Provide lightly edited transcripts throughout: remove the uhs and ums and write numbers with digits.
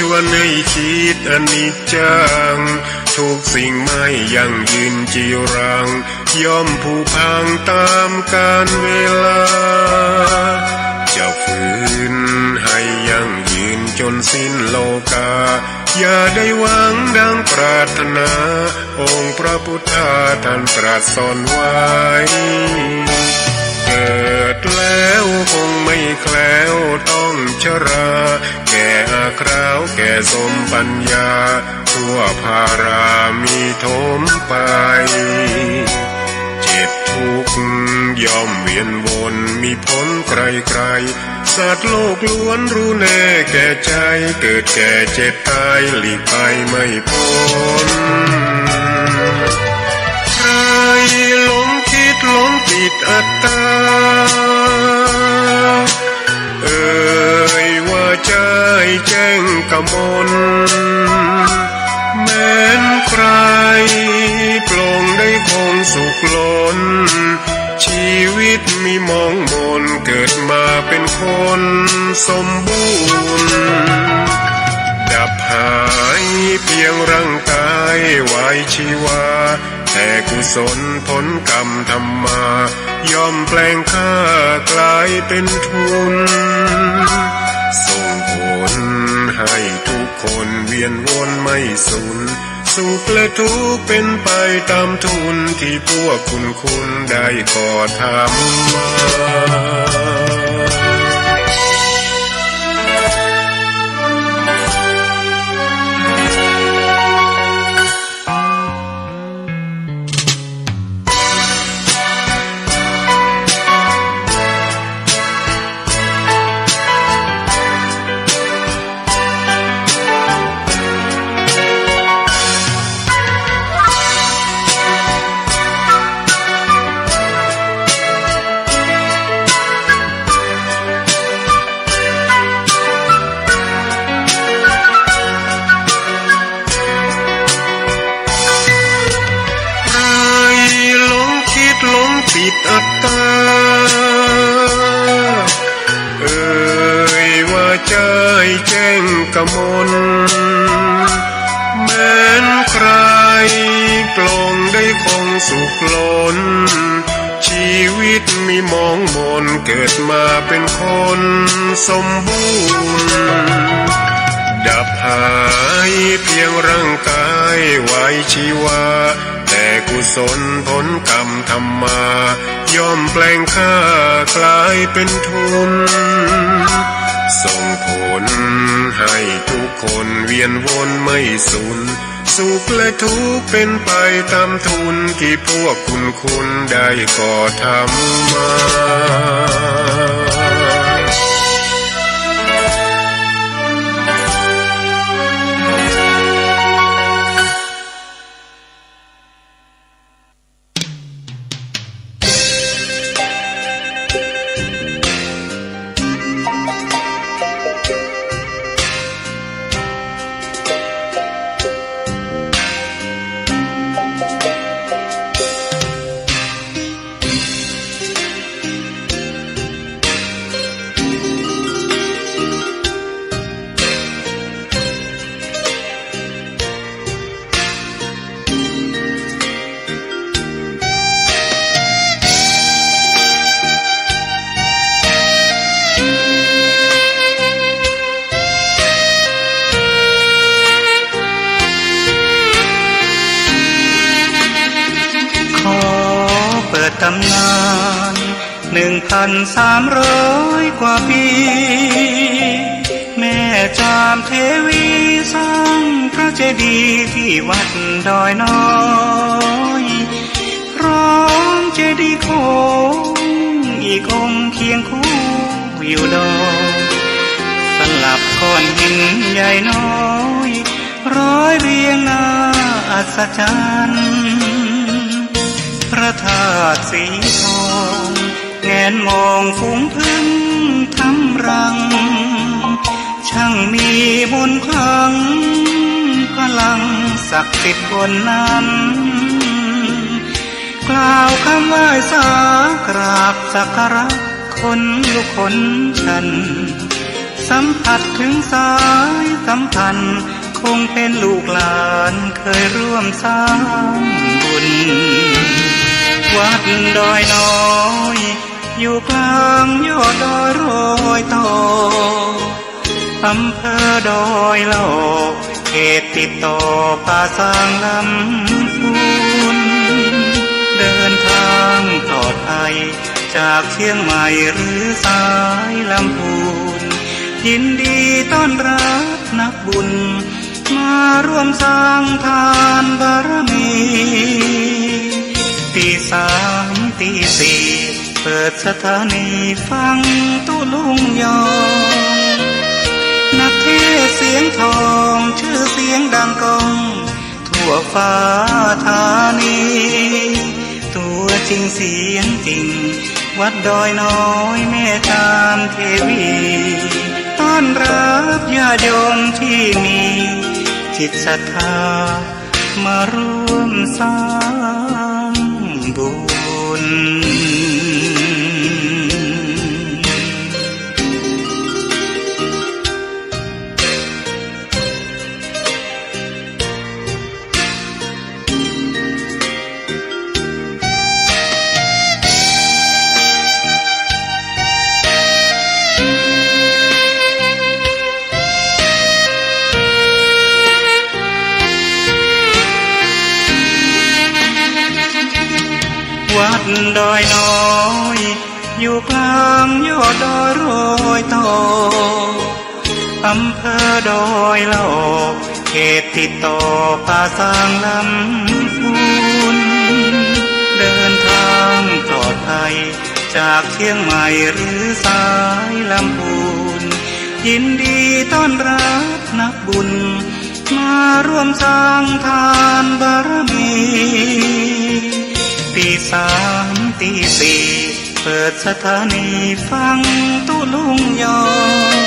วนให้คิดอนิจจังทุกสิ่งไม่ยั่งยืนจีรังย่อมผุพังตามกาลเวลาจะฝืนให้ยั่งยืนจนสิ้นโลกาอย่าได้หวังดังปรารถนาองค์พระพุทธาท่านตรัสสอนไว้เกิดแล้วคงไม่แคล้วต้องชราแก่อาคราวแก่สมปัญญาทั่วภารามีโถมไปเจ็บทุกข์ย่อมเวียนวนมีพ้นไกลๆสัตว์โลกล้วนรู้แน่แก่ใจเกิดแก่เจ็บตายหลีกไปไม่พ้นใครหลงคิดหลงติดอัตตาว่าใจแจ้งกมลแม้นใครปลงได้คงสุขล้นชีวิตมีมองมนเกิดมาเป็นคนสมบูรณ์ดับหายเพียงร่างกายไว้ชีวาแต่กุศลผลกรรมทำมาย่อมแปลงค่ากลายเป็นทุนส่งผลให้ทุกคนเวียนวนไม่สูญสุขและทุกข์เป็นไปตามทุนที่พวกคุณได้ก่อทำมาปิดอัตตาว่าใจแจ้งกมลแม้นใครปลงได้คงสุขล้นชีวิตมีมองมนเกิดมาเป็นคนสมบูรณ์ดับหายเพียงร่างกายไว้ชีวาแต่กุศลผลกรรมทำมาย่อมแปลงค่ากลายเป็นทุนส่งผลให้ทุกคนเวียนวนไม่สูญสุขและทุกข์เป็นไปตามทุนที่พวกคุณได้ก่อทำมาตำนาน1,300 กว่าปีแม่จามเทวีสร้างพระเจดีย์ที่วัดดอยน้อยพร้อมเจดีย์โค้งอีกองค์เคียงคู่อยู่ดอยสลับก้อนหินใหญ่น้อยร้อยเรียงน่าอัศจรรย์พระธาตุสีทองแงนมองฝูงพึ่งทำรังช่างมีมนต์ขลังพลังศักดิ์สิทธิ์บนนั้นกล่าวคำไหว้สากราบสักการะคนลุกคนชันส สัมผัสถึงสายสัมพันธ์คงเป็นลูกหลานเคยร่วมสร้างบุญวัดดอยน้อยอยู่กลางยอดดอยโรยต่ออำเภอดอยเหล่าเขตติดต่อป่าสางลำพูนเดินทางปลอดภัยจากเชียงใหม่หรือสายลำพูนยินดีต้อนรับนักบุญมาร่วมสร้างทานบารมีตีสามตีสี่เปิดสถานีฟังตุลุงยองนักเทศเสียงทองชื่อเสียงดังก้องทั่วฟ้าธานีตัวจริงเสียงจริงวัดดอยน้อยแม่ตามเทวีต้อนรับญาติโยมที่มีจิตศรัทธามาร่วมสร้างบุญวัดดอยน้อยอยู่กลางยอดดอยโรยต่ออำเภอดอยเหล่าเขตติดต่อป่าสางลำพูนเดินทางปลอดภัยจากเชียงใหม่หรือสายลำพูนยินดีต้อนรับนักบุญมาร่วมสร้างทานบารมีตีสามตีสี่เปิดสถานีฟังตุลุงยอง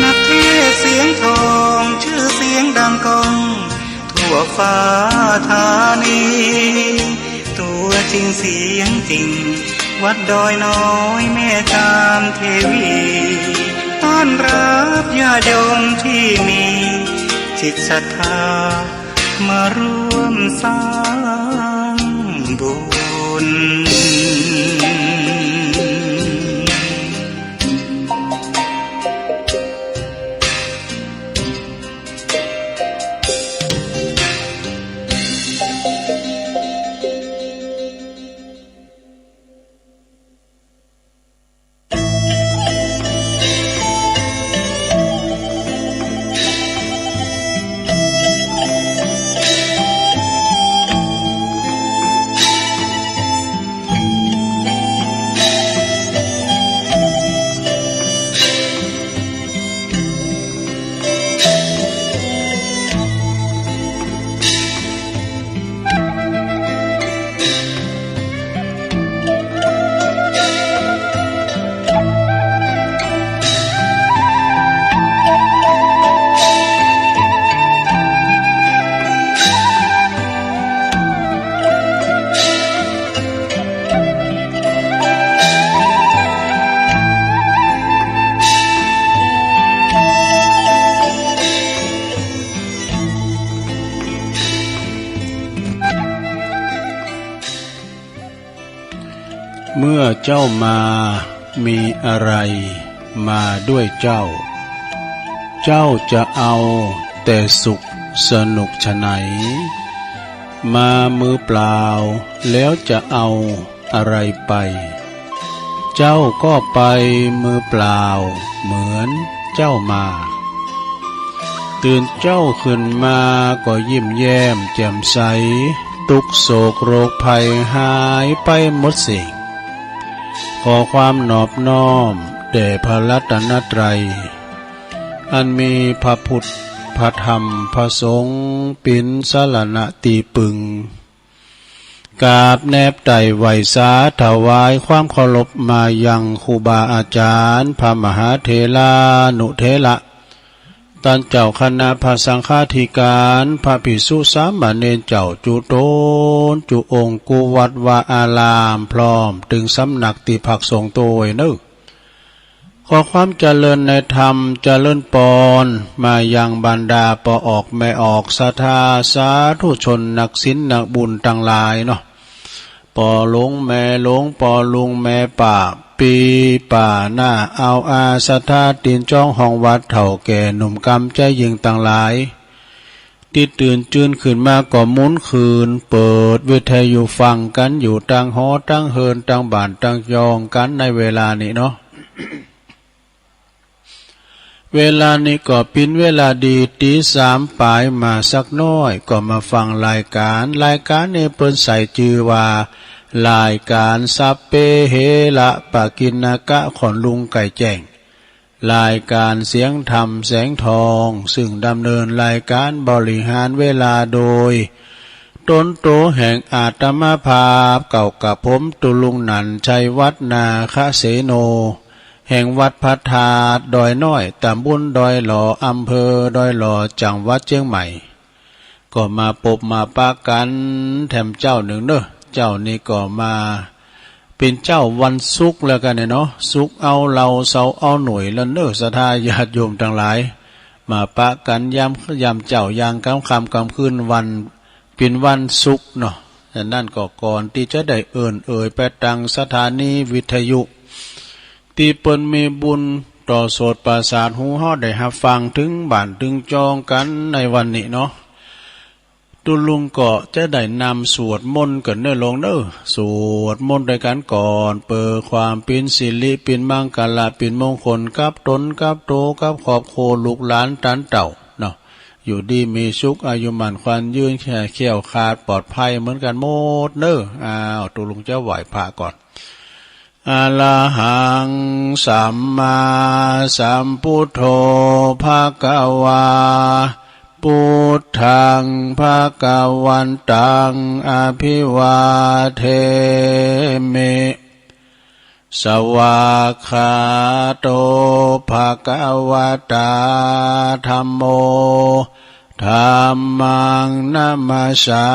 นักเทศเสียงทองชื่อเสียงดังก้องทั่วฟ้าธานีตัวจริงเสียงจริงวัดดอยน้อยแม่ตามเทวีต้อนรับญาติโยมที่มีจิตศรัทธามาร่วมสร้างบุญเมื่อเจ้ามามีอะไรมาด้วยเจ้าเจ้าจะเอาแต่สุขสนุกฉะไหนมามือเปล่าแล้วจะเอาอะไรไปเจ้าก็ไปมือเปล่าเหมือนเจ้ามาตื่นเจ้าขึ้นมาก็ยิ้มแย้มแจ่มใสทุกโศกโรคภัยหายไปหมดสิ่งขอความนอบน้อมแด่พระรัตนตรัยอันมีพระพุทธพระธรรมพระสงฆ์เป็นสรณะตีปึงกราบแนบไต่ไหวสาถวายความเคารพมายังครูบาอาจารย์พระมหาเถรานุเถระท่านเจ้าคณะพระสังฆาธิการพระภิกษุสามเณรเจ้าจุโตนจุองค์กุวัดวาอารามพร้อมถึงสำนักติภักสงฆ์โตยนึก ขอความเจริญในธรรมเจริญปอนมายังบรรดาปออกแม่ออกศรัทธาสาธุชนนักศีลนักบุญทั้งหลายเนาะปอหลงแม่หลงปอลุงแม่ป่าปีป่าหน้าเอาอาศรัทธาตีนจ้องห้องวัดเถ่าแก่หนุ่มกำใจยิงต่างหลายที่ตื่นจืนขึ้นมาก็หมุนคืนเปิดวิทยุฟังกันอยู่ตั้งหอตั้งเฮินตั้งบ้านตั้งยองกันในเวลานี้เนาะ เวลานี้ก็เป็นเวลาดีตีสามปลายมาสักน้อยก็มาฟังรายการนี้เปิ้นใส่ชื่อว่ารายการสัพเพเหระปะกิณกะขอนลุงไก่แจ้งรายการเสียงธรรมแสงทองซึ่งดำเนินรายการบริหารเวลาโดยต้นโตแห่งอาตมาภาพเก่ากับผมตุลุงหนันชัยวัฒนาคเสโนแห่งวัดพัทธาดอยน้อยตำบลดอยหล่ออำเภอดอยหล่อจังหวัดเชียงใหม่ก็มาพบมาปะกันแถมเจ้าหนึ่งเนอะเจ้านี่ก็มาเป็นเจ้าวันศุกร์แล้วกันเนาะศุกร์เอาเราเสาร์เอาหน่วยแล้วเนอะศรัทธาญาติโยมทั้งหลายมาปะกันยามเจ้ายางค่ำคืนวันเป็นวันศุกร์เนาะแต่นั่นก็ก่อนที่จะได้เอ่ยไปตังสถานีวิทยุที่เปิ้นมีบุญต่อโสดประสาทหูฮอดได้รับฟังถึงบ้านถึงจองกันในวันนี้เนาะตุลุงก็จะได้นำสวดมนต์กันเน้อลงเน้อสวดมนต์ด้วยกันก่อนเปิดความเป็นสิริเป็นมังกรเป็นมงคลกับตนกับโตกับครอบครัวลูกหลานตันเต่าเนาะอยู่ดีมีสุขอายุมันควันยืนแค่เขี้ยวขาดปลอดภัยเหมือนกันหมดเน้อตุลุงจะไหว้พระก่อนอะระหังสัมมาสัมพุทโธภะคะวาพุทธังภะคะวันตังอภิวาเทมิสวากขาโตภะคะวะตาธัมโมธัมมังนัมมัสสา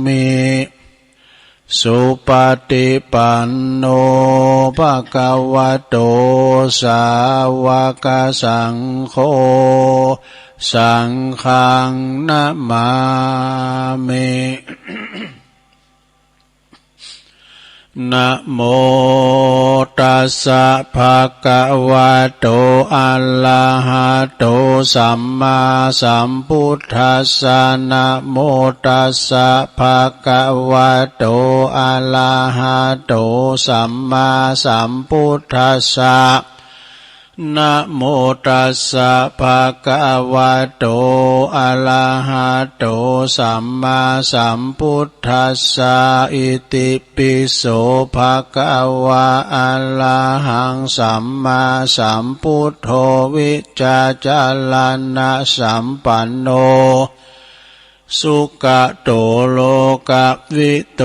มิสุปฏิปันโนภะคะวะโตสาวกสังโฆสังฆังนะมามิ นะโมตัสสะภะคะวะโตอะระหะโตสัมมาสัมพุทธัสสะนะโมตัสสะภะคะวะโตอะระหะโตสัมมาสัมพุทธัสสะนะโมตัสสะภะคะวะโตอะระหะโตสัมมาสัมพุทธัสสะอิติปิโสภะคะวะอะระหังสัมมาสัมพุทโธวิจาจารณะสัมปันโนสุขโตโลกวิโต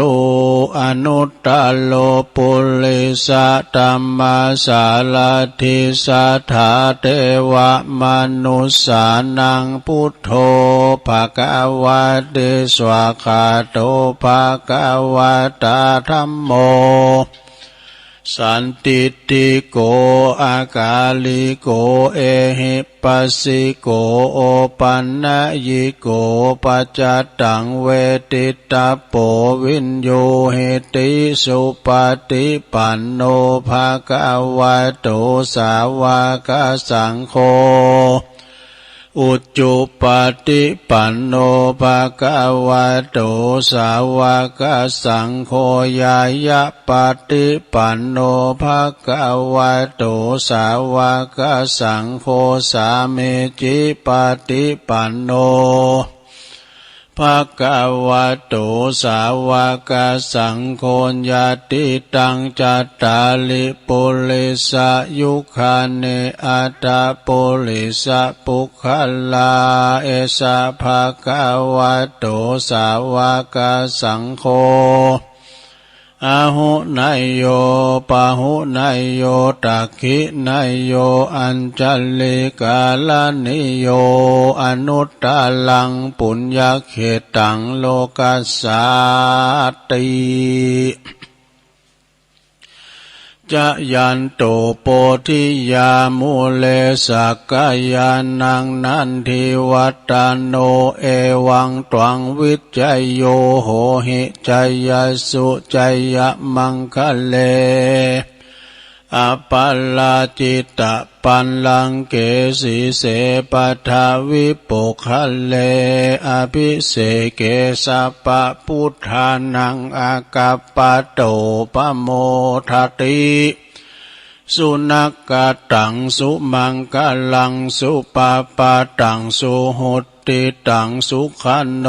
อนุตตโลปุริสธัมมาสารทิสัทธาเทวมนุสสานังพุทโธภะคะวะเตสวากขาโตภะคะวะตาธัมโมสันติติโกอากาลิโกเอหิปัสสิโกโอปันนะยิโกปัจจตังเวทิตาโปวินโยเหติสุปฏิปันโนภะคะวะโตสาวกสังโฆอุจจุปฏิปันโนภะคะวะโตสาวกสังโฆยายะปฏิปันโนภะคะวะโตสาวกสังโฆสามิจิปฏิปันโนภะคะวะโตสาวกสังโฆญาติตังจัตตาลิปุริสยุคาเนอัตตปุริสปุคลาเอสะภะคะวะโตสาวกสังโฆอาหุนายโยปะหุนายโยตักขินายโยอัญจลิกาลานิโยอนุตตลังปุญญเขตังโลกัสสาติ จะยันโตโพธิยามุเลสักกายานังนันทิวัตโนเอวังตวังวิจัยโยโหหิจัยยสุจัยยมังคะเลอปัลลาจิตตปันลังเกสีเสปัทาวิปุคะเลอภิเสเกสัพพพุทธานังอากัปปะโตปะโมทติสุนักกตังสุมังกลังสุปาปาตังสุหุตติตังสุขันโน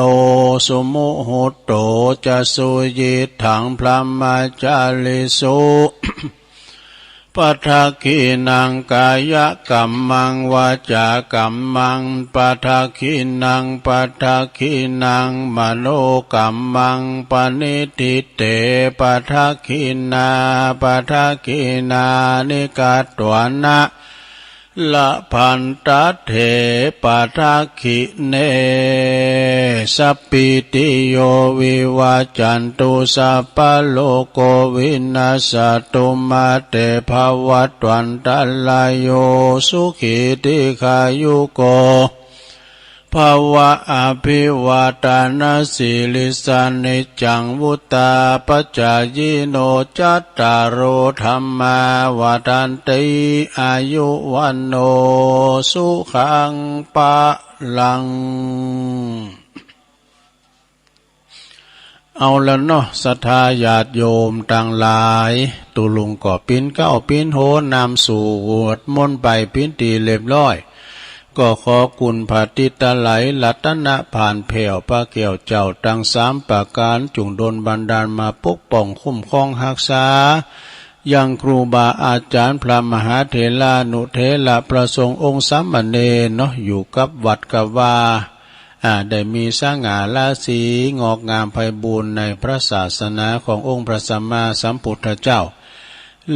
สุมุหุตโตจะสุยิถังพระมจาริสุปัทคีนังกายกัมมังวาจากัมมังปัทคีนังปัทคีนังมโนกัมมังปณิทิเตปัทคีนาปัทคีนานิกาตวนะละพันตเถปัทคิเนสัพพิติโยวิวาจันตุสัพพโลกโกวินาศตุมาเตภวัตวันตลายโยสุขิติขายุโกภวะอภิวาทานาสิลิสานิจังวุตาปัจจายโนจัตตารโอธัมมาวาทันติอายุวันโนสุขังปะลังเอาละเนาะศรัทธาญาติโยมต่างหลายตุลุงก็ปิ้นเก้าปิ้นโหนำสู่วดมนต์ไปปิ้นตีเรียบร้อยก็ขอกุณพระติตาไหลรัตนะผ่านแผ่วพระเกี่ยวเจ้าตั้งสามประการจุงดลบันดาลมาปกป้องคุ้มครองรักษายังครูบาอาจารย์พระมหาเถรานุเถระประสงค์องค์สามเณรเนาะอยู่กับวัดกับว่าได้มีสง่าราศีงอกงามไพบูรณ์ในพระศาสนาขององค์พระสัมมาสัมพุทธเจ้า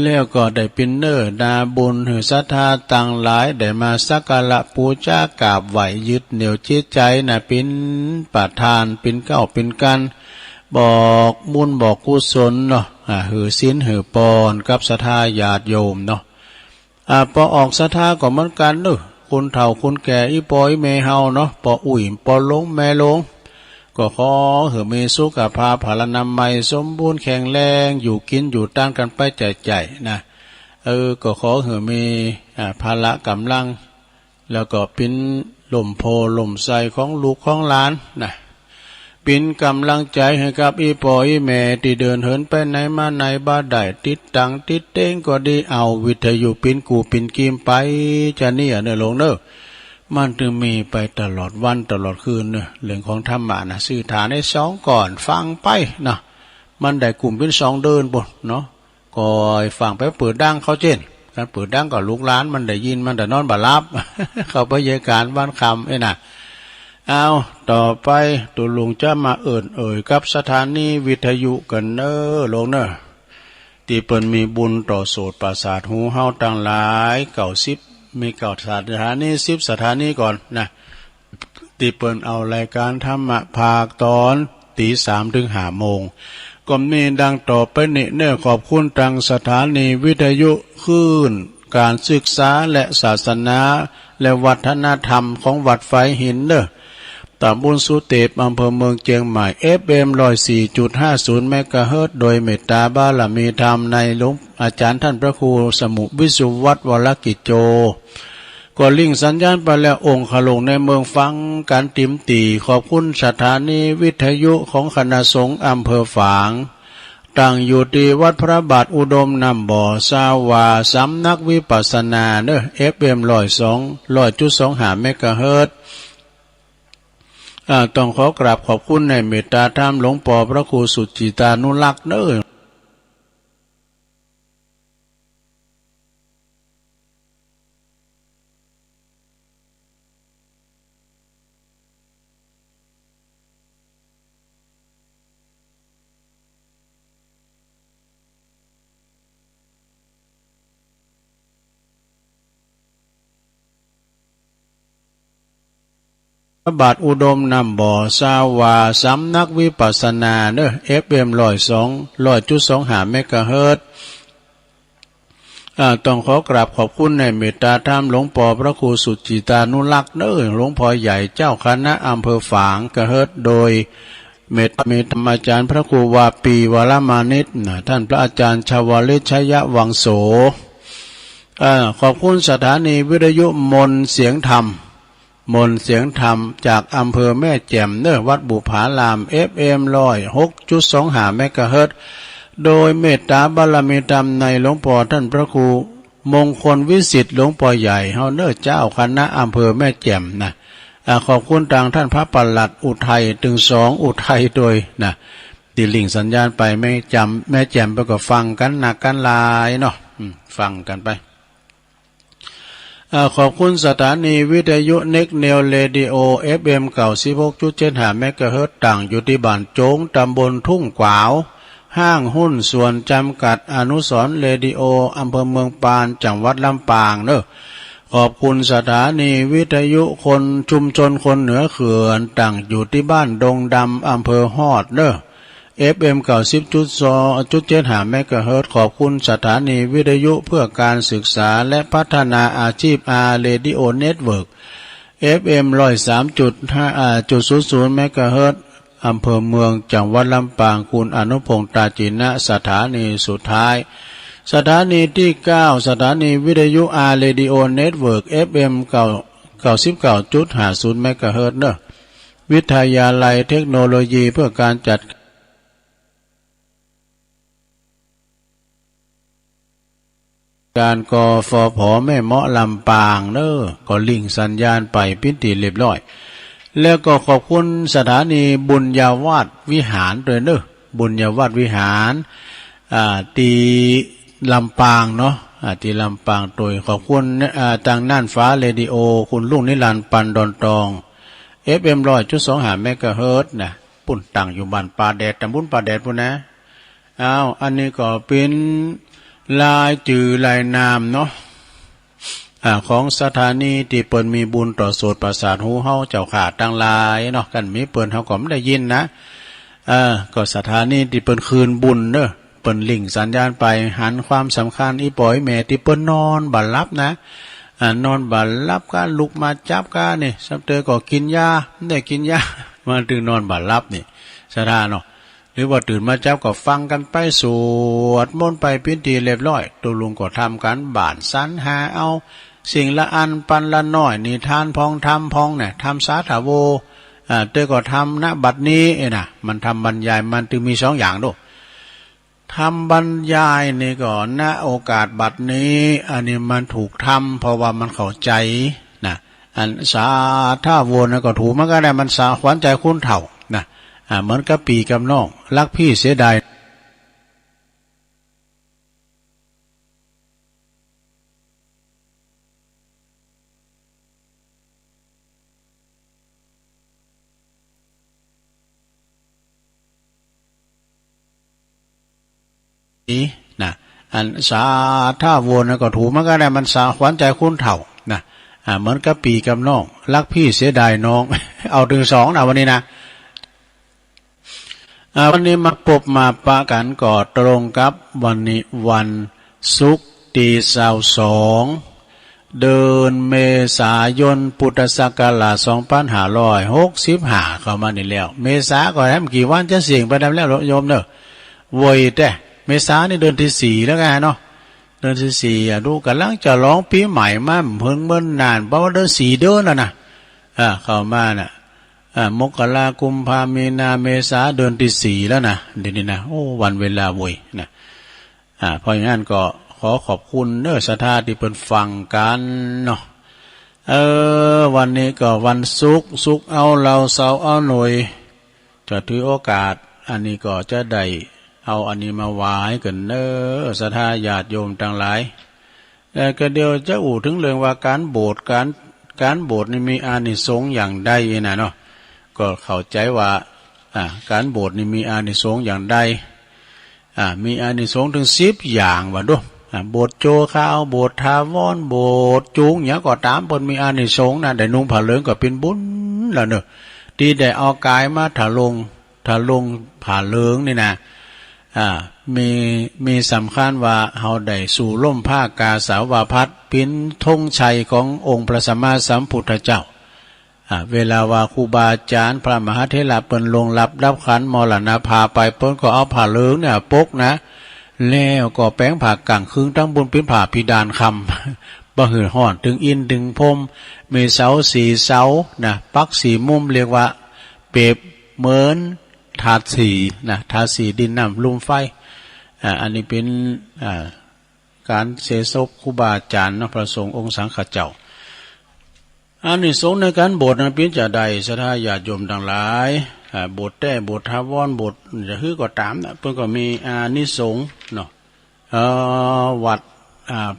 แล้วก็ได้เป็นเนื้อนาบุญหือศรัทธาต่างหลายได้มาสักการะปูชากราบไหวยึดเหนี่ยวจิตใจน่ะเป็นประธานเป็นเก้าเป็นกันบอกบุญบอกกุศลเนาะหือศีลหือปอนกับศรัทธาญาติโยมเนาะพอออกศรัทธาก็เหมือนกันเนาะคนเฒ่าคนแก่อีปอยเมเฮาเนาะปออุ่ยปอลงแม่ลงก็ขอเหือมีสุขภาพพลานามัยสมบูรณ์แข็งแรงอยู่กินอยู่ต้านกันไปใจนะก็ขอเหือมีภาระกำลังแล้วก็เป็นลมโพลมใสของลูกของหลานนะเป็นกำลังใจให้กับอีปออีแม่ที่เดินเหินไปไหนมาไหนบ้าได้ติดตังติดเต้งก็ดีเอาวิทยุปินกูปินกิมไปจะเนี่ยเนอลงเนอมันจึงมีไปตลอดวันตลอดคืนเนอะเรื่องของธรรมะนะสื่อฐานให้สองก่อนฟังไปนะมันได้กลุ่มเป็นสองเดินบนเนาะก็ฟังไปเปิดดังเขาเจนการเปิดดังก็ลูกหลานมันได้ยินมันแต่นอนบ่หลับ เขาไปเยการบ้านคำไอ้น่ะเอาต่อไปตัวลุงจะมาเอ่ยกับสถานีวิทยุกันเนอลงเนอที่เปิ้นมีบุญต่อโสตประสาทหูเฮาต่างหลาย90มีเก่าสถานี10สถานีก่อนนะที่เปิ้นเอารายการธรรมะภาคตอนตี3 ถึง 5 โมงก็มีดังต่อไปนี้เนอขอบคุณทางสถานีวิทยุคลื่นการศึกษาและศาสนาและวัฒนธรรมของวัดไฟหินเนอตำบลสุเทพอำเภอเมืองเชียงใหม่ FM 104.50 เมกะเฮิรตซ์โดยเมตตาบารมีธรรมในหลวงอาจารย์ท่านพระครูสมุวิสุทธิวัฒน์วรกิจโจก็ลิงสัญญาณไปแล้วองค์ขลงในเมืองฟังการติมตีขอบคุณสถานีวิทยุของคณะสงฆ์อำเภอฝางตั้งอยู่ที่วัดพระบาทอุดมนำบ่อสาวาสำนักวิปัสสนาเนอ FM 102.25 เมกะเฮิรตซ์ต้องขอกราบขอบคุณในเมตตาธรรมหลวงปู่พระครูสุจิตานุรักษ์เด้อพระบาทอุดมนำบ่อสาวาสำนักวิปัสสนาเนอ FM 102.25 เมกะเฮิรตซ์ ต้องขอกราบขอบคุณในเมตตาธรรมหลวงพ่อพระครูสุจิตานุรักษ์เด้อหลวงพ่อใหญ่เจ้าคณะอำเภอฝางกระเฮิดโดยเมตธรรมอาจารย์พระครูวาปีวรมานิตท่านพระอาจารย์ชวลิตชยวังโสขอบคุณสถานีวิทยุมนเสียงธรรมจากอำเภอแม่แจ่มเนวัดบุผาราม FM 106.25 เมกะเฮิรตซ์โดยเมตตาบารมีธรรมในหลวงพ่อท่านพระครูมงคลวิสิทธิ์หลวงพ่อใหญ่เฮาเนเจ้าคณะอำเภอแม่แจ่มนะขอบคุณทางท่านพระปลัดอุทัยถึง2อุทัยโดยนะติลิงสัญญาณไปแม่แจ่มไปก็ฟังกันหนักกันหลายเนาะฟังกันไปขอบคุณสถานีวิทยุเน็กเนลเรดิโอ FM 96.75 เมกะเฮิรตซ์ต่างอยู่ที่บ้านโจงตำบลทุ่งกวาวห้างหุ้นส่วนจำกัดอนุสรณ์เรดิโออำเภอเมืองปานจังหวัดลำปางเนอะขอบคุณสถานีวิทยุคนชุมชนคนเหนือเขื่อนต่างอยู่ที่บ้านดงดำอำเภอฮอดเนอะ FM 90.25 เมกะเฮิรตซ์ขอบคุณสถานีวิทยุเพื่อการศึกษาและพัฒนาอาชีพเรดิโอเน็ตเวิร์ก FM 103.00 เมกะเฮิรตซ์อำเภอเมืองจังหวัดลำปางคุณอนุพงษ์ตาจินะสถานีสุดท้ายสถานีที่9สถานีวิทยุเรดิโอเน็ตเวิร์ก FM 99.50 เมกะเฮิรตซ์เนอะวิทยาลัยเทคโนโลยีเพื่อการจัดการกฟผแม่เมาะลำปางเนอะก็ลิงสัญญาณไปพิธีเรียบร้อยแล้วก็ขอบคุณสถานีบุญญาวาสวิหารด้วยเนอะบุญญาวาสวิหารตีลำปางเนาะตีลำปางโดยขอบคุณทางน่านฟ้าเรดิโอคุณลุงนิรันดร์ปันดอนตอง FM 100.25 เมกะเฮิรตซ์นะปุ่นตั้งอยู่บ้านป่าแดดตำบลป่าแดดพุ่นนะอันนี้ก็เป็นลายจื่อลายนามเนาะของสถานีที่เปิ้นมีบุญต่อโสตประสาทหูเฮาเจ้าขาดตั้งหลายเนาะกันมีเปิ้นเฮาก็ไม่ได้ยินนะก็สถานีที่เปิ้นคืนบุญเด้อเปิ้นลิงสัญญาณไปหันความสำคัญอีปอยแม่ที่เปิ้นนอนบ่หลับนะนอนบ่หลับก็ลุกมาจับก็นี่ซับเตอก็กินยาได้กินยามาถึงนอนบ่หลับนี่สถานเนาะหรือว่าตื่นมาเจ้าก็ฟังกันไปสวดมนต์ไปพิธีเรียบร้อยตัวลุงก็ทำกันบ้านสรรหาเอาสิ่งละอันปันละน้อยนิทานพองทำพองเนี่ยทำสาถาโวเตอก็ทำณบัดนี้นะมันทำบรรยายมันจึงมี2อย่างด้วยทำบรรยายนี่ก็ณโอกาสบัดนี้อันนี้มันถูกทำเพราะว่ามันเข้าใจนะอันสาถาโวนะก็ถูกมันก็ได้มันสาขวัญใจคุณเฒ่านะเหมือนกับปีกับน้องรักพี่เสียดายนะอันสาถาโวนะก็ถูกมันก็ได้มันสาขวัญใจคุณเฒ่านะเหมือนกับปีกับน้องรักพี่เสียดายน้อง เอาถึง2นะวันนี้นะวันนี้มาพบมาปะกันก็ตรงกับวันนี้วันศุกร์ที่22เดือนเมษายนพุทธศักราช2565เข้ามานี่แล้วเมษาก็แถมกี่วันจะเสี่ยงไปได้แล้วโยมเนอะโวยแต่เมษานี่เดือนที่4แล้วกันเนาะเดือนที่4ดูกันลังจะร้องปีใหม่มาเพิ่งเมื่อนานเพราะว่าเดือน4เดือนแล้วนะเข้ามาน่ะมกรากุมภามีนาเมษาเดือนที่4แล้วนะเดี๋ยวนี้นะโอ้วันเวลาโวยนะเพราะอย่างนั้นก็ขอขอบคุณเด้อศรัทธาที่เพิ่นฟังกันเนาะวันนี้ก็วันศุกร์เอาเราเสาร์เอาหน่วยจะถือโอกาสอันนี้ก็จะได้เอาอันนี้มาไหว้กันเด้อศรัทธาญาติโยมทั้งหลายก็เดี๋ยวจะถึงเรื่องว่าการโบสถ์การโบสถ์นี่มีอานิสงส์อย่างใดนะเนาะก็เข้าใจว่าการโบสถ์นี่มีอานิสงส์อย่างใดมีอานิสงส์ถึง10อย่างว่าด้วยโบสถ์โจคาวโบสถ์ทาวรโบสถ์จุงอย่างก็ตามเพิ่นมีอานิสงส์นะได้นุ่งผ้าเหลืองก็เป็นบุญแล้วเนอะที่ได้เอากายมาถลุงผ้าเหลืองนี่นะ มีสำคัญว่าเฮาได้สู่ล่มผ้ากาสาวาพัดปิ้นธงชัยขององค์พระสัมมาสัมพุทธเจ้าเวลาว่าครูบาอาจารย์พระมหาเถระเปิ้นลงรับขันมรณภาไปเปิ้นก็เอาผ้าเหลืองเนี่ยปกนะแล้วก็แป้งผ้ากางครึ่งตั้งบนเป็นผ้าพิดานคำบ่หือห่อนถึงอินถึงพรมมีเสาสี่เสานะปักสี่มุมเรียกว่าเปรียบเหมือนถาดสีนะถาดสีดินน้ำลมไฟอันนี้เป็นการเสศพครูบาอาจารย์พระสงฆ์องค์สังฆเจ้าอันนี้สงในการบวชนั้นเป็นจะได้ศรัทธาญาติโยมทั้งหลายบวชแต่บวชทาวรบวชจะคือก็ตามนะเพิ่นก็มีอานิสงส์เนาะวัด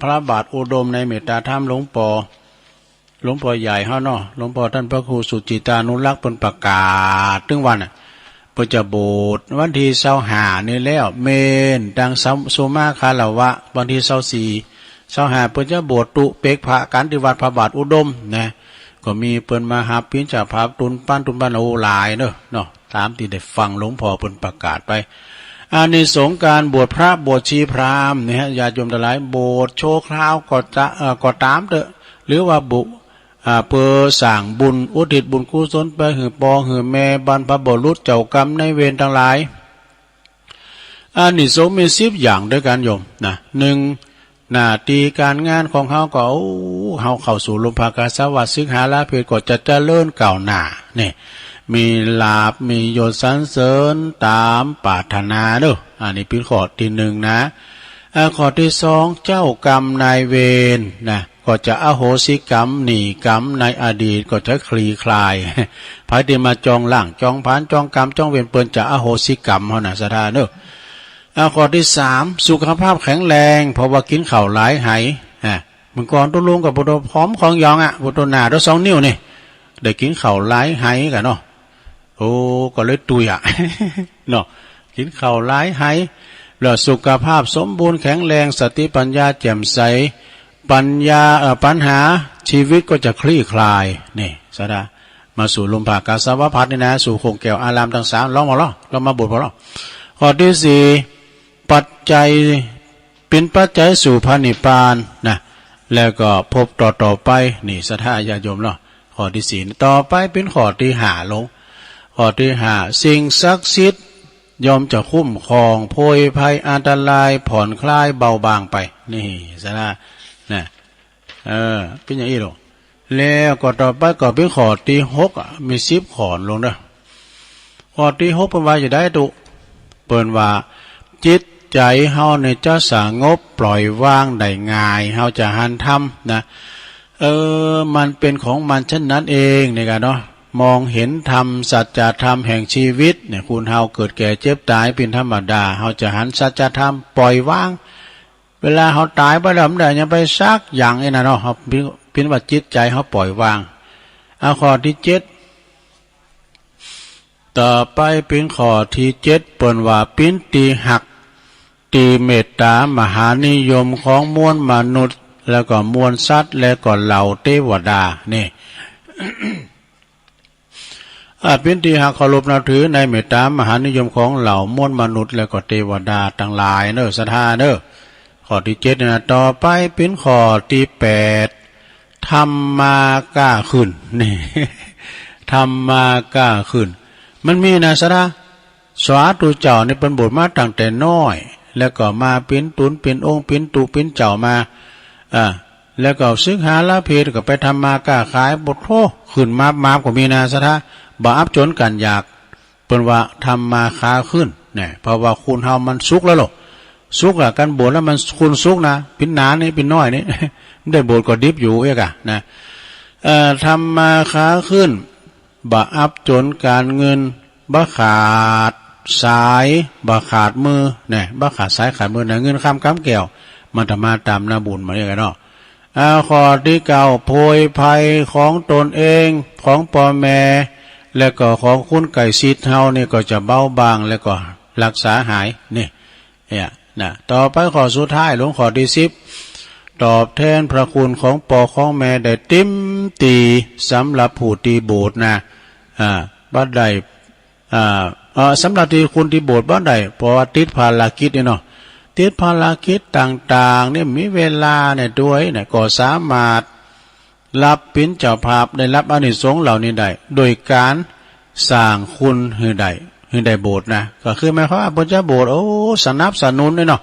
พระบาทอุดมในเมตตาธรรมหลวงพ่อใหญ่เฮาเนาะหลวงพ่อท่านพระครูสุจิตานุรักษ์เพิ่นประกาศถึงวันเพิ่นจะบวชวันที่25นี่แล้วเมนดังสุมาคารวะวันที่24 25เพิ่นจะบวชตุเปกพระกันที่วัดพระบาทอุดมนะก็มีเปิ้นมาหาพิญจาภาพตุนปั้นโอหลายเนาะตามที่ได้ฟังหลวงพ่อเปิ้นประกาศไปอานิสงส์การบวชพระบวชชีพราหมณ์เนี่ยญาติโยมทั้งหลายบวชโชว์คราวก็ตามเถอะหรือว่าเพื่อสร้างบุญอุทิศบุญกุศลไปหือปอหือแม่บรรพบุรุษเจ้ากรรมในเวรทั้งหลายอานิสงส์มี10อย่างด้วยกันโยมนะ1หน้าที่การงานของเฮาก็เฮาเข้าสู่ลมภากาสวัสดิ์ซึ่งหาลาภก็จะเจริญก้าวหน้านี่มีลาภมียศสรรเสริญตามปรารถนาเด้ออันนี้เป็นข้อที่1นะข้อที่2เจ้ากรรมนายเวรนะก็จะอโหสิกรรมหนีกรรมในอดีตก็จะคลี่คลายภายที่มาจองล่างจองผานจองกรรมจองเวรเปิ้นจะอโหสิกรรมเฮาน่ะศรัทธาเด้อข้อที่3สุขภาพแข็งแรงเพราะว่ากินข้าวหลายไหเมื่อก่อนตุลุงกับบุตรพร้อมของยองบุตรหน้าด้วย2นิ้วนี่ได้กินข้าวหลายไหกันเนาะโอ้ก็เลยตุยเนาะกินข้าวหลายไหแล้วสุขภาพสมบูรณ์แข็งแรงสติปัญญาแจ่มใสปัญหาชีวิตก็จะคลี่คลายนี่สะดามาสู่ลมภากาสาวพัฒน์นี่นะสู่คงแก้วอารามทั้ง3ลองมาบวชพอแล้วข้อที่4ปัจจัยเป็นปัจจัยสู่พระนิพพานนะแล้วก็พบต่อไปนี่ศรัทธาญาติโยมเนาะข้อที่4ต่อไปเป็นข้อที่5ลงข้อที่5สิ่งศักดิ์สิทธิ์ยอมจะคุ้มครองโพยภัยอันตรายผ่อนคลายเบาบางไปนี่ศรัทธานะเป็นอย่างนี้หรอแล้วก็ต่อไปก็เป็นข้อที่6มี10ข้อลงเด้อข้อที่6เป็นว่าจะได้ตุเปิ้นว่าจิตใจเฮาเนี่ยจะสงบปล่อยวางได้ง่ายเฮาจะหันทำนะมันเป็นของมันเช่นนั้นเองนี่กันเนาะมองเห็นธรรมสัจธรรมแห่งชีวิตเนี่ยคุณเฮาเกิดแก่เจ็บตายเป็นธรรมดาเฮาจะหันสัจธรรมปล่อยวางเวลาเฮาตายไปแล้วมันได้ยังไปซักอย่างนี่นะเนาะเฮาเป็นว่าจิตใจเฮาปล่อยวางข้อที่7ต่อไปเป็นข้อที่7เปิ้นว่าปินติหักตีเมตตามหานิยมของมวลมนุษย์แล้วก็มวลสัตว์แล้วก็เหล่าเทวดานี่ ปินติหักเคารพนับถือในเมตตามหานิยมของเหล่ามวลมนุษย์แล้วก็เทวดาทั้งหลายเด้อศรัทธาเด้อข้อที่7นะต่อไปเป็นข้อที่8ธรรมากล้าขึ้นนี่ธรรมากล้าขึ้นมันมีนะศรัทธาสาธุเจ้านี่เป็นบทมาตั้งแต่น้อยแล้วก็มาเป็นตุนเป็นองค์เป็นตุเป็นเจ้ามาแล้วก็ศึกหาละเพศก็ไปทำมากล้าขายบทโทขึ้นมาก็มีนะศรัทธาบ่อับจนกันอยากเป็นว่าทำมาค้าขึ้นเนี่ยเพราะว่าคุณเฮามันสุกแล้วหรอกสุกอะกันบวชแล้วมันคุณสุกนะเป็นหนานี่เป็นน้อยนี่ ได้บวชก็ดิบอยู่เอกนะทำมาค้าขึ้นบ่อับจนการเงินบ่ขาดสายบ่ขาดมือเนี่ยบ่ขาดสายขาดมือเนี่ยเงินข้ามกำแก้วมันธรรมาตามนาบุญมาเนี่ยกันเนาะข้อที่9โพยภัยของตนเองของพ่อแม่แล้วก็ของคุณไก่ชิดเฮานี่ก็จะเบาบางแล้วก็รักษาหายนี่เนี่ยนะต่อไปข้อสุดท้ายลงข้อที่10ตอบแทนพระคุณของพ่อของแม่ได้เต็มตีสำหรับผู้ที่โบสถ์นะบัดใด สำหรับที่คุณที่โบสถ์บ้านใดเพราะว่าติดภารกิจเนี่ยเนาะติดภารกิจต่างๆเนี่ยมีเวลาเนี่ยด้วยเนี่ยก็สามารถรับเป็นเจ้าภาพได้รับอานิสงส์เหล่านี้ได้โดยการสร้างคุณให้ได้โบสถ์นะก็คือหมายความว่าบนเจ้าโบสถ์สนับสนุนเลยเนาะ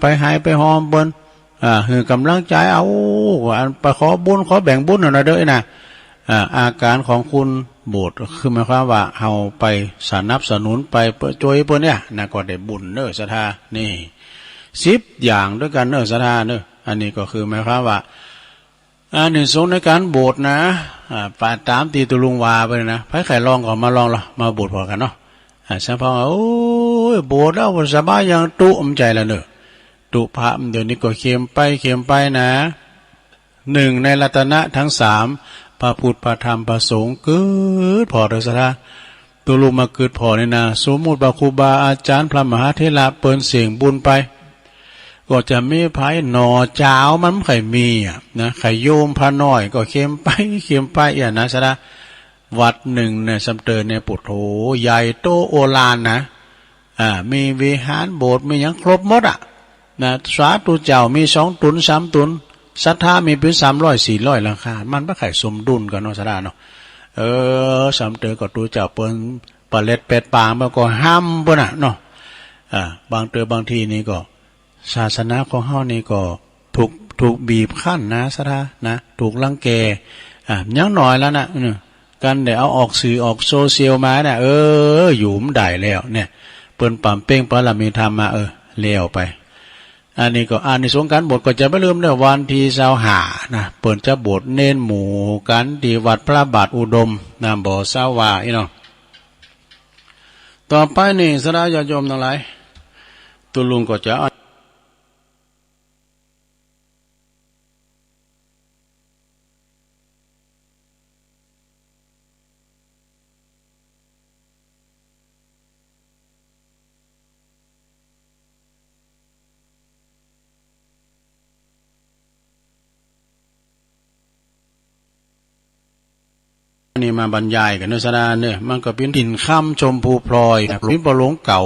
ไปให้ไปหอมบนคือกำลังใจเอาไปขอบุญขอแบ่งบุญหน่อยเด้อนะอาการของคุณโบสถ์คือหมายความว่าเฮาไปสนับสนุนไปช่วยเพิ่นเนี่ยนะก็ได้บุญเด้อศรัทธานี่10อย่างด้วยกันเด้อศรัทธาเด้ออันนี้ก็คือหมายความว่าอันนี้สงในการโบสถ์นะปาตามตีตุลุงวาไปนะไผใครลองก็มาลองล่ะมาโบสถ์พอกันเนาะเฉพาะโอ้ยโบสถ์แล้วสบายอย่างตุอมใจแล้วเด้อตุพระเดี๋ยวนี้ก็เข็มไปนะหนึ่งในรัตนะทั้ง3พระพุทธพระธรรมพระสงฆ์เกิดพอเด้อศรัทธาตุลุงมาเกิดพอนี่นะสมมุติว่าครูบาอาจารย์พระมหาเถระเปิ้นเสียงบุญไปก็จะมีไผหน่อเจ้ามันไม่ค่อยมีนะไข่โยมพระน้อยก็เข็มไปนะศรัทธาวัดหนึ่งเนี่ยสำเตินเนี่ยปุถโธใหญ่โตโอฬารนะมีวิหารโบสถ์มีอย่างครบหมดนะสาธุเจ้ามี2 ตุน 3 ตุนศรัทธามีเป็น300 400หลังคามันบ่ค่อยสมดุลกันเนาะศรัทธาเนาะสำเตินก็ตูเจ้าเปิ้นปะเล็ดเป็ดปางมันก็ห้ามเปิ้นเนาะบางทีนี่ก็ศาสนาของเฮานี่ก็ถูกบีบคั้นนะศรัทธานะถูกรังแกยังน้อยแล้วนะกันได้เอาออกสื่อออกโซเชียลมาเนี่ยอยู่มันได้แล้วเนี่ยเปิ้นปั๊มเป้งปะละมีธรรมมาเลี้ยวไปอันนี้ก็ในสงการบทก็จะไม่ลืมเด้อวันที่25นะเปิ้นจะบทเน้นหมู่กันที่วัดพระบาทอุดมบ่อสาวาเนาะต่อไปนี่ศรัทธาญาติโยมทั้งหลายตุลุงก็จะนี่มาบรรยายกันเนื้อสดาเนี่ยมันก็เป็นดินค่ำชมพูพลอยพินปอหลงเก่า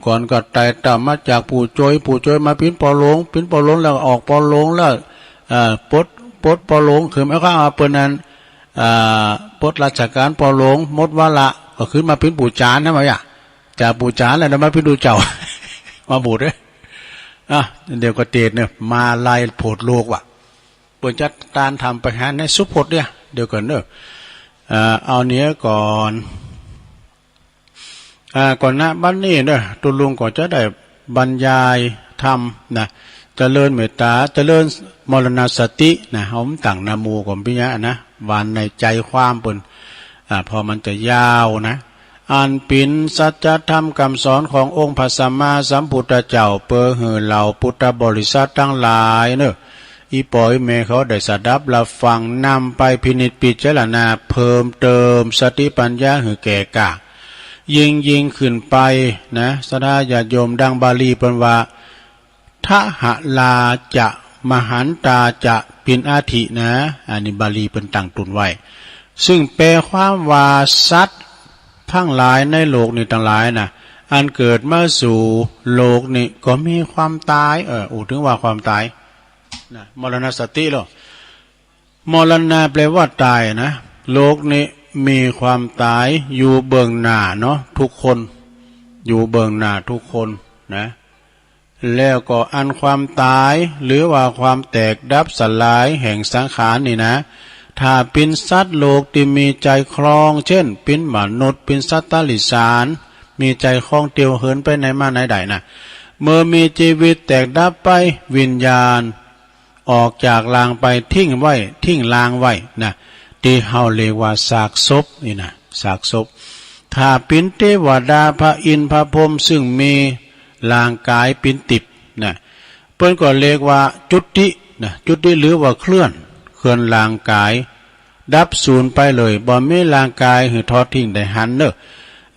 ก่อนก็ไต่ต่ำมาจากปู่โจยมาพินปอหลงแล้วออกปอหลงแล้วปดปอหลงคือไม่ข้าเปิ้นนั้นปดราชการปอหลงมดวาระก็ขึ้นมาพินปู่จานนะมั้ยจากปู่จานแล้วมาพินดูเจ้า มาบูดเลยเดี๋ยวก็เตดเนี่ยมาไล่โผดโลกว่ะเปิ้นจัดการทำไปหาในสุพจน์เนี่ยเดี๋ยวก่อนเอาเนี้ยก่อนนะบัดนี้ตุลุงก็จะได้บรรยายธรรมนะเจริญเมตตาเจริญมรณสตินะเฮาตั้งนะโมของพิญญานะวานในใจความเปิ้นพอมันจะยาวนะอันปิ่นสัจธรรมคำสอนขององค์พระสัมมาสัมพุทธเจ้าเพื่อให้เหล่าพุทธบริษัททั้งหลายอีปอยเมเขาได้สดับรับฟังนำไปพินิจพิจารณาเพิ่มเติมสติปัญญาให้แก่กล้ายิ่งขึ้นไปนะศรัทธาญาติโยมดังบาลีเปิ้นว่าทะหะลาจะมหันตาจะปินอาทินะอันนี้บาลีเปิ้นตั้งตุนไว้ซึ่งแปลความว่าสัตว์ทั้งหลายในโลกนี้ทั้งหลายนะอันเกิดมาสู่โลกนี้ก็มีความตายถึงว่าความตายมรณสติหรอมรณะแปลว่าตายนะโลกนี้มีความตายอยู่เบื้องหน้าเนาะทุกคนอยู่เบื้องหน้าทุกคนนะแล้วก็อันความตายหรือว่าความแตกดับสลายแห่งสังขารนี่นะถ้าเป็นสัตว์โลกที่มีใจคลองเช่นเป็นมนุษย์เป็นสัตว์ตลิสารมีใจคลองเตียวเหินไปไหนมาไหนได้นะเมื่อมีชีวิตแตกดับไปวิญญาณออกจากลางไปทิ้งลางไว้นะที่เฮาเรียกว่าซากศพนี่นะซากศพถ้าเป็นเทวดาพระอินทร์พระพรหมซึ่งมีร่างกายเป็นติบนะเพิ่นก็เรียกว่าจุตินะจุติหรือว่าเคลื่อนร่างกายดับสูญไปเลยบ่มีร่างกายหือทอดทิ้งได้หัน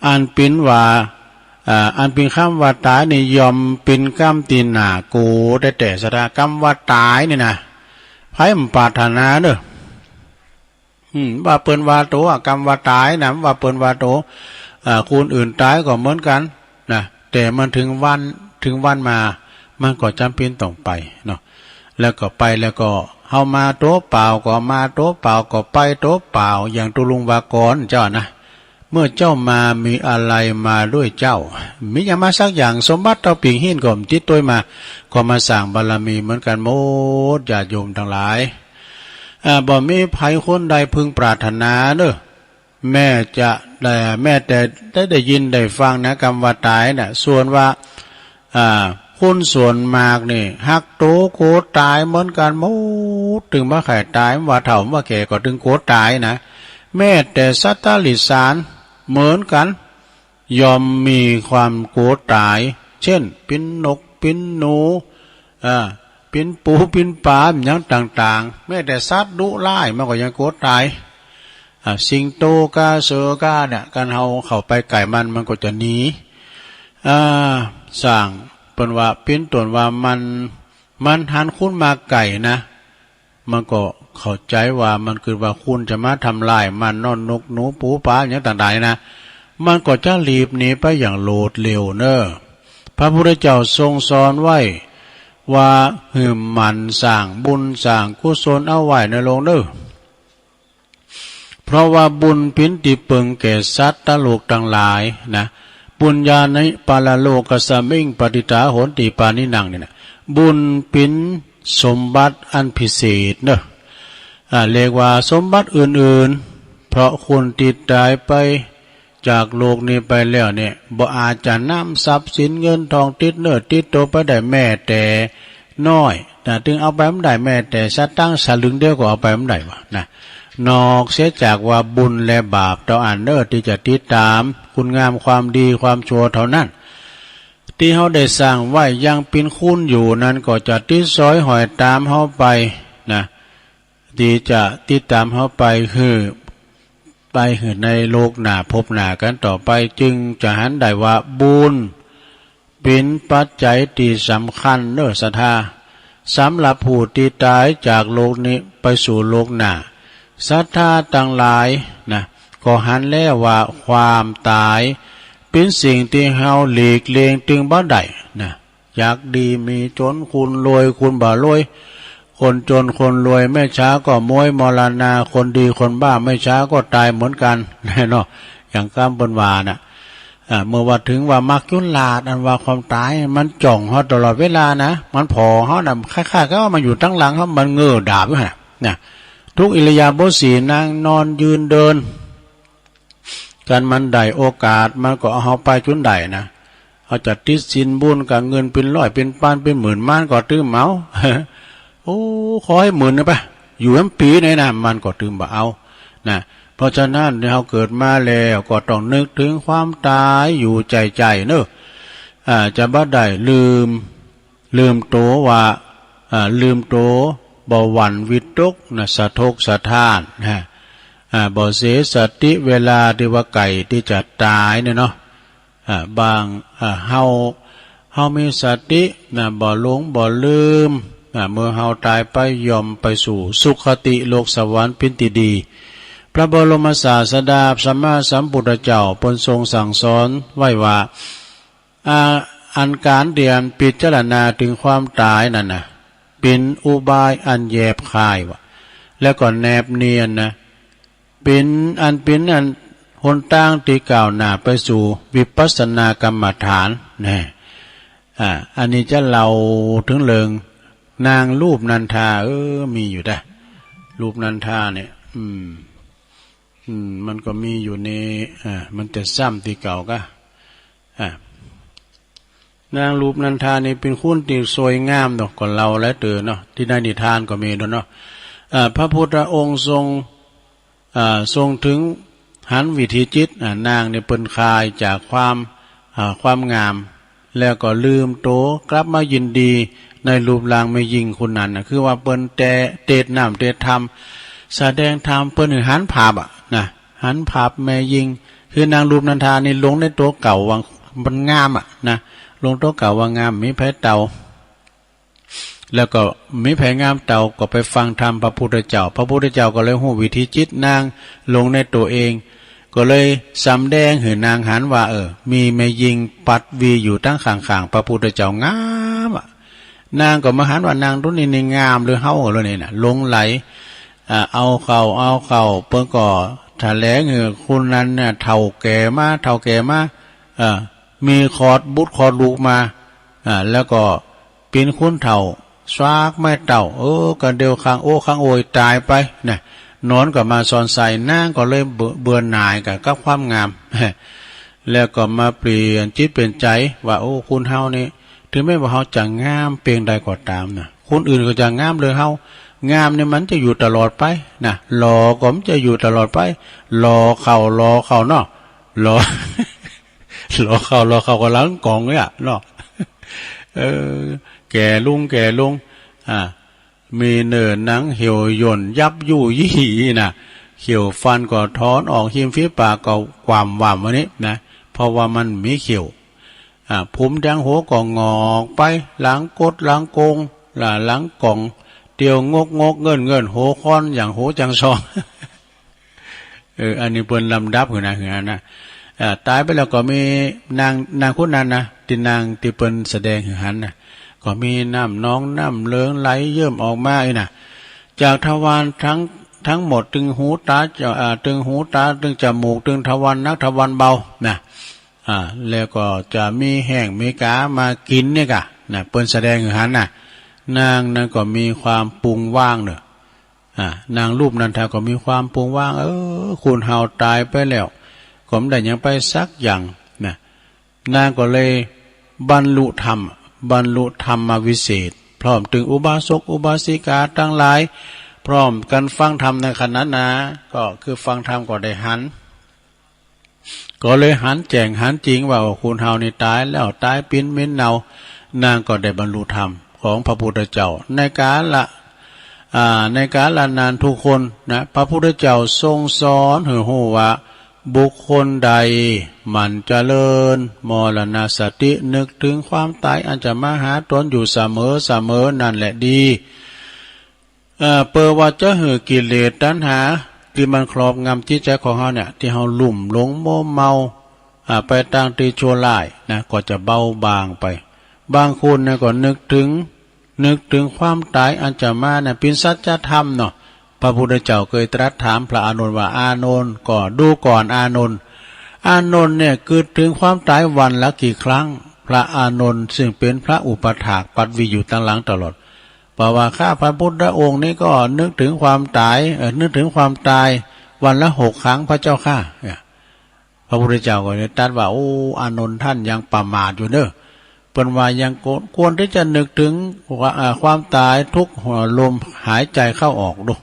อันเป็นว่าอันเป็นคำว่าตายนี่ยอมเป็นกรรมตีหน้ากูได้แต่สระกรรมว่าตายนี่นะไผมันปรารถนาว่าเปิ้นว่าโตกรรมว่าตายนะว่าเปิ้นว่าโต คนอื่นตายก็เหมือนกันนะแต่มันถึงวันมามันก็จำเป็นต้องไปเนาะแล้วก็ไปแล้วก็เฮามาโต๊ะเปล่าก็มาโต๊ะเปล่าก็ไปโต๊ะเปล่าอย่างตุลุงวากรเจ้านะเมื่อเจ้ามามีอะไรมาด้วยเจ้ามีอย่างมาสักอย่างสมบัติเท่าปิงหินก็จิตตัวมาก็มาสร้างบารมีเหมือนกันหมดญาติโยมทั้งหลายบ่มีภัยคนใดพึงปรารถนาเด้อแม่แต่ได้ยินได้ฟังนะคำว่าตายน่ะส่วนว่าคนส่วนมากนี่ฮักโตโกตายเหมือนกันหมดถึงว่าใครตายว่าเฒ่าว่าแก่ก็ถึงโกตายนะแม้แต่สัตว์ตาลิสารเหมือนกันยอมมีความโกตายเช่นเป็นนกเป็นหนูเป็นปูเป็นปลาอย่างต่างๆแม้แต่สัตว์ดุร้ายมันก็ยังโกตายสิงโตกาเสือกาเนี่ยการเข้าไปไก่มันก็จะหนีสร้างเป็นว่าเป็นตนว่ามันหันคุณมาไก่นะมันก็เข้าใจว่ามันคือว่าคุณจะมาทำลายมันนอนนกหนูปูปลาอย่างต่างๆนะมันก็จะรีบหนีไปอย่างโลดเร็วเนอะพระพุทธเจ้าทรงสอนไว้ว่าหืมมันสร้างบุญสร้างกุศลเอาไว้ในโลกเนอะเพราะว่าบุญพินติเปิงแก่สัตว์ตโลกทั้งหลายนะบุญญาในปาลโลกสมิงปฏิตาโหนติปานินังเนี่ยนะบุญปินสมบัติอันพิเศษเนอะเรียกว่าสมบัติอื่นๆเพราะคนติดตายไปจากโลกนี้ไปแล้วเนี่ยบ่อาจจะนำทรัพย์สินเงินทองติดเนื้อติดตัวไปได้แม่แต่น้อยนะถึงเอาไปไม่ได้แม่แต่สตังค์สลึงเดียวก็เอาไปไม่ได้วะนะนอกเสียจากว่าบุญและบาปต่ออันเนอที่จะติดตามคุณงามความดีความชั่วเท่านั้นที่เขาได้สร้างไว้ยังเป็นคุณอยู่นั้นก็จะติดซอยหอยตามเขาไปนะที่จะติดตามเขาไปคือในโลกหน้าพบหน้ากันต่อไปจึงจะหันได้ว่าบุญเป็นปัจจัยที่สำคัญเนอศรัทธาสำหรับผู้ที่ตายจากโลกนี้ไปสู่โลกหน้าศรัทธาต่างหลายนะก็หันแล้วว่าความตายเป็นสิ่งที่เฮาหลีกเลี่ยงจึงบ่ได้นะอยากดีมีจนคุณรวยคุณบ่รวยคนจนคนรวยไม่ช้าก็มวยมรณาคนดีคนบ้าไม่ช้าก็ตายเหมือนกันเนาะอย่างคำบนวาน่ะเมื่อว่าถึงว่ามักยุ่นลาดอันว่าความตายมันจ่องเฮาตลอดเวลานะมันพอเฮาน่ะคล้ายๆก็ว่ามันอยู่ตั้งหลังเฮามันเงื้อดาบอยู่ฮะนะทุกอิริยาบถสี่นั่งนอนยืนเดินการมันได้โอกาสมันก็เอาเฮาไปจนได้นะเอาจัดติดสินบุญกับเงินเป็นร้อยเป็นพันเป็นหมื่นมันก็ตื้มเอาโอ้ขอให้หมื่นนะปะอยู่ทั้งปีไหนนะมันก็ตื้มบ่เอานะเพราะฉะนั้นเราเกิดมาแล้วก็ต้องนึกถึงความตายอยู่ใจเนอะจะบ่ได้ลืมโตว่าลืมโตบ่หวั่นวิตกนะสะทกสะท้านนะบ่เสียสติเวลาที่ว่าไก่ที่จะตายเนี่ยเนาะบางเฮามีสตินะบ่หลงบ่ลืมเมื่อเฮาตายไปยอมไปสู่สุขติโลกสวรรค์เป็นที่ดีพระบรมศาสดาสัมมาสัมพุทธเจ้าเพิ่นทรงสั่งสอนไว้ว่าอันการเรียนพิจารณาถึงความตายนั่นน่ะเป็นอุบายอันแยบคายว่ะแล้วก็แนบเนียนนะเป็นอันหนทางที่ก้าวหน้าไปสู่วิปัสสนากรรมฐานนะอันนี้จะเล่าถึงเรื่องนางรูปนันทามีอยู่ได้รูปนันทาเนี่ยมันก็มีอยู่ในมันจะซ้ำที่เก่าก็นางรูปนันทานี่เป็นคุณที่สวยงามเนาะก่อนเราและเตือนเนาะที่ในนิทานก็มีเนาะพระพุทธองค์ทรงถึงหันวิถีจิตนางเนี่ยเปิ้นคายจากความงามแล้วก็ลืมโตกลับมายินดีในรูปร่างไม่ยิ่งคุณนั้นนะคือว่าเปิ้นแต่เตดน้ำเตดธรรมแสดงธรรมเปิ้นหันภาพนะหันภาพแม่ยิ่งคือนางรูปนันทานี่ลงในตัวเก่าวังมันงามนะลงตัวเก่าว่างามมีแพ้เต่าแล้วก็มีแผงงามเต่าก็ไปฟังธรรมพระพุทธเจ้าก็เลยหูวิธีจิตนางลงในตัวเอง ก็เลยสำแดงให้นางหันว่ามีแม่ยิงปัดวีอยู่ตั้งข้างๆพระพุทธเจ้างามนางก็มาหันว่านางรุ่นนี้งามหรือเฮาเลยนี่น่ะหลงไหลเอาเข้าเปิ้นก็แถลงคุณนั้นเนี่ยเฒ่าแก่มามีคอดบุตรคอดลูกมาแล้วก็เป็นคุณเฒ่าสวากไม่เต่ากันเดียวข้างโอยตายไปนะนอนก็มาซอนใส่นางก็เลยเบื่อหน่ายกับความงามแล้วก็มาเปลี่ยนจิตเปลี่ยนใจว่าคุณเฮานี่ถึงแม้ว่าเฮาจะงามเพียงใดก็ตามนะคนอื่นก็จะงามเลยเฮางามเนี่ยมันจะอยู่ตลอดไปนะหล่อก็มันจะอยู่ตลอดไปหล่อเข่าเนาะหล่อ หล่อเข่าก็หลังกองเนี่ยเนาะแก่ลุงมีเนื้อหนังเหี่ยวย่นยับยู่ยี่นะเขียวฟันก็ถอนออกหิมฝีปากก็ความหวานวันนี้นะเพราะว่ามันมีเขียวผมดังหัวก็งอกไปหลังกดหลังโกงหลังกล่องเตียวงกเงินโหค้อนอย่างโหจังซองอันนี้เปิ้นลำดับอยู่นะตายไปแล้วก็มีนางคนนั้นนะที่นางที่เปิ้นแสดงหันนะก็มีน้ำน้องน้ำเลืองไหลเยิ่มออกมานะจากทวารทั้งหมดตึงหูตาตึงจมูกตึงทวารนักทวารเบานะแล้วก็จะมีแห้งมีกามากินเนี่ยกะนะเปิ้นแสดงหันนะนางนั้นก็มีความปรุงว่างเนอะนางรูปนั้นเธอก็มีความปรุงว่างคุณเฮาตายไปแล้วก็ไม่ได้ยังไปสักอย่างนะนางก็เลยบรรลุธรรมวิเศษพร้อมถึงอุบาสกอุบาสิกาทั้งหลายพร้อมกันฟังธรรมในขณะนั้นก็คือฟังธรรมก็ได้หันก็เลยหันแจ้งหันจริงว่าคุณเฮานี่ตายแล้วตายปิ้นเม้นเนานางก็ได้บรรลุธรรมของพระพุทธเจ้าในกาลนานทุกคนนะพระพุทธเจ้าทรงสอนให้รู้ว่าบุคคลใดมันเจริญมรณสตินึกถึงความตายอันจะมาหาตนอยู่เสมอนั่นแหละดีเปิดว่าจะหือกิเลสตัณหาที่มันครอบงำจิตใจของเฮาเนี่ยที่เฮาลุ่มหลงโมเมาไปตั้งที่ชั่วร้ายนะก็จะเบาบางไปบางคนเนี่ยก็นึกถึงความตายอันจะมาเนี่ยเป็นสัจธรรมเนาะพระพุทธเจ้าเคยตรัสถามพระอานนท์ว่าอานนท์ก็ดูก่อนอานนท์เนี่ยเกิดถึงความตายวันละกี่ครั้งพระอานนท์ซึ่งเป็นพระอุปถากปัดวีอยู่ตั้งหลังตลอดเพราะว่าข้าพระพุทธองค์นี้ก็นึกถึงความตายวันละ6 ครั้งพระเจ้าข้าพระพุทธเจ้าก็เลยตรัสว่าอานนท์ท่านยังประมาทอยู่เนอะเป็นว่ายังควรที่จะนึกถึงความตายทุกลมหายใจเข้าออกดู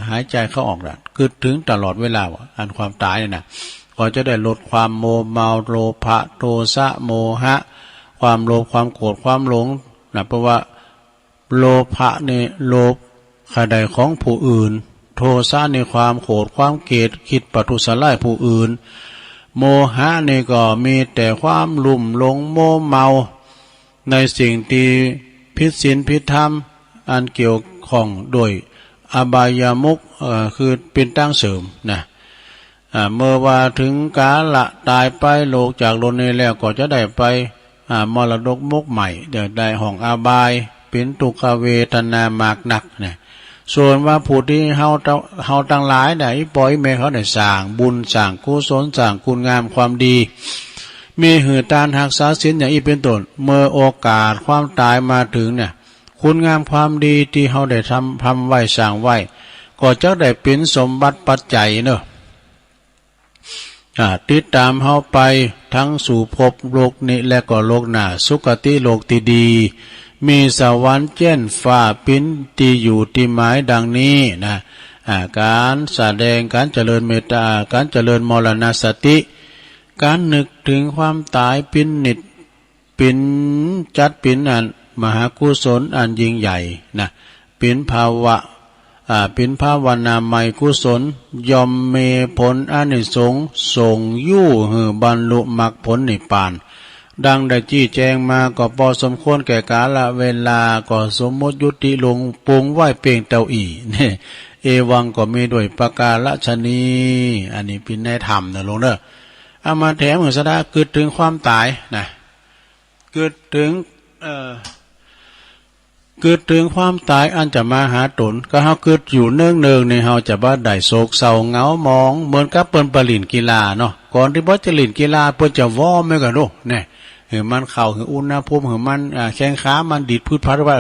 หายใจเข้าออกนะคือถึงตลอดเวลาอันความตายเนี่ยนะก็จะได้ลดความโมเมาโลภะโทสะโมหะความโลภความโกรธความหลงนะเพราะว่าโลภะนี่โลภขดายของผู้อื่นโทสะในความโกรธความเกลียดคิดประทุษร้ายผู้อื่นโมหะนี่ก็มีแต่ความลุ่มหลงโมเมาในสิ่งที่ผิดศีลผิดธรรมอันเกี่ยวข้องโดยอบายามุขคือเป็นตั้งเสริมนะเมื่อว่าถึงกาละตายไปโลกจากโลกนี้แล้วก็จะได้ไปมรดกมุกใหม่เดี๋ยวได้ห้องอบายเป็นทุกขเวทนามากหนักนะส่วนว่าผู้ที่เฮาทั้งหลายได้ปล่อยแม่เขาได้สร้างบุญสร้างกุศลสร้างคุณงามความดีมีหือตานหักษาศีลอย่างอีเป็นต้นเมื่อโอกาสความตายมาถึงเนี่ยคุณงามความดีที่เฮาได้ทำไว้สร้างไว้ก็จะได้เป็นสมบัติปัจจัยเนอะติดตามเฮาไปทั้งสู่ภพโลกนี้และก็โลกหน้าสุคติโลกที่ดีมีสวรรค์เจ้นฟ้าปิ้นที่อยู่ที่หมายดังนี้นะการแสดงการเจริญเมตตาการเจริญมรณสติการนึกถึงความตายปิ้นนิดปิ้นจัดปิ้นอันมหากุศลอันยิ่งใหญ่นะปิ้นภาวะเป็นภาวนาใหม่กุศลยอมเมผลอานิสงส์ส่งยู่หือบรรลุมรรคผลนิพพานดังได้จี้แจงมาก็พอสมควรแก่กาลเวลาก็สมมติยุติลงปรุงไหวเปล่งเต้าอีเนี่ย เอวังก็มีด้วยประกาศชนีอันนี้เป็นในธรรมนะลงเด้อเอามาแถมเหมือนสดาเกิดถึงความตายนะเกิดถึงเกิดถึงความตายอันจะมาหาตนก็เฮาเกิดอยู่เนื่องๆในเฮาจะบ่ได้โศกเศร้าเหงามองเหมือนกับเปิ้นประลินกีฬาเนาะก่อนที่บ่จะเล่นกีฬาเปิ้นจะวอร์มไว้ก่อนโดเนี่ยมันเข้าถึงอุณหภูมิของมันแข้งขามันดีดพืชพัดว่า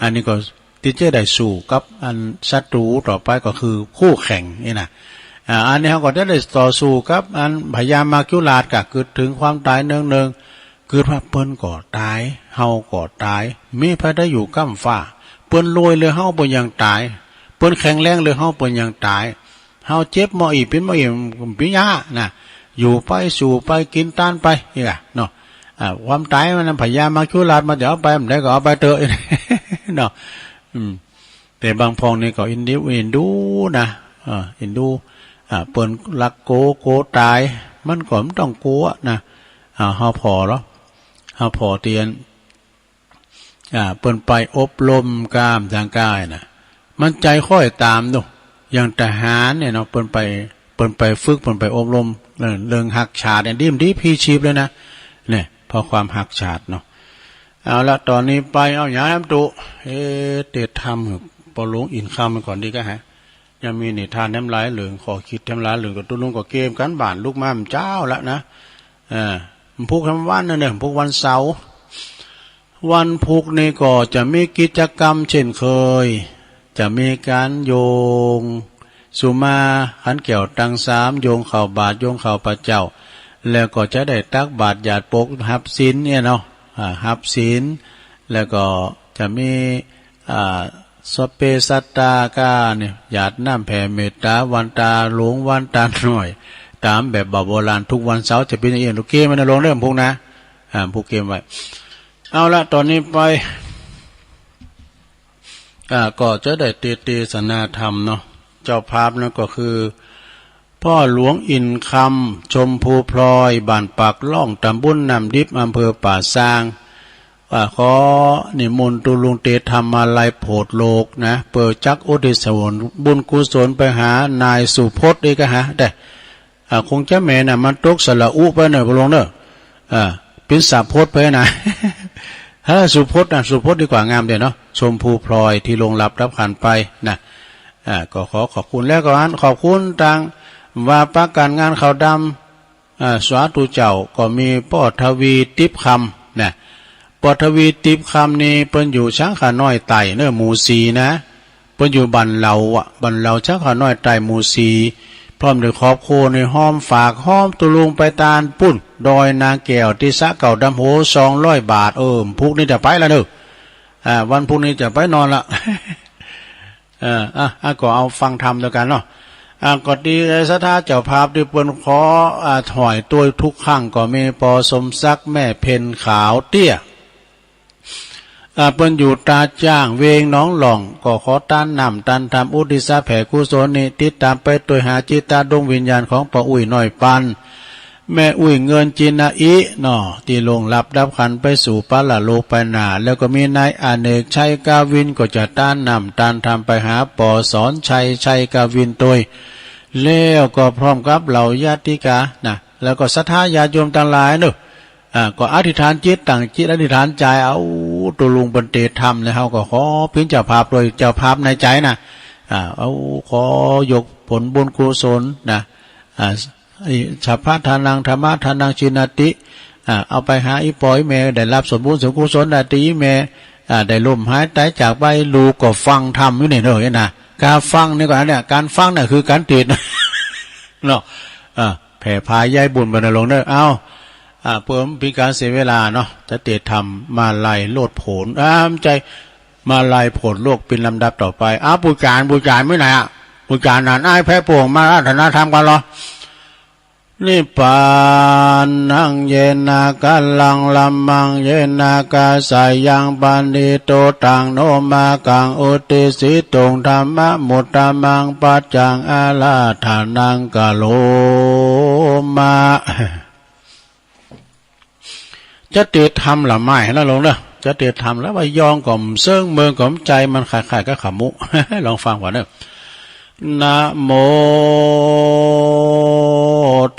อันนี้ก็ที่จะได้สู้กับอันศัตรูต่อไปก็คือคู่แข่งนี่นะอันนี้เฮาก็จะได้ต่อสู้กับอันพญามาคิราชก็เกิดถึงความตายเนื่องๆเกิดว่าเปิ้นก็ตายเฮาก็ตายมีพระได้อยู่ก้ำฟ้าเปิ้นรวยเลยเฮาบ่ยังตายเปิ้นแข็งแรงเลยเฮาบ่ยังตายเฮาเจ็บหมออีเป็นหมออีปิยะนะอยู่ไปสู่ไปกินต้านไปนี่ล่ะเนาะความตายมันพญามาคิราชมาเดี๋ยวเอาไปมันได้ก็เอาไปเถอะเนาะแต่บางพองนี่ก็อินดูนะอินดูเปิ้นรักโกตายมันก็ไม่ต้องกลัวนะเฮาพอหรอเฮาพอเตียนเปิ้นไปอบรมกล้ามทางกายนะมันใจค่อยตามดูอย่างทหารเนี่ยเนาะเปิ้นไปฝึกเปิ้นไปอบรมเรื่องหักฉาดเนี่ยดีพี่ชีพเลยนะเนี่ยเพราะความหักฉาดเนาะเอาละตอนนี้ไปเอาหยาน้ำตุเตะทำปอลงอินคำมันก่อนดีก็ฮะยังมีนิทานน้ำลายเหลืองขอคิดน้ำลายเหลืองกับตุ้ลุงกับเกมกันบ้านลูกม้ามเจ้าละนะพุกทำวันนั่นเองพุกวันเสาร์วันพุกนี่ก็จะมีกิจกรรมเช่นเคยจะมีการโยงสุมาขันเกี่ยวตังสามโยงเข่าบาทโยงเข่าพระเจ้าแล้วก็จะได้ตักบาทหยาดปกหับศีลเนี่ยเนาะหับศีลแล้วก็จะมีสเปสัตตากาเนี่ยหยาดน้ำแผ่เมตตาวันตาหลวงวันตาหน่อยตามแบบโบราณทุกวันเสาร์จะเป็นอย่างนี้ลูกเกมมันลงเริ่มพวกนะพวกเกมไว้เอาละตอนนี้ไปก็จะได้เทศนาธรรมเนาะเจ้าภาพนั่นก็คือพ่อหลวงอินคำชมพูพลอยบ้านปากล่องตำบลน้ำดิบอำเภอป่าซางขอนิมนต์ตุลุงเตธรรมมาลัยโพธโลกนะเปิดจักอุทิศส่วนบุญกุศลไปหานายสุพจน์อีกฮะได้คงจะแม่น่ะมันตกสละอุไปหน่อยพลงเนอะเป็นสาพจน์ไปนะถ้าสุพจน์สุพจน์ดีกว่างามเดี๋ยวเนาะชมพูพลอยที่ลงรับขันไปนะก็ขอบคุณแล้วก็ขอบคุณทางว่าประกันงานข่าวดำสวาตุเจ้าก็มีป้อทวีติบคำนะป้อทวีติบคำนี่เปิ้นอยู่ช้างขาน้อยไต่เนื้อหมู่สีนะเปิ้นอยู่บันเราช้างขาน้อยไต่หมู่สีพร้อมด้วยครอบครัวในห้อมฝากห้อมตุลุงไปตาลปุ่นดอยนางแก้วที่สะเก่าดำโห200 บาทพรุ่งนี้จะไปแล้วเด้อวันพรุ่งนี้จะไปนอนละก็เอาฟังธรรมด้วยกันเนาะก็ดีสถาเจ้าภาพที่เปิ้นขอถอยตัวทุกครั้งก็มีปอสมศักดิ์แม่เพ็ญขาวเตี้ยเปิ้นอยู่ตาจ้างเวงน้องหล่องก็ขอต้านนำตันทำอุทิศแผ่กุศลนี้ติดตามไปตัวหาจิตตาดวงวิญญาณของป้าอุ้ยน้อยปันแม่อุ้ยเงินจินาอิเนาะที่ลงรับขันไปสู่ปาละโลกไปหนาแล้วก็มีนายอเนกชัยกาวินก็จะต้านนำตันทำไปหาปอสอนชัยกาวินตัวแล้วก็พร้อมกับเหล่าญาติกานะแล้วก็ศรัทธาญาติโยมต่างหลายเนอะก็อธิษฐานจิตต่างจิตอธิษฐานใจเอาตัวลุงบรรเทธรรมแล้วเขาก็ขอพิ้งเจ้าภาพโดยเจ้าภาพในใจนะเอาขอยกผลบุญกุศลนะฉัพพะทานังธรรมะทานังชินาติเอาไปหาอีปอยแม่ได้รับสมบูรณ์สมกุศลได้ตีแม่ได้ลมหายใจจากไปลูกก็ฟังธรรมอยู่นี่เนอะนะการฟังนี่ก่อนเนี่ยการฟังเนี่ยคือการติดเนาะแผ่พายย้ายบุญบรรลงเนอะเอาเพิ่มพิการเสียเวลาเนาะจะเตะทำมาไล่โลดผลใจมาไล่ผลโลกเป็นลำดับต่อไปบูจารไม่ไหนบูจารนานไอ้แพ้ปวงมาราธนาธรรมกันเหรอนิพพานังเยนากัลลังลัมมังเยนากาสายังปันติโตตังโนมากังอุติสิตงธรรมะมุตตะมังปัจจังอาลาธานังกะโลมาจะเตะทำหรือไม่นะลงเนอะจะเตะทำแล้วว่ายองก่อมเซิงเมืองก่อมใจมันขายก็ขมุ ลองฟังก่อนเนอะ นะโม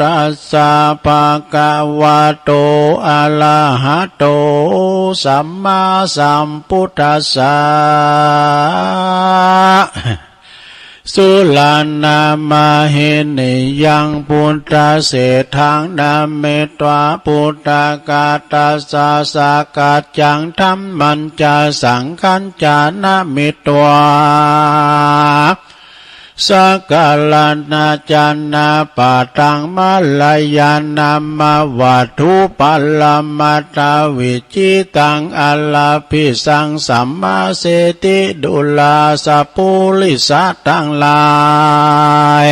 ตัสสะภะคะวะโตอะระหะโตสัมมาสัมพุทธัสสะสุลานามาเฮนิยังพุทธเสถังนาเมตวาพุทธกาตาสาสากัจจังธัมมัญจาสังขัญจานามิตวาสักกาลนาจานาปะตังมาลายานามาวัตถุปัลลมัตตาวิจิตังอัลลาภิสังสัมมาเสติดุลาสะปุลิสะทั้งหลาย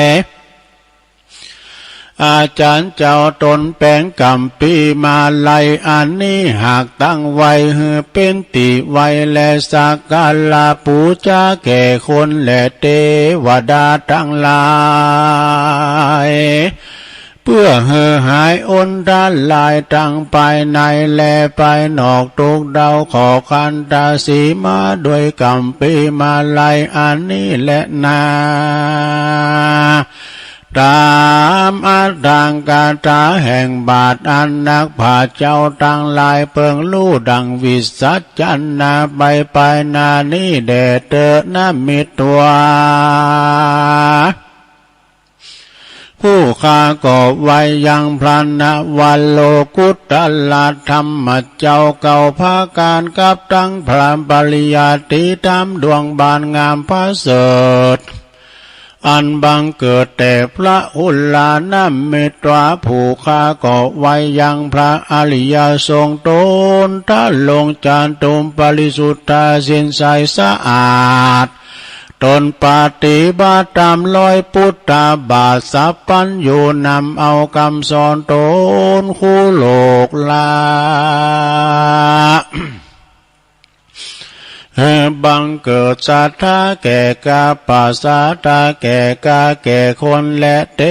อาจารย์เจ้าตนแปลงกำปีมาลัยอันนี้หากตั้งไว้ให้เป็นติไว้และสักการะปูชาแก่คนและเทวดาทั้งหลายเพื่อหายอนด้านลายทั้งภายในและภายนอกทุกเดาขอคันตาสีมาด้วยกำปีมาลัยอันนี้และนาตามอัตถังกาถาแห่งบาทอันนักพาเจ้าทั้งหลายเปิงรู้ดังวิสัชจันนาไปนานี้แด่เตนะมิตวาผู้ข้าก็ไว้ยังพระนวันโลกุตตลาธรรมเจ้าเก่าภาการกับทั้งพระปริยัติธรรมดวงบานงามพระเสดอันบังเกิดแต่พระอุลานะเมตตาผู้ข้าก็ไว้ยังพระอริยสงฆ์ตนท่าลงจานตุมปริสุทธาสินใสสะอาดตนปฏิบัติตามรอยพุทธบาทสัพพัญญูนำเอาคำสอนตนคู่โลกลาบังเกิดศรัทธาแก่กาปัสสะตาแก่กาแก่คนและเท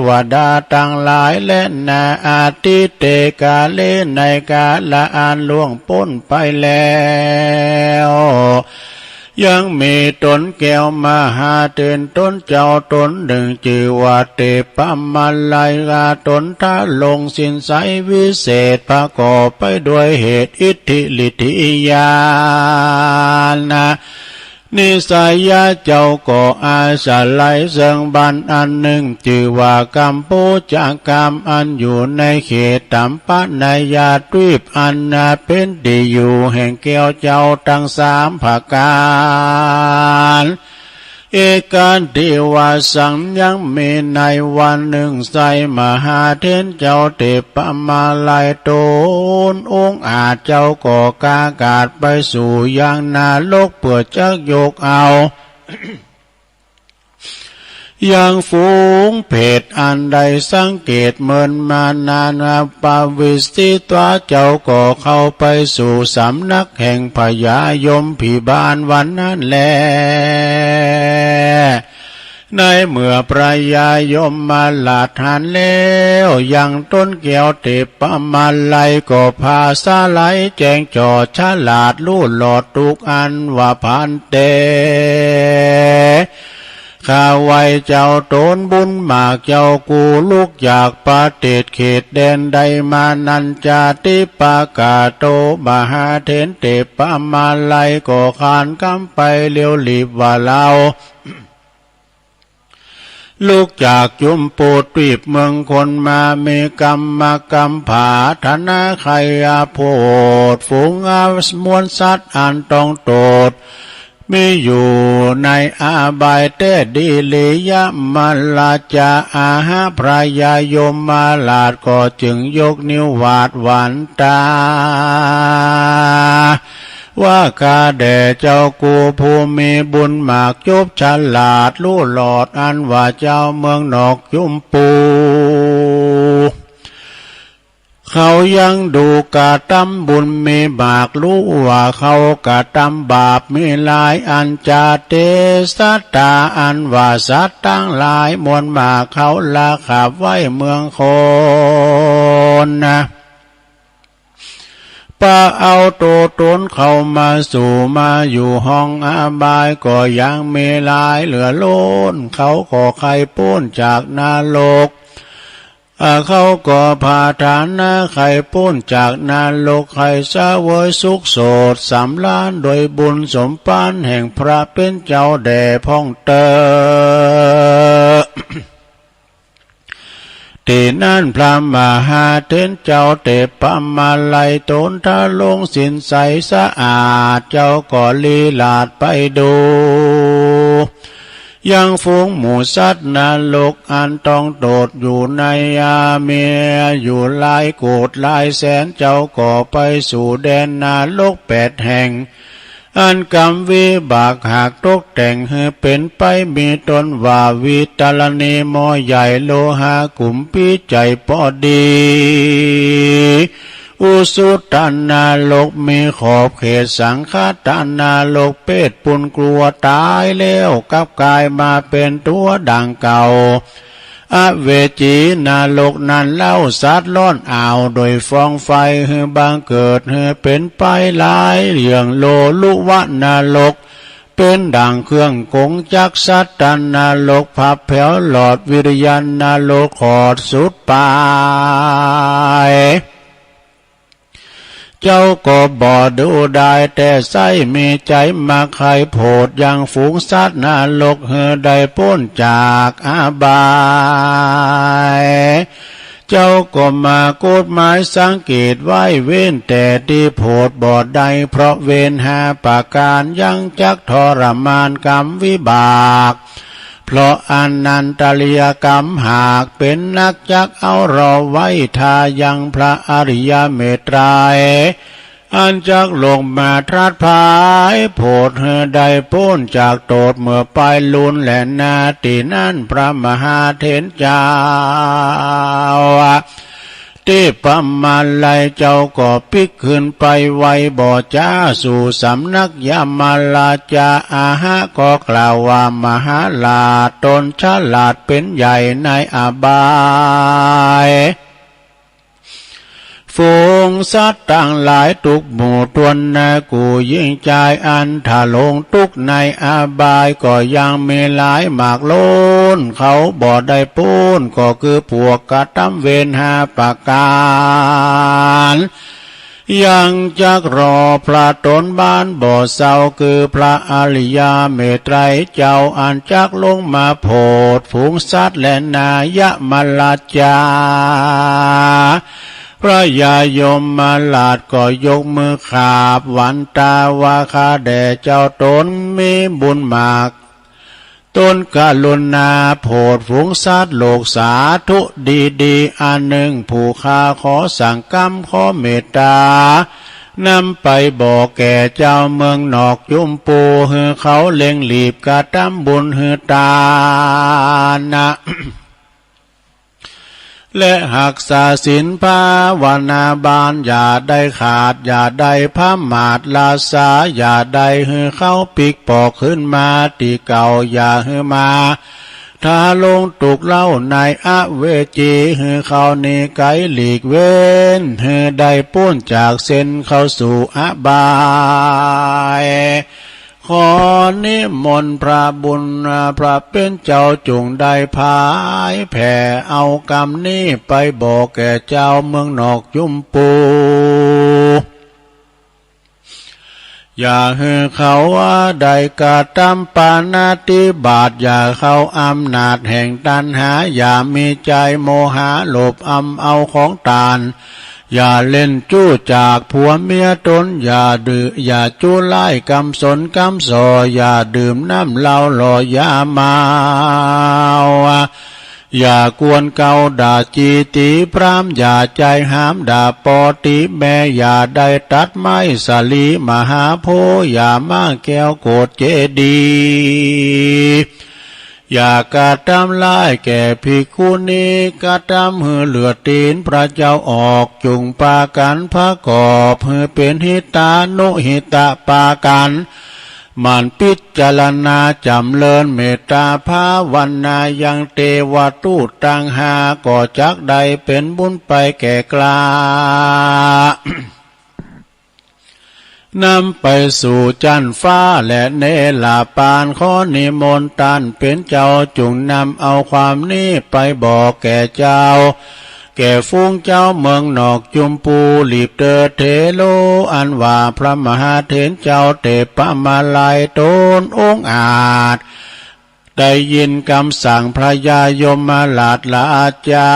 วดาทั้งหลายและนาอาทิเตกาเลในกาละอันล่วงพ้นไปแล้วยังมีตนแก้วมหาเตือนตนเจ้าตนหนึ่งชื่อว่าเตปะมาลายกาตนท่าลงสินใสวิเศษประกอบไปด้วยเหตุอิทธิฤทธิญาณนิสัยเจ้าก็อาศัยไหลเสิงบันอันหนึ่งชื่อว่ากรรมปูจากรรมอันอยู่ในเขตตัมปะนายาทวีปอันเป็นที่อยู่แห่งแก้วเจ้าทั้งสามประการเอกันติวาสังยังมีในวันหนึ่งไสมหาเถรเจ้าเทปมาลัยตนองค์อาจเจ้าก่อกากาศไปสู่ยังนาโลกเพื่อจักยกเอายังฝูงเพศอันใดสังเกตเมินมานานปวิสติตวาเจ้าก็เข้าไปสู่สำนักแห่งพญายมพิบาลวันนั้นแลในเมื่อพระยายมมาลาดหันแล้วยังต้นแก้วเทปมาลัยก็พาสาไหลแจงจอฉลาดลู่หลอดทุกอันว่าพันเตข้าไว้เจ้าตนบุญมากเจ้ากูลูกอยากประเทศเขตแดนใดมานันจาติปากาโตมหาเถรเทปมาลัยก็ขานกำไปเลี้ยวหลีบว่าเราลูกจากจุมปูตรีบเมืองคนมามีกรรมผาธนาไขยาโพดฝูงมวลสัตว์อันต้องโตดมีอยู่ในอาบายเตดีเลยยะมาลาจาอาหาพระยายมมาลาดก็จึงยกนิ้วหวาดหวานตาว่าข้าแด่เจ้ากูผู้มีบุญมากจบฉลาดลู่หลอดอันว่าเจ้าเมืองนอกยุมปูเขายังดูกะทำบุญมีบากรู้ว่าเขากะทำบาปมีหลายอันจาเตสัตตาอันว่าสัตว์ตั้งหลายมวลมากเขาละขับไว้เมืองคนนะ ปาเอาโตตนเข้ามาสู่มาอยู่ห้องอาบายก็ยังมีหลายเหลือล้นเขาขอใครป้นจากนาโลกเขาก็พาฐานนาไข่ป้นจากนาโลกไข่สะเวยสุขโสดสำล้านโดยบุญสมปานแห่งพระเป็นเจ้าแด่พ่องเตอตีนั่นพระมหาเถรเจ้าเตปมาลัยตนทะลงสินใสสะอาดเจ้าก็ลีลาดไปดูยังฝูงหมูสัตว์นรกอันต้องโดดอยู่ในอาเมียอยู่หลายโกฏหลายแสนเจ้าก็ไปสู่แดนนรก8 แห่งอันกรรมวิบากหากตกแต่งให้เป็นไปมีตนว่าวิตาลณีมอใหญ่โลหะกุมปีใจพอดีอุสุตันนาโลกมีขอบเขตสังฆทานนาโลกเป็ดปุนกลัวตายแล้วกลับกลายมาเป็นตัวดังเก่าอเวจีนาโลกนั้นเล่าสัตว์ล้อนอ่าวโดยฟองไฟฮือบางเกิดฮือเป็นไปหลายเรื่องโลลุวะนาโลกเป็นดังเครื่องกงจักสัตตนาโลกพับแผ่วหลอดวิริยันนาโลกขอดสุดปายเจ้าก็บ่ดูได้แต่ไส้มีใจมาใครโผดยังฝูงสัตว์นาโลกเฮอได้พ้นจากอาบายเจ้าก็มากฎหมายสังเกตไว้เว้นแต่ที่โผดบ่ได้เพราะเว้น5 ประการยังจักทรมานกรรมวิบากเพราะอนันตริยกรรมหากเป็นนักจักเอารอไว้ทายังพระอริยเมตไตรอันจักลงมาทรัดพายโพดเฮได้พ้นจากโตดเมื่อไปลุนและนาตินั่นพระมหาเถรเจ้าที่ปมาลัยเจ้าก็ปิกขึ้นไปไวบ่จ้าสู่สำนักยามาลาจาอาหะก็กล่าวว่ามหาลาตนฉลาดเป็นใหญ่ในอบายฝูงสัตว์ต่างหลายทุกหมู่ตวนนากูยิ่งใจอันถ้าลงทุกในอบายก็ยังมีหลายหมากโลนเขาบ่ได้ปูนก็คือพวกกระทำเวร5 ประการยังจักรอพระตนบ้านบ่เศร้าคือพระอริยเมตไตรเจ้าอันจักลงมาโพดฝูงสัตว์และนายมลาจาพระยายมมาลาดก็ยกมือขาบวันตาวาคาแด่เจ้าตนมีบุญมากต้นกรุณาโพดฝูงสัตว์โลกสาธุดีอันหนึ่งผู้ข้าขอสั่งกรรมขอเมตตานำไปบอกแก่เจ้าเมืองนอกยุมปูฮือเขาเล็งหลีบกระทำบุญฮือตานะและหักษาศีลภาวนาบานอย่าได้ขาดอย่าได้พระมาดลาสาอย่าได้ฮือเข้าปิกปอกขึ้นมาตีเก่าอย่าฮือมาถ้าลงตุกเล่าในอเวจีฮือเขานีไกหลีกเว้นฮือได้พ้นจากเส้นเข้าสู่อบายขอนิมนต์พระบุญพระเป็นเจ้าจงได้พายแผ่เอากรรมนี้ไปบอกแก่เจ้าเมืองนอกยุมปูอย่าให้เขาว่าได้กระทำปานาติบาตอย่าเข้าอำนาจแห่งตัณหาอย่ามีใจโมหะโลภเอาของตานอย่าเล่นจู้จากผัวเมียตนอย่าดื่มอย่าจู้ไล่กำสนกำสออย่าดื่มน้ำเหล้าหล่อยาเมาอย่ากวนเกาด่าจีตีพรามอย่าใจหามด่าปอติแม่อย่าได้ตัดไม้สาลีมหาโพอย่ามาแก้วโกดเจดีอย่ากระทำลายแก่ภิกขุณีกระทำหือเหลือตีนพระเจ้าออกจุงปากันพระกอบหือเป็นหิตานุหิตะปากันมันพิจารณาจำเริญเมตตาภาวนายังเทวทูตตังหาก็จักใดเป็นบุญไปแก่กล้า นำไปสู่จันฟ้าและเนลาปานขอนิมนต์ท่านเป็นเจ้าจุงนำเอาความนี้ไปบอกแก่เจ้าแก่ฟุ้งเจ้าเมืองนอกจุมปูลีบเตอเทโลอันว่าพระมหาเถรเจ้าเตปะมาลายโตนองค์อาจได้ยินคำสั่งพระยายมมาลาดลาจา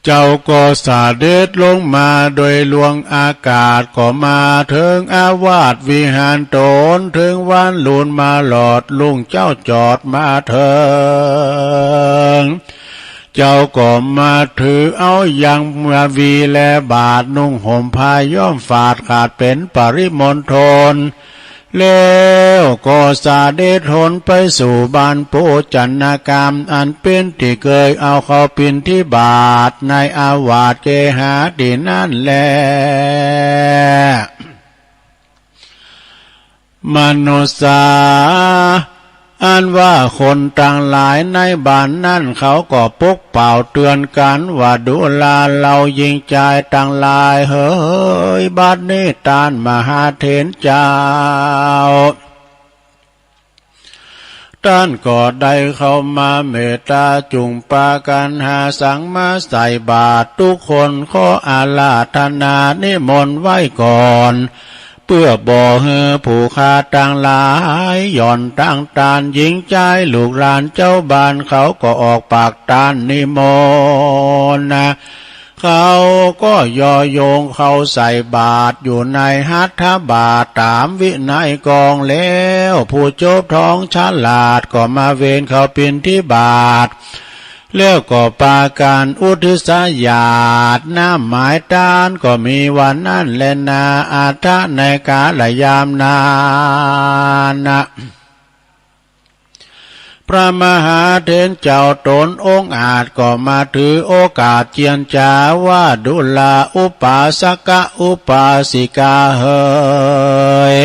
เจ้าก็สาเด็จลงมาโดยลวงอากาศก็มาถึงอาวาสวิหารโตนถึงวันลุนมาหลอดลุงเจ้าจอดมาเถิงเจ้าก็มาถือเอายังมาวีแลบาทนุ่งห่มผ้าย้อมฝาดขาดเป็นปริมณฑลแล้วก็สาเดชหนไปสู่บ้านโพจันนากรรมอันเป็นที่เคยเอาเขาปินที่บาทในอาวาสเกหาดีนั่นแลมนุษาอันว่าคนต่างหลายในบ้านนั่นเขาก็ปกเป่าเตือนกันว่าดูลาเรายิงใจต่างหลายเฮ้ยบัดนี้ตานมหาเถรเจ้าท่านก็ได้เข้ามาเมตตาจุงปากันหาสังมาใส่บาตรทุกคนขออาลาธนานิมนต์ไว้ก่อนเพื่อบ่เฮือผู้ขาต่างหลายย่อนตั้งตานหญิงใจลูกหลานเจ้าบ้านเขาก็ออกปากตานนิมนต์เขาก็ย่อโยงเขาใส่บาตรอยู่ในหัตถบาตรตามวินัยกองแล้วผู้โจบท้องฉลาดก็มาเวนเขาเป็นที่บาตรแล้วก็ปาการอุทิศญาติน้ำหมายตานก็มีวันนั้นแลนาอาทะในกาลยามนานนะพระมหาเถรเจ้าตนองค์อาจก็มาถือโอกาสเจียนจาว่าดุลาอุปาสกะอุปาสิกาเฮย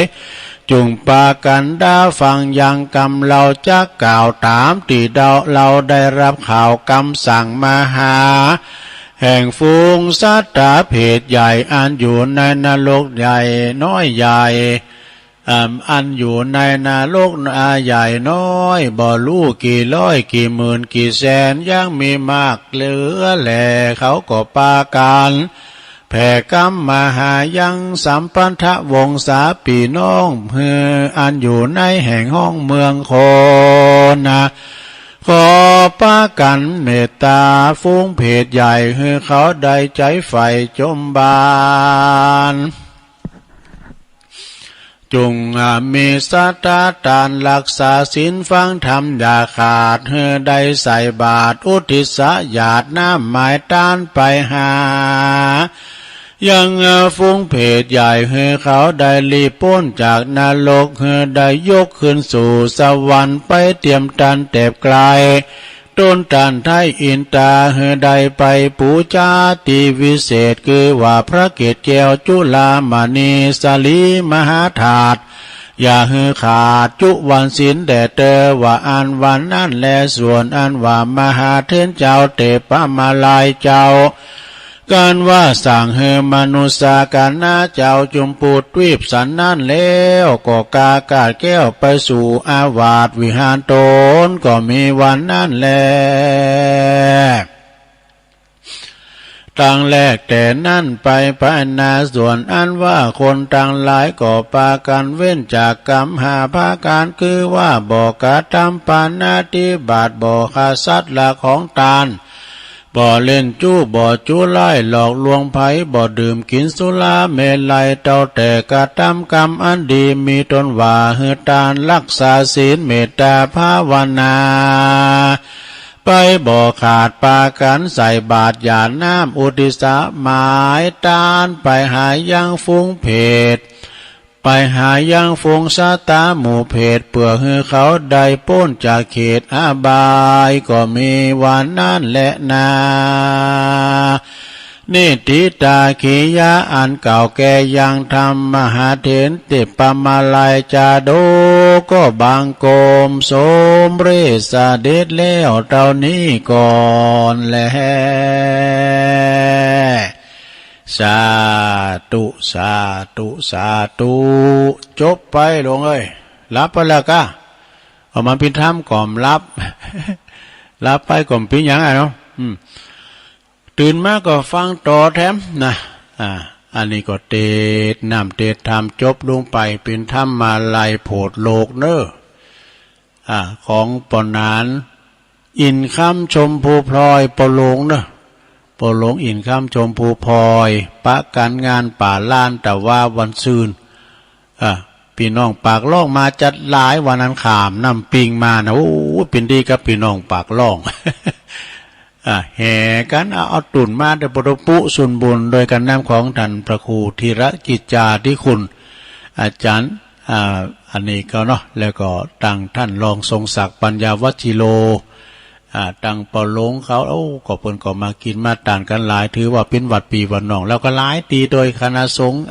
จุงปากันดาฟังยังกำเราจะกล่าวตามที่เราได้รับข่าวคำสั่งมาหาแห่งฟูงสัตตาเพศใหญ่อันอยู่ในนรกใหญ่น้อยใหญ่อันอยู่ในนรกใหญ่น้อยบ่รู้กี่ร้อยกี่หมื่นกี่แสนยังมีมากเหลือแหล่เขาก็ปากันแผ่กรรมมาหายังสัมปันทวงศาปีน้องอันอยู่ในแห่งห้องเมืองโคนะขอปากันเมตตาฟุ้งเพศใหญ่ให้เขาได้ใจใฝ่จมบานจงมีสัตตาตานรักษาศีลฟังธรรมอย่าขาดเฮได้ใส่บาตรอุทิศญาติน้ำหมายตานไปหายังฟุ้งเพศใหญ่ให้เขาได้รีบพ้นจากนรกให้ได้ยกขึ้นสู่สวรรค์ไปเตรียมตันเต็บไกลต้นตันไทยอินตาให้ได้ไปปูจาติวิเศษคือว่าพระเกศแก้วจุฬามณีสลีมหาธาตุอย่าให้ขาดจุวันศีลแด่เตอว่าอันวันนั้นแลส่วนอันว่ามหาเถรเจ้าเตปะมาลายเจ้าการว่าสั่งเฮมนุษาการนาเจ้าจุมปูทวีปสันนั่นแล้วก็กากาศแก้วไปสู่อาวาสวิหารโตนก็มีวันนั่นแลตั้งแรกแต่นั่นไปภายนาส่วนอันว่าคนต่างหลายก็ปากันเว้นจากกรรมหาภาการคือว่าบ่กระทำปานาติบาตบ่ฆ่าสัตว์ละของตานบ่เล่นจู้บ่จู้ไล่หลอกลวงไผบ่ดื่มกินสุราเมลัยเต้าแต่กระทำกรรมอันดีมีตนว่าหือตานรักษาศีลเมตตาภาวนาไปบ่ขาดปากันใส่บาตรหยาดน้ำอุทิศหมายตานไปหายังฟุ้งเพศไปหายังฟงสาตาหมู่เพศเพื่อให้เขาได้พ้นจากเขตอาบายก็มีวันนั้นแหละนานิติตาขียะอันเก่าแก่ยังทำมหาเถรติปมาลายจาโดก็บางโกมโสมเรศเดชแล้วเท่านี้ก่อนแล สาธุสาธุสาธุจบไปหลวงเอ้ยรับไปแล้วก็เอามาพินธรรมก่อมรับ รับไปก่อมพินยังไงเนาะตื่นมาก็ฟังต่อแถมนะอันนี้ก็เตดน้ำเตดธรรมจบลงไปเป็นธรรมมาลายโผดโลกเนอของปนานอินคำชมภูพลอยปลงเนอะปลงอินคำชมภูพลอยปะการงานป่าล้านแต่ว่าวันซืนพี่น้องปากล่องมาจัดหลายวันนั้นขามนำปิงมานะโอ้เป็นดีกับพี่น้องปากล่อง แห่กันเอาตุ่นมาแต่ปรปุสุนบุญโดยการนำของท่านพระครูธีระกิจจาธิคุณอาจารย์อันนี้ก็เนาะแล้วก็ตั้งท่านรองทรงศักดิ์ปัญญาวัชิโลตั้งปอลงเขาก็เพิ่นก็มากินมาตานกันหลายถือว่าเป็นวัดปีวันน้องแล้วก็หลายตีโดยคณะสงฆ์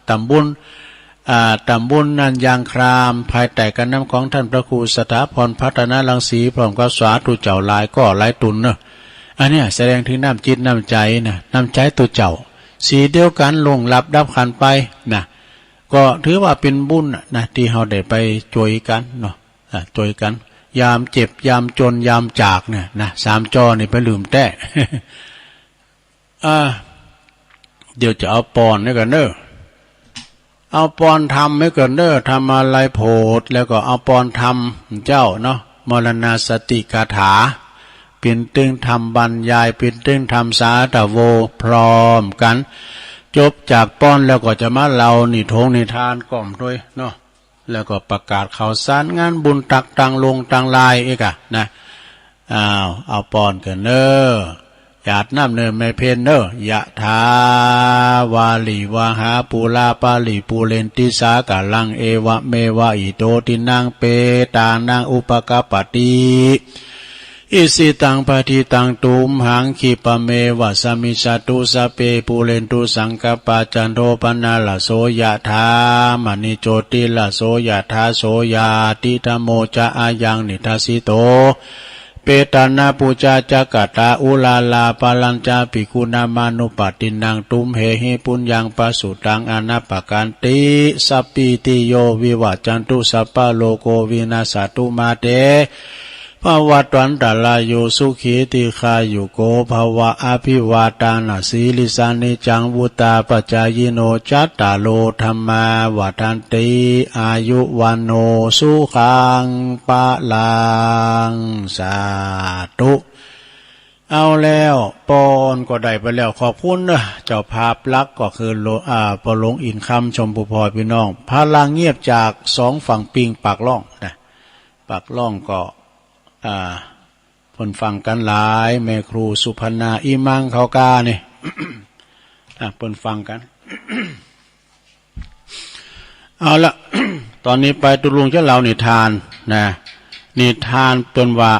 ตำบุญนันยางครามภายใต้การนำของท่านพระครูสถาพรพัฒนารังสีพร้อมกับสาธุเจ้าหลายก็หลายตุนเนอะอันเนี้ยแสดงถึงน้ำจิตน้ำใจนะน้ำใจตัวเจ้าสีเดียวกันลงรับดับขันไปนะก็ถือว่าเป็นบุญนะที่เราได้ไปช่วยกันเนาะช่วยกันยามเจ็บยามจนยามจากเนี่ยนะสามจอนี่ไปลืมแต้ เดี๋ยวจะเอาปอนให้กันเนอะเอาปอนทำให้กันเนอะทำอะไรโพดแล้วก็เอาปอนทำเจ้าเนาะมรณาสติคาถาเป็นตึงทำบรรยายเป็นตึงทำสาธโวพร้อมกันจบจากป้อนแล้วก็จะมาเล่านิทงนิทานก่อมด้วยเนาะแล้วก็ประกาศข่าวสารงานบุญตักตังลงตังลายเอกนะเอาป้อนกันเนอหยาดน้ำเนินไม่เพนเนอยะทาวาลีวาหาปูลาปาลีปูเลนติสากาลังเอวะเมวะอิโตตินังเปตานังอุปกปติอิสิตังปฏิตังตุมหังขีปะเมวะสมิจตุสเปปูเรนตุสังกปาจันโทปนาลโสยะธามณิโจติลโสยะธาโสยาติธโมจะอายังนิทัสสิโตเปตานาปูจาจักตาอุลาลาปาลัญจาปิกุณามานุปตินังตุมเหหิปุญญังปสุตังอนัปปกันติสัพพิติโยวิวัจจันตุสัพพะโลโกวินาศตุมาเตภวัตวันตาลายโยสุขีติคายุโกภวะอภิวาตานาสีลิสานิจังวุตาปัจจายโนจัตตาโลธรรมาวัฏันติอายุวันโนสุขังปะลังสาธุเอาแล้วปอนก็ได้ไปแล้วขอบคุณนะเจ้าภาพลักก็คือปลงอินคำชมพูพลอยพี่น้องพลังเงียบจากสองฝั่งปิงปากล่องนะปากล่องก็ผลฟังกันหลายแม่ครูสุพรรณาอิมังเขากาเนี่ย ผลฟังกัน เอาละ ตอนนี้ไปตุลุงเจ้าเรานิทานนะนิทานเป็นว่า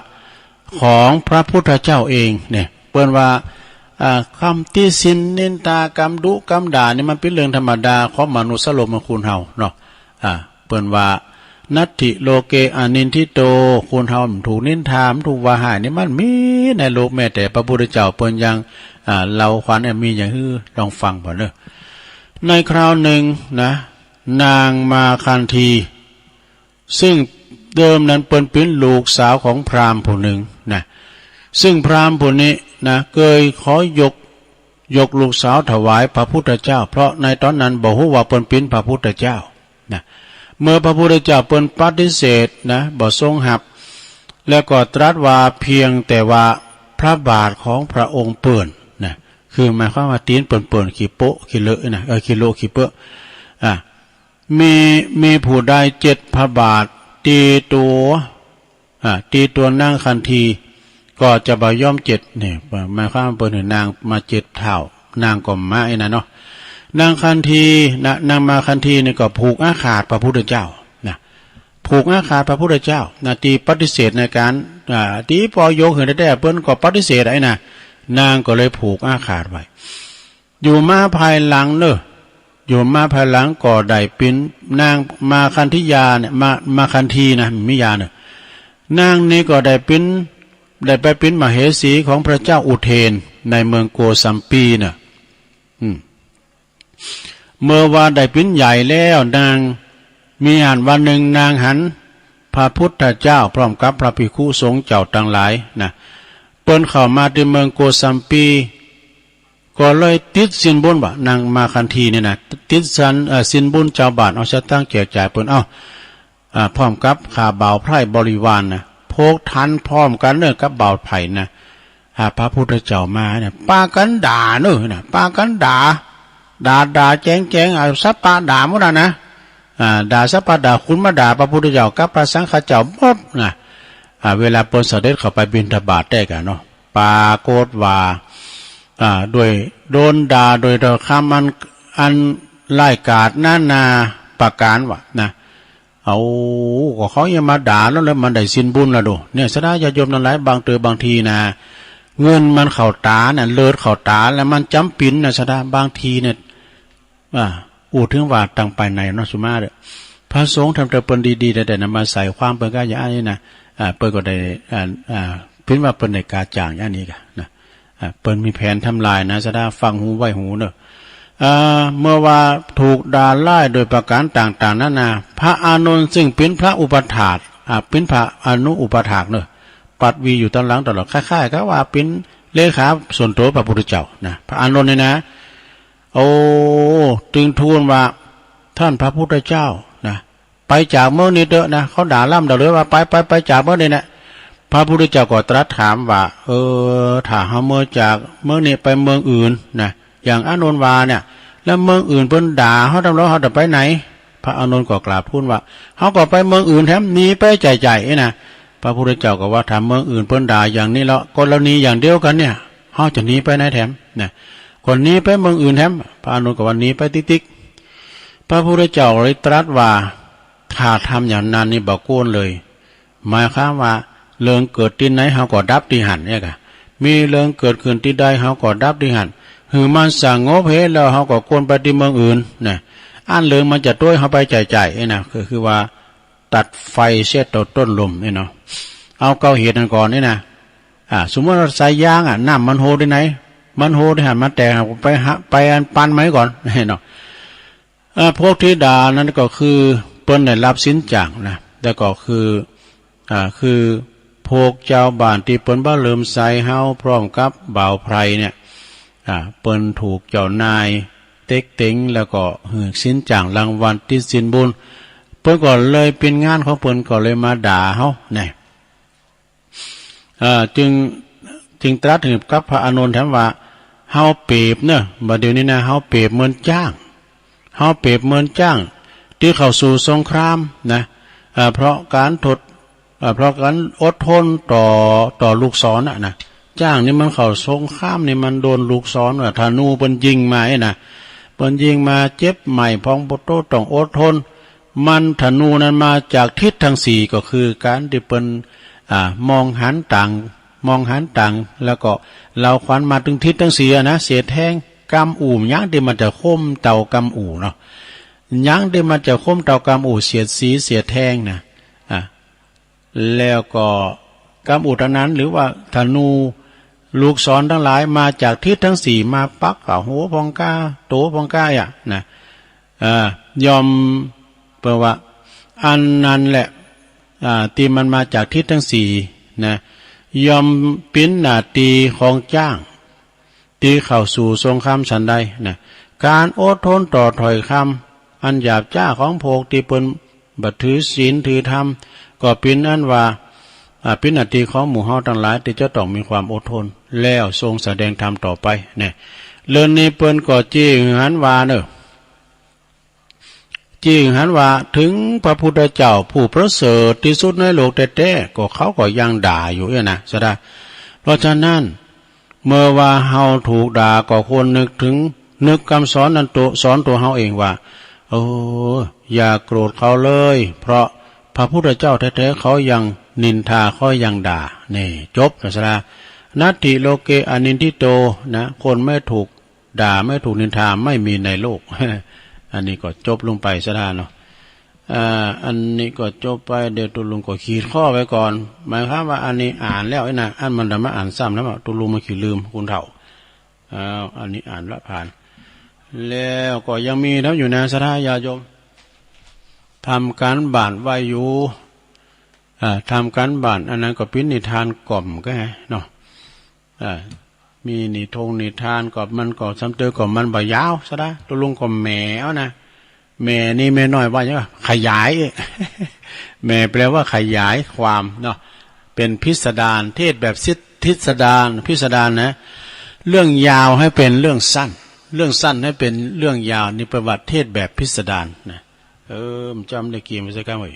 ของพระพุทธเจ้าเองเนี่ยเป็นว่าคำที่สินนินตากรรมดุกรรมด่านี่มันเป็นเรื่องธรรมดาของมนุษย์โลกมคุณเฮาเนาะเป็นว่านัตถิโลเกอนินทิโตคุณเฮาถูกนินทามถูกว่าหายนี่มันมีในโลกแม้แต่พระพุทธเจ้าเปิ้นยังเราขวัญมีอย่างฮือลองฟังบ่เด้อในคราวหนึ่งนะนางมาคันธีซึ่งเดิมนั้นเป็นลูกสาวของพราหมณ์ผู้หนึ่งนะซึ่งพราหมณ์ผู้นี้นะเคยขอยกลูกสาวถวายพระพุทธเจ้าเพราะในตอนนั้นบอกว่าเป็นพระพุทธเจ้านะเมื่อพระพุทธเจ้าเปิ้นปฏิเสธนะบ่ทรงรับแล้วก็ตรัสว่าเพียงแต่ว่าพระบาทของพระองค์เปื้อนนะคือหมายความว่าตีนเปื้อนขี้โป๊ะขี้เลอะนะขี้โลขี้เปอะมีผู้ใด7พระบาทตีตัวนั่งคันทีก็จะบ่ย่อม7นี่หมายความว่าเปิ้นนางมา7เท่านางก็มาไอ้น่ะเนาะนางคันธีนะนางมาคันธีนี่ก็ผูกอาคาตพระพุทธเจ้านะผูกอาคาตพระพุทธเจ้านะตีปฏิเสธในการตีปอยกเห็นได้เปิ้นก็ปฏิเสธไอ้น่ะนางก็เลยผูกอาคาตไว้อยู่มาภายหลังเนอะอยู่มาภายหลังก็ได้เป็นนางมาคันธิยาเนี่ยมาคันธีนะมิยาเนี่ยนางนี้ก็ได้ไปเป็นมเหสีของพระเจ้าอุเทนในเมืองโกสัมปีน่ะ เมื่อว่าได้เป็นใหญ่แล้วนางมีหันวันหนึ่งนางหันพระพุทธเจ้าพร้อมกับพระภิกษุสงฆ์เจ้าต่างหลายนะเปิ้นเข้ามาที่เมืองโกสัมปีก็เลยติดสินบุญว่านางมาคันทีเนี่ยนะติดสินบุญเจ้าบาทเอาชะตั้งแจกจ่ายเปิ้นพร้อมกับข้าบ่าวไพร่บริวารนะพกทันพร้อมกันเนื้อกับบ่าวไผ่นะพระพุทธเจ้ามาเนี่ยปากันด่าเนื้อนะปากันด่าแจ้งสัพพะด่าหมดนะด่าสัพพะด่าคุณมาด่าพระพุทธเจ้ากับพระสังฆเจ้าหมดนะเวลาเปิ้นเสด็จเข้าไปบิณฑบาตได้กันเนาะปาโกฏว่าโดยโดนด่าโดยคำอันไล่กาดนาประการวะนะเอาก็เขายังมาด่าแล้วมันได้สินบุญละดูเนี่ยสดาญาโยมนั่นหลายบางทีนะเงินมันเข้าตาเนี่ยเลือดเข้าตาแล้วมันจำปินนะสดาบางทีเนี่ยอูถึงว่าตั้งไปในนสุมาเด้อพระสงฆ์ทำแต่เปิ้นดีๆแต่นำมาใส่ความเปิ้นก็อย่างนี้นะเปิ้นก็ได้เพิ่นว่าเปิ้นได้กาจ่างอย่างนี้กันนะเปิ้นมีแผนทำลายนะสดาฟังหูไว้หูเนอะเมื่อว่าถูกด่าไล่โดยประการต่างๆนั่นนะพระอานนท์ซึ่งเป็นพระอุปถากเป็นพระอนุอุปถากเนอะปัดวีอยู่ตอนหลังตลอดคล้ายๆก็ว่าเป็นเลขาส่วนตัวพระพุทธเจ้านะพระอานนท์เนี่ยนะโอ้ตึงทูลว่าท่านพระพุทธเจ้านะไปจากเมืองนี้เด้อนะเขาด่าล่ำด่าเลยว่าไปจากเมืองนี้นะพระพุทธเจ้าก็ตรัสถามว่าถ้าเฮาเมื่อจากเมืองนี้ไปเมืองอื่นนะอย่างอานนท์วาเนี่ยแล้วเมืองอื่นเพิ่นด่าเฮาทำแล้วเฮาจะไปไหนพระอานนท์ก็กราบทูลว่าเฮาก็ไปเมืองอื่นแถมหนีไปใจๆนะพระพุทธเจ้าก็ว่าถ้าเมืองอื่นเพิ่นด่าอย่างนี้แล้วกรณีอย่างเดียวกันเนี่ยเฮาจะหนีไปไหนแถมนะคนนี้ไปเมืองอื่นแถมพระอานนท์ก็ว่าหนีไปติ๊กๆพระพุทธเจ้าเลยตรัสว่าถ้าทำอย่างนั้นนี่บ่โกนเลยหมายความว่าเรื่องเกิดที่ไหนเฮาก็ดับที่หันเนี่ยค่ะมีเรื่องเกิดขึ้นที่ใดเฮาก็ดับที่หันคือมันสงบเหตุแล้วเฮาก็ควรไปที่เมืองอื่นนะอันเรื่องมันจะต้วยเฮาไปใจๆนะก็คือว่าตัดไฟเสียต่อต้นลมนี่เนาะเอาเกาเหตุนั้นก่อนนี่นะสมมติว่าสายยางน้ำมันโหที่ไหนมันโหที่หันมันแตกไปอันปันไหมก่อนเนาะพวกที่ด่านั้นก็คือเปิ้นได้รับสินจ้างนะแต่ก็คือพวกเจ้าบ้านที่เปิ้นบ่เริ่มใส่เฮาพร้อมกับบ่าวไพรเนี่ยเปิ้นถูกเจ้านายเต็กเต็งแล้วก็หือสินจ้างรางวัลที่สินบุญเปิ้นก็เลยเป็นงานของเปิ้นก็เลยมาด่าเฮาเนี่ยจึงตรัสถึงกับพระอานนท์ถามว่าเฮาเปรียบเนอะบัดเดี๋ยวนี้นะเฮาเปรียบเหมือนจ้างที่เข้าสู่สงครามนะเพราะการอดทนต่อลูกศรนะจ้างนี่มันเข้าสงครามนี่มันโดนลูกศรธนูเปิ้นยิงมานะเปิ้นยิงมาเจ็บใหม่พองบ่โตต้องอดทนมันธนูนั้นมาจากทิศทั้ง4ก็คือการที่เปิ้นมองหันต่างแล้วก็เราขวัญมาถึงทิศทั้ง4นะเสียแทงกำอู่ยังที่มันจะคมเต่ากำอู่เนาะยังที่มันจะคมเต่ากำอู่เสียดสีเสียแทงนะแล้วก็กำอู่นั้นหรือว่าธนูลูกศรทั้งหลายมาจากทิศทั้ง4มาปักหัวพองก้าโตพองก้านะยอมแปลว่าอันนั้นแหละที่มันมาจากทิศทั้ง4นะยอมเป็นหน้าที่ของจ้างที่เข้าสู่สงครามฉันใดนะการอดทนต่อถอยคำอันหยาบจ้าของพวกที่เปิ้นบัดถือศีลถือธรรมก็เป็นอันว่าเป็นหน้าที่ของหมู่เฮาทั้งหลายที่จะต้องมีความอดทนแล้วทรงแสดงธรรมต่อไปเนี่ยเรื่องนี้เปิ้นก็จี้หันว่าเนอะจี้หันว่าถึงพระพุทธเจ้าผู้ประเสริฐที่สุดในโลกแท้ๆก็เขาก็ยังด่าอยู่นะซะได้เพราะฉะนั้นเมื่อว่าเฮาถูกด่าก็ควรนึกคำสอนนั้นสอนตัวเฮาเองว่าอย่าโกรธเขาเลยเพราะพระพุทธเจ้าแท้ๆเขายังนินทาเขายังด่านี่จบนะซะนัตถิโลเกอนินทิโตนะคนไม่ถูกด่าไม่ถูกนินทาไม่มีในโลก อันนี้ก็จบลงไปซะเนาะอันนี้ก็จบไปเดี๋ยวตุลุงก็ขีดข้อไว้ก่อนหมายความว่าอันนี้อ่านแล้วนะอันมันจะมาอ่านซ้ำแล้วตุลุงมาขีดลืมคุณเฒ่าอันนี้อ่านละผ่าน แล้วก็ยังมีแล้วอยู่นะสถาญาโยมทำการบ้านไว้อยู่ทำการบ้านอันนั้นก็เป็นนิทานกล่อมก็ไงเนาะมีนิทานก็มันก็ซ้ำเติมก็มันบ่ยาวซะนะตัวลุงก็แหมวนะแม่นี่แม่น้อยว่าอย่างขยาย แม่แปลว่าขยายความเนาะเป็นพิสดารเทศแบบพิสดารนะเรื่องยาวให้เป็นเรื่องสั้นเรื่องสั้นให้เป็นเรื่องยาวนี่ประวัติเทศแบบพิสดารนะมันจำได้เกมไปสักครั้งไว้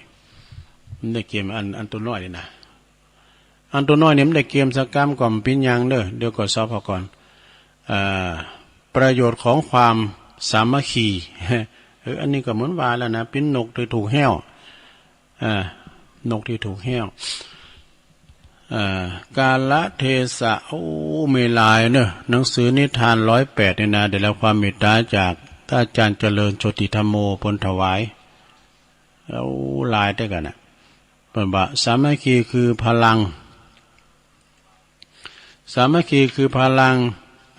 มันได้เกมอันตัวน้อยนี่นะอันตัวน้อยเนี่ยมันได้เกมสักครั้งก่อนปิ้นยังเดี๋ยวก็สอบพอก่อนประโยชน์ของความสามัคคีอันนี้ก็เหมือนว่าแล้วนะปิ้นนกที่ถูกแห้วนกที่ถูกแห้วกาลเทศะไม่ลายเนอะหนังสือนิทาน108เนี่ยนะได้รับความเมตตาจากท่านอาจารย์เจริญโชติธรรมโมพลถวายลายได้กันนะเปิดว่าสามัคคีคือพลังสามัคคีคือพลัง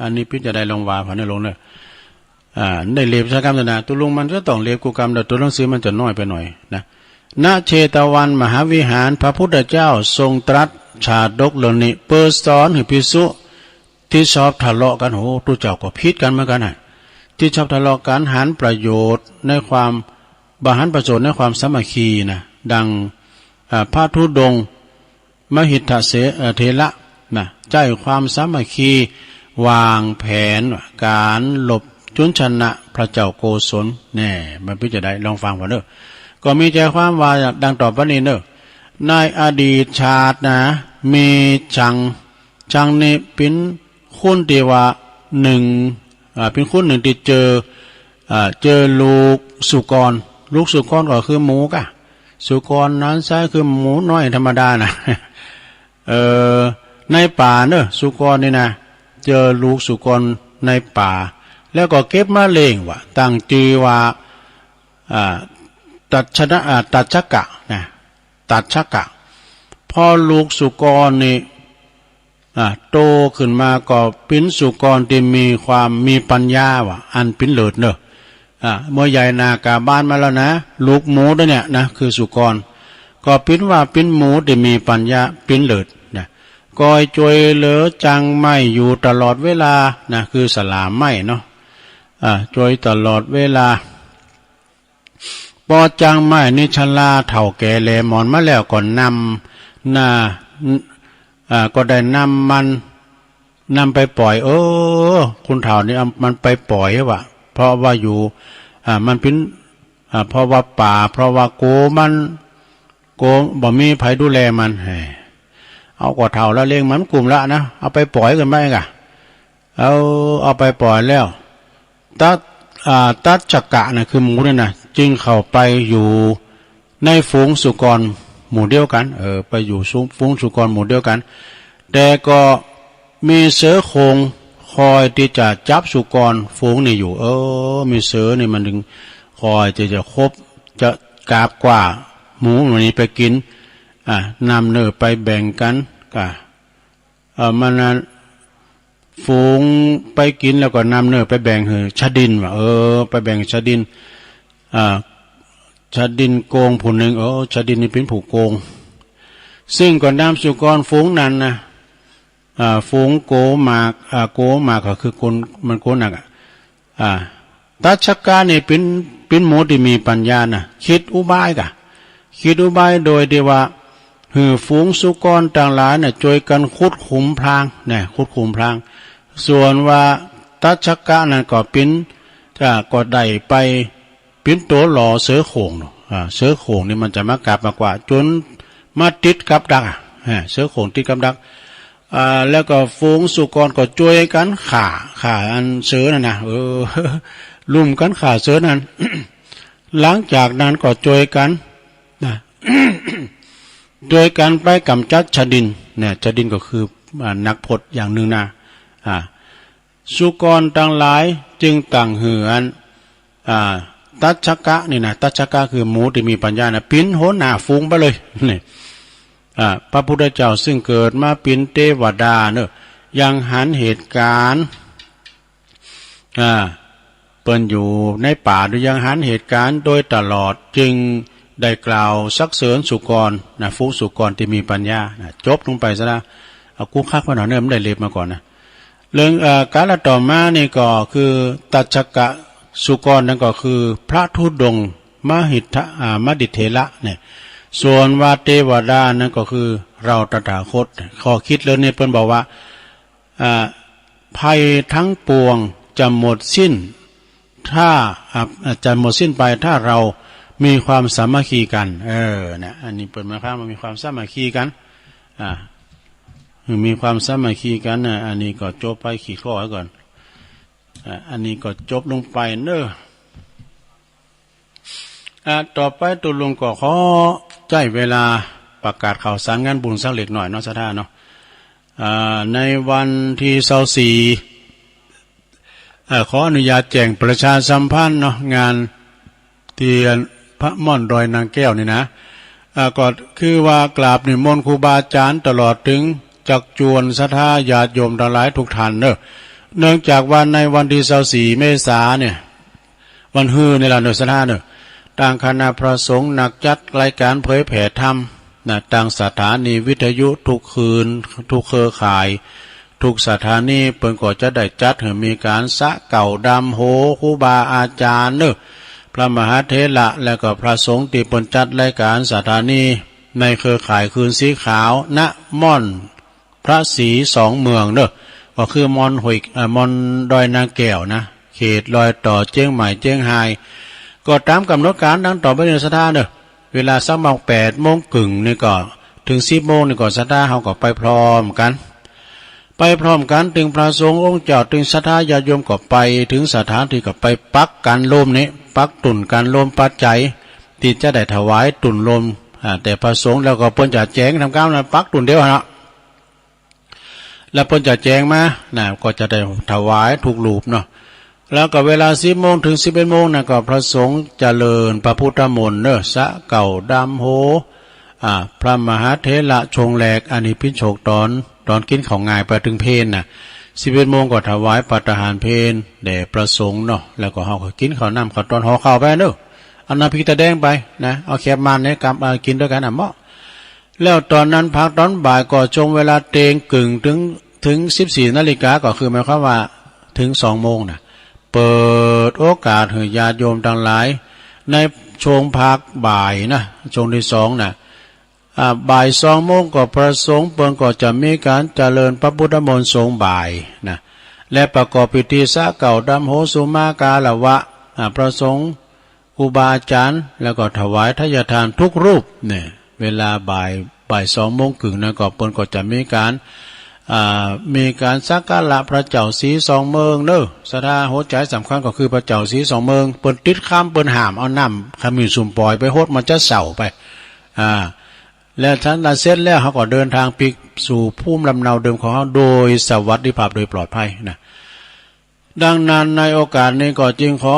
อันนี้พิจารณาลงวาผ่านลงเนอะได้เลียบสักคำนะตัวลงมันก็ต้องเลียบกูกรรมแต่ตัวหนังสือมันจะน้อยไปหน่อยนะณเชตวันมหาวิหารพระพุทธเจ้าทรงตรัสชาดกเหล่านี้เปิดสอนให้ภิกษุที่ชอบทะเลาะกันตัวเจ้าก็พิษกันเหมือนกันนะที่ชอบทะเลาะกันหันประโยชน์ในความหันประโยชน์ในความสามัคคีนะดังพระธุดงค์มหิทธเถระนะใจความสามัคคีวางแผนการหลบจุนชนะพระเจ้าโกศลแน่มันพิจารณาลองฟังก่อนเนอะก็มีใจความว่าดังต่อไปนี้เนอะในอดีตชาตินะมีจังนี่เป็นคุณที่ว่าหนึ่งเป็นคุณหนึ่งที่เจอลูกสุกรก็คือหมูกะสุกรนั้นใช่คือหมูน้อยธรรมดานะในป่าเนอะสุกรนี่นะเจอลูกสุกรในป่าแล้วก็เก็บมาเลี้ยงว่ะตั้งชื่อว่าตัดชักกะนะตัดชักกะพอลูกสุกรนี่โตขึ้นมาก็เป็นสุกรที่มีปัญญาว่ะอันเป็นเลิศเนอะเมื่อใหญ่นากาบ้านมาแล้วนะลูกหมูด้วยเนี่ยนะคือสุกรก็เป็นหมูที่มีปัญญาเป็นเลิศนะกอยจวยเหลือจังไม่อยู่ตลอดเวลานะคือสลามไม่เนาะจวยตลอดเวลาพอจังไม่นิชลาเถ่าแก่แลมอนมาแล้วก่อนก็ได้นำไปปล่อยคุณเถ่านี่มันไปปล่อยว่ะเพราะว่าอยู่มันเป็นเพราะว่าป่าเพราะว่าโกบ่มีไผดูแลมันเอากว่าเถ่าแล้วเลี้ยงมันกลุ่มละนะเอาไปปล่อยกันไหมกะเอาไปปล่อยแล้วตัดจักกะนะคือหมูเนี่ยนะจึงเข้าไปอยู่ในฝูงสุกรหมู่เดียวกันไปอยู่ฝูงสุกรหมู่เดียวกันแต่ก็มีเสือโคร่งคอยที่จะจับสุกรฝูงนี่อยู่มีเสือนี่มันถึงคอยจะคบจะกาบกว่าหมูวันนี้ไปกินนำเนื้อไปแบ่งกันมันนั้นฝูงไปกินแล้วก็นำเนื้อไปแบ่งชะดินว่ะไปแบ่งชะดินชะดินโกงผู้หนึ่งชะดินนี่เป็นผู้โกงซึ่งก่อนนำสุกรฝูงนั้นนะฝูงโกมากก็คือคนมันโกหนักตัชชกานี่เป็นหมูที่มีปัญญานะคิดอุบายโดยที่ว่าฝูงสุกรต่างหลายน่ะช่วยกันขุดขุมพรางส่วนว่าตัชชกะนั่นก็ก็ได้ไปเป็นตัวหล่อเสือโขงเสือโขงนี่มันจะมากลับมากกว่าจนมาติดกับดักเสือโขงติดกับดักแล้วก็ฝูงสุกรก็ช่วยกันข่าอันเสือนั่นนะลุ่มกันข่าเสือนั้น หลังจากนั้นก็ช่วยกันนะ โดยการไปกำจัดชะดินเนี่ยชะดินก็คือนักพจน์อย่างหนึ่งนะสุกรต่างหลายจึงต่างเหือนตัชชกะนี่นะตัชชกะคือหมูที่มีปัญญานะปิ้นโหหน้าฟุ้งไปเลยนี่พระพุทธเจ้าซึ่งเกิดมาเป็นเทวดาเนอะยังหันเหตุการณ์ เปิ้นอยู่ในป่าโดยยังหันเหตุการณ์โดยตลอดจึงได้กล่าวซักเสริญสุกรนะฟูสุกรที่มีปัญญานะจบลงไปซะนะเอากู้คักมาหน่อยเนี่ยมันได้เล็บมาก่อนนะเรื่องการละต่อมานี่ก็คือตัชกะสุกรนั่นก็คือพระธุดงค์มหิทธมดิเถระเนี่ยส่วนวาเทวดานั่นก็คือเราตถาคตข้อคิดเลยเนี่ยเพิ่นบอกว่าภัยทั้งปวงจะหมดสิ้นถ้าจะหมดสิ้นไปถ้าเรามีความสามัคคีกันนะอันนี้เปิดมาครับมันมีความสามัคคีกันมีความสามัคคีกันนะอันนี้ก็จบไปขี่ข้อไว้ก่อนอันนี้ก็จบลงไปเนอะต่อไปตุลุงก็ขอใจเวลาประกาศข่าวสารงานบุญสักเล็กหน่อยเนาะสถานเนาะในวันที่24ขออนุญาตแจ้งประชาสัมพันธ์เนาะงานที่พระม่อนดอยนางแก้วนี่นะก็คือว่ากราบนิมนต์ครูบาอาจารย์ตลอดถึงจักจวนศรัทธาญาติโยมทั้งหลายทุกท่านเนอะเนื่องจากวันในวันที่24เมษายนเนี่ยวันฮือในลานเนอะศรัทธาเนอะต่างคณะพระสงฆ์นักจัดรายการเผยแผ่ธรรมนะต่างสถานีวิทยุทุกคืนทุกเครือข่ายทุกสถานีเพิ่นก็จะได้จัดให้มีการสะเก่าดำโหครูบาอาจารย์เนอะพระมหาเถระและก็พระสงฆ์ที่เพิ่นจัดรายการสถานีในเครือข่ายคืนสีขาวณม่อนพระศรีสองเมืองเนอะก็คือม่อนม่อนดอยนางแก้วนะเขตรอยต่อเจียงใหม่เจียงไฮ้ก็ตามกำหนดการดังต่อไปในสถานเนอะเวลาสักประมาณ8 โมงครึ่งนี่ก็ถึง10 โมงนี่ก็สถานเฮาก็ไปพร้อมกันถึงพระสงฆ์องค์เจ้าถึงศรัทธาญาติโยมก็ไปถึงสถานที่ก็ไปปักการลมนี้ปักตุ่นการลมปัจจัยที่จะได้ถวายตุ่นลมแต่พระสงฆ์แล้วก็เพิ่นจะแจ้งทำการนั้นปักตุ่นเดียวเนาะแล้วเพิ่นจะแจ้งมาก็จะได้ถวายทุกรูปเนาะแล้วก็เวลา10 โมงถึง11 โมงนะก็พระสงฆ์เจริญพระพุทธมนต์เนอะสะเก่าดำโหพระมหาเถระชงแหลกอันนี้พิโชกตอนกินของง่ายไปถึงเพลน่ะ11 โมงก็ถวายปัตตาหารเพลแด่พระสงฆ์เนาะแล้วก็เฮาก็กินข้าวน้ำข้าวตอนห่อข้าวไปเนอะเอาน้ำพริกตะแดงไปนะเอาแคบมันเนี่ยกับกินด้วยกันเหมาะแล้วตอนนั้นพักตอนบ่ายก็จงเวลาเตงกึ่งถึง14 นาฬิกาก็คือหมายความว่าถึง2 โมงน่ะเปิดโอกาสให้ญาติโยมทั้งหลายในช่วงพักบ่ายนะช่วงที่2น่ะบ่าย2 โมงก็พระสงฆ์เปิ้นก็จะมีการเจริญพระพุทธมนต์ทรงบ่ายนะและประกอบพิธีสะเก่าดำโหสุมากาละวะพระสงฆ์ครูบาอาจารย์แล้วก็ถวายทายทานทุกรูปเนี่ยเวลาบ่าย2 โมงครึ่งนะก็เปิ้นก็จะมีการสักการะพระเจ้าศรีสองเมืองเนอะศรัทธาหัวใจสำคัญก็คือพระเจ้าศรีสองเมืองเปิ้นติดข้ามเปิ้นห้ามเอาน้ำขมิ้นสุ่มปล่อยไปโหดมันจะเศร้าไปแล้วท่านเสร็จแล้วเขาก็เดินทางไปสู่ภูมิลำเนาเดิมของเขาโดยสวัสดิภาพโดยปลอดภัยนะดังนั้นในโอกาสนี้ก็จึงขอ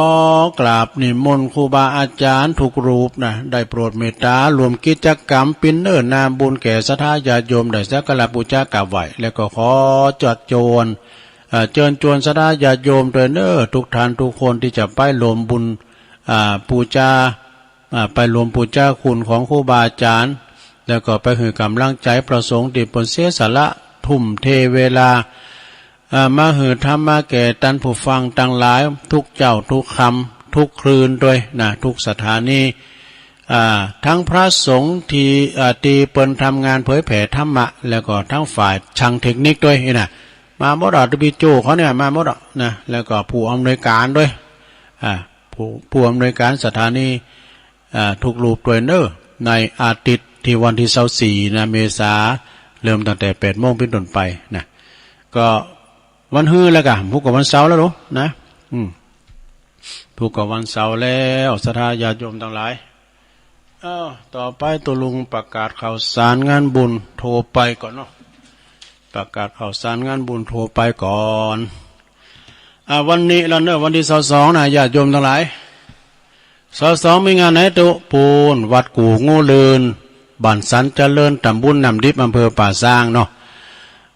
กราบนิมนต์ครูบาอาจารย์ทุกรูปนะได้โปรดเมตตารวมกิจกรรมปินเนอร์นาบุญแก่ศรัทธาญาติโยมได้สักการะบูชากราบไหว้แล้วก็ขอจัดโจรเชิญชวนศรัทธาญาติโยมโดยเนอทุกท่านทุกคนที่จะไปรวมบุญบูชาไปรวมบูชาคุณของครูบาอาจารย์แล้วก็ไปให้กำลังใจประสงค์ที่เพิ่นเสียสละทุ่มเทเวลามาหือธรรมมาแก่ท่านผู้ฟังทั้งหลายทุกเจ้าทุกคำทุกคลื่นด้วยนะทุกสถานีทั้งพระสงฆ์ที่เปิ้นทำงานเผยแผ่ธรรมะแล้วก็ทั้งฝ่ายช่างเทคนิคด้วยนะมาหมดอ่ะที่พี่โจเขาเนี่ยมาหมดอ่ะนะแล้วก็ผู้อำนวยการด้วยผู้อำนวยการสถานีทุกรูปด้วยเนอะในอาทิตย์ที่วันที่24นะเมษาเริ่มตั้งแต่8 โมงเป็นต้นไปนะก็วันฮื้อแล้วกันพูกกับวันเสาร์แล้วรู้นะพูกกับวันเสาร์แล้วศรัทธาญาติโยมทั้งหลายต่อไปตัวลุงประกาศข่าวสารงานบุญโทรไปก่อนเนาะประกาศข่าวสารงานบุญโทรไปก่อนวันนี้แล้วเนอะวันที่22นะญาติโยมทั้งหลาย22มีงานไหนตุปูนวัดกู่งูเลินบ้านสันเจริญตำบลน้ำดิบอำเภอป่าซางเนาะ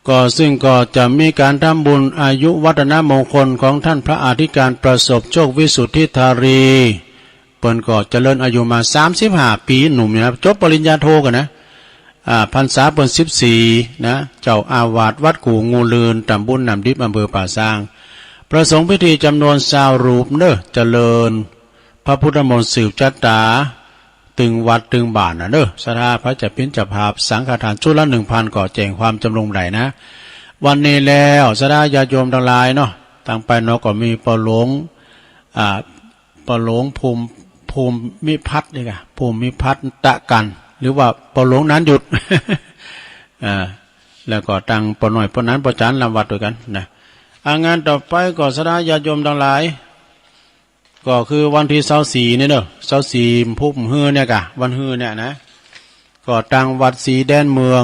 ก็ซึ่งก็จะมีการทำบุญอายุวัฒนมงคลของท่านพระอธิการประสบโชควิสุทธิธารีเปิ้นก็เจริญอายุมา35ปีหนุ่มนะจบปริญญาโทกันนะพรรษาเปิ้น14นะเจ้าอาวาสวัดกู่งูลืนตำบลน้ำดิบอำเภอป่าซางประสงค์พิธีจำนวน20รูปเด้อเจริญพระพุทธมนต์สืบจัตตาตึงวัดตึงบ้านนะเด้อศรัทธาพระจะพิณจภาพสังฆทานชุดละ 1,000 ก่อแจงความจำลงไหลนะวันนี้แล้วศรัทธาญาติโยมทั้งหลายเนาะตั้งไปเนาะก็มีปหลวงปหลวงภูมิพัฒน์นี่ค่ะภูมิพัฒน์ตะกันหรือว่าปหลวงนั้นหยุด แล้วก็ตั้งปหน่อยปนั้นปจันลำวัดด้วยกันนะงานต่อไปก็ศรัทธาญาติโยมทั้งหลายก็คือวันที่24นี่เด้อ24พุ่มฮือเนี่ยกะวันฮือเนี่ยนะก็ตั้งวัดสีแดนเมือง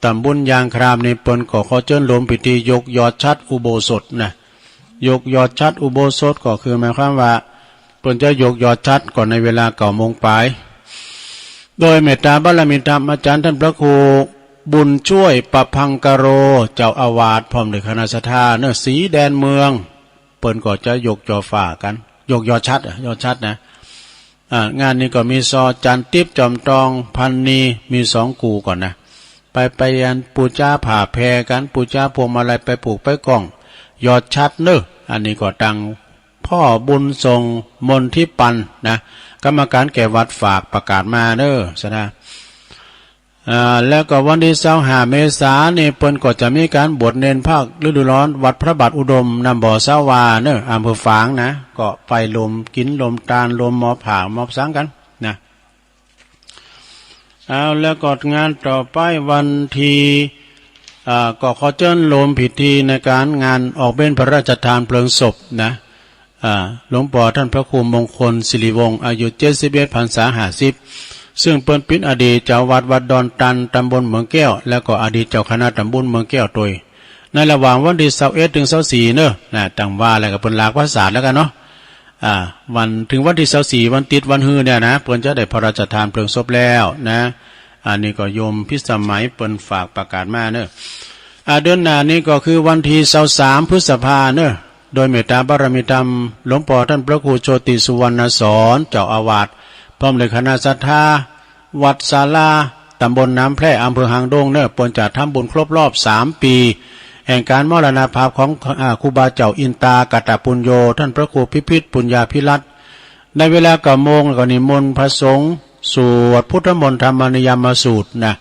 ตำบลยางครามในเปิ้นก็ขอเชิญรวมพิธียกยอดชัดอุโบสถนะยกยอดชัดอุโบสถก็คือหมายความว่าเปิ้นจะยกยอดชัดก่อนในเวลา9 โมงปลายโดยเมตตาบารมีธรรมอาจารย์ท่านพระครูบุญช่วยประพังกโรเจ้าอาวาสพร้อมด้วยคณะศรัทธาเนื้อสีแดนเมืองเปิ้นก็จะยกจอฝ่ากันยกยอดชัดยอดชัดนะงานนี้ก็มีซอจันทิพย์จอมตองพันนีมี2กูก่อนนะไปยันปูจ้าผ่าแพรกันปูจ้าพวงมาลัยไปปลูกไปกล้องยอดชัดเนอะอันนี้ก็ตั้งพ่อบุญทรงมนทิปันนะกรรมการแก่วัดฝากประกาศมาเนอะสนะแล้วก็วันที่25 เมษายนนี่เปิ้นก็จะมีการบวชเนนภาคฤดูร้อนวัดพระบาทอุดมนำบ่อสาวาเนอะอำเภอฝางนะก็ไปลมกินลมตาลลมหมอผ่ามอบสังกันนะแล้วก็งานต่อไปวันที่ก็ขอเชิญรวมพิธีในการงานออกเบ้นพระราชทานเพลิงศพนะหลวงปู่ท่านพระครูมงคลศิริวงศ์อายุ71 พรรษา50ซึ่งเปิ้นเป็นอดีตเจ้าวัดดอนตันตำบลเมืองแก้วแล้วก็อดีตเจ้าคณะตำบลเมืองแก้วโดยในระหว่างวันที่21 ถึง 24เนอะนะตั้งว่าแล้วก็เปิ้นหลากภาษาแล้วกันเนาะวันถึงวันที่24วันติดวันฮือเนี่ยนะเปิ้นจะได้พระราชทานเพลิงศพแล้วนะอันนี้ก็โยมพิสมัยเปิ้นฝากประกาศมาเนอะเดือนหน้านี้ก็คือวันที่23 พฤษภาเนอะโดยเมตตาบารมีธรรมหลวงพ่อท่านพระครูโชติสุวรรณสอนเจ้าอาวาสพร้อมด้วยคณะศรัทธาวัดศาลาตำบลน้ำแพร่อำเภอหางดงเนอะเปิ้นจะทำบุญครบรอบ3 ปีแห่งการมรณภาพของครูบาเจ้าอินตากตปุญโญท่านพระครูพิพิธปุญญาภิรัตน์ในเวลา9 โมงก็นิมนต์พระสงฆ์สวดพุทธมนต์ธรรมนิยามสูตรนะ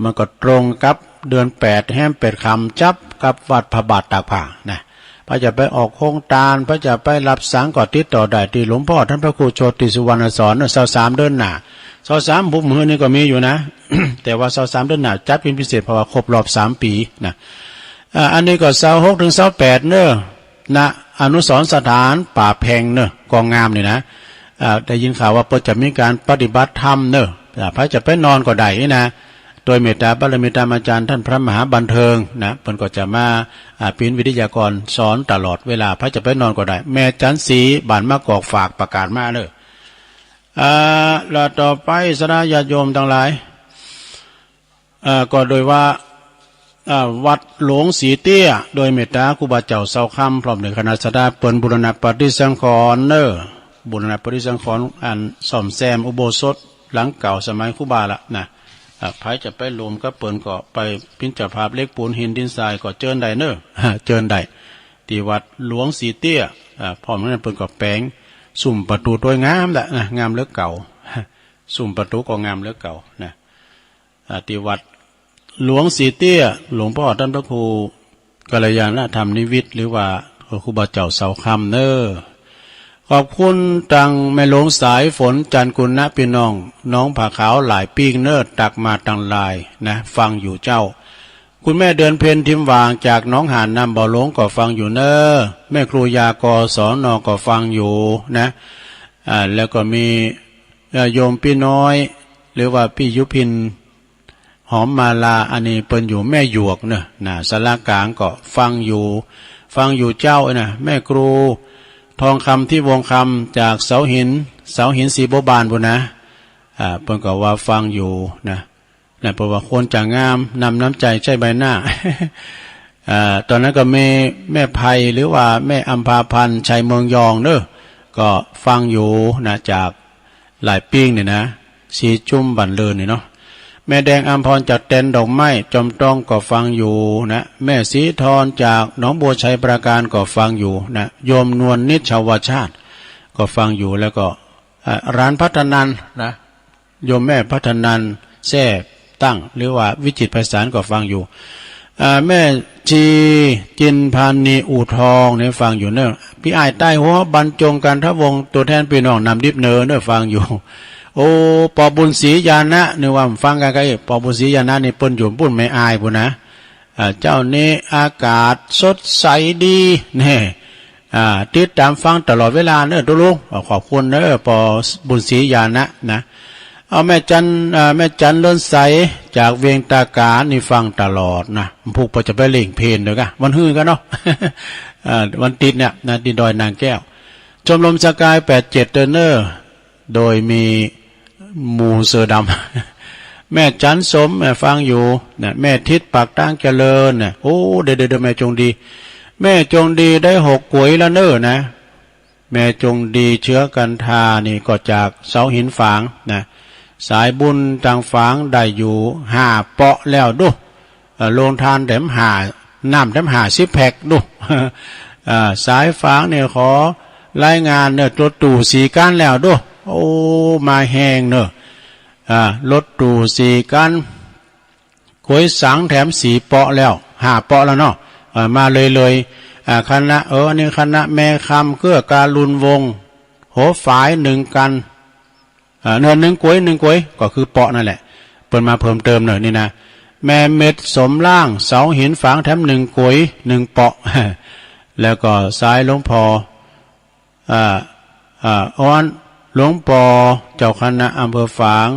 มันก็ตรงกับเดือน8 แห่ม8 ค่ำจับกับวัดพระบาทตากผ้านะพระจะไปออกโครงตาลพระจะไปรับสังก็ติดต่อได้ที่หลวงพ่อท่านพระครูโชติสุวรรณสอน23 เดือนหน้า23พุ่มมือนี่ก็มีอยู่นะ แต่ว่า23 เดือนหน้าจัดเป็นพิเศษเพราะว่าครบรอบ3 ปีนะอันนี้ก็26 ถึง 28เนอะณอนุสรณ์สถานป่าแพงเนอะกองงามนี่นะได้ยินข่าวว่าเปิดจะมีการปฏิบัติธรรมเนอะพระจะไปนอนก็ได้นะโดยเมตตาบารมีธรรมอาจารย์ท่านพระมหาบันเทิงนะเพิ่นก็จะมาเป็นวิทยากรสอนตลอดเวลาพระจะไปนอนก็ได้แม่จันศรีบ้านมะกอกฝากประกาศมาเนอะแล้วต่อไปสระญาติโยมทั้งหลายก็โดยว่าวัดหลวงสีเตี้ยโดยเมตตาครูบาเจ้าเสาคำพร้อมด้วยคณะศรัทธาเปิ้นบูรณะปฏิสังขรณ์เนอะบูรณะปฏิสังขรณ์ซ่อมแซมอุโบสถหลังเก่าสมัยครูบาละนะไผจะไปรวมก็เปิ้นก็ไปพิณจภาพเล็กปูนหินดินทรายก็เจิญได้เนอะเจิญได้ที่วัดหลวงสีเตี้ยพร้อมนั้นเปิ้นก็แปลงสุ่มประตูตัวงามละนะงามเหลือเก่าสุ่มประตูก็งามเหลือเก่านะที่วัดหลวงสีเตี้ยหลวงพ่อท่านพระครูกัลยาณธรรมนิวิตหรือว่าครูบาเจ้าเสาคำเนอะขอบคุณตังแม่หลวงสายฝนจันกุลณพี่น้องผ่าขาวหลายปีเนอตักมาตังลายนะฟังอยู่เจ้าคุณแม่เดือนเพ็ญทิมวางจากน้องหานนำบ่อหลงก็ฟังอยู่เนอะแม่ครูยากสนก็ฟังอยู่นะแล้วก็มีโยมพี่น้อยหรือว่าพี่ยุพินหอมมาลาอันนี้เปิ้นอยู่แม่หยวกเนอะสารกลางก็ฟังอยู่เจ้านะแม่ครูทองคำที่วงคำจากเสาหินสีโบบานบุนะเปิ้นก็ว่าฟังอยู่นะ นะเพราะว่าคนจะงามนำน้ำใจใช้ใบหน้า ตอนนั้นก็มีแม่ไพหรือว่าแม่อัมพาพันธ์ชัยเมืองยองเนอะก็ฟังอยู่นะจากหลายปิ้งเนี่ยนะสีจุ้มบันเลินเนี่ยเนาะแม่แดงอัมพรจากเต็นดอกไม้จอมต้องก็ฟังอยู่นะแม่สีทรจากหนองบัวชัยประการก็ฟังอยู่นะโยมนวลนิชาวชาติก็ฟังอยู่แล้วก็ร้านพัฒนันนะโยมแม่พัฒนันแท้ตั้งหรือว่าวิจิตรไพศาลก็ฟังอยู่แม่จีจินพานีอู่ทองเนี่ยฟังอยู่เนอะพี่อ้ายใต้หัวบรรจงกันทวงตัวแทนพี่น้องนำดิบเนอเนอะฟังอยู่โอ้ปอบุญศรียานะนึกว่าฟังกันก็ปอบุญศรียานะนี่เปิ้นอยู่ปุ่นไม่อายพุ่นนะเจ้านี้อากาศสดใสดีเนี่ยติดตามฟังตลอดเวลาเนอะทุกลุงขอบคุณเนอะปอบุญศรียานะนะเอาแม่จันเลื่อนใสจากเวียงตากานี่ฟังตลอดนะผูกจะไปเล่งเพลนเด้อกันวันฮื้อกันเนาะ วันติดเนี่ยนะดินดอยนางแก้วชมรมสกาย87เดนเนอร์โดยมีหมูเสือดำ แม่จันสมแม่ฟังอยู่นะแม่ทิศปากตั้งเจริญนะโอ้เดี๋ยวแม่จงดีแม่จงดีได้6กวยแล้วเนอนะแม่จงดีเชื้อกันทานี่ก็จากเสาหินฝางนะสายบุญต่างฝางได้อยู่5เปาะแล้วดูโรงทานแถมน้ำแถม10แพ็คดูสายฝางเนี่ยขอรายงานเนี่ยรถตู่4ก้านแล้วดูโอ้มาแห้งเนอะรถตู่4ก้านขวยสังแถม4เปาะแล้ว5เปาะแล้วเนาะมาเลยคณะนี่คณะแม่คำเกื้อการุณวงศ์โหฝาย1กันเนิน1กวยก็คือเปาะนั่นแหละเปิดมาเพิ่มเติมหน่อยนี่นะแม่เม็ดสมล่างเสาหินฝางแถม1กวย1เปาะ แล้วก็สายหลวงพ่ออ้อนหลวงปอเจ้าคณะอำเภอฝาง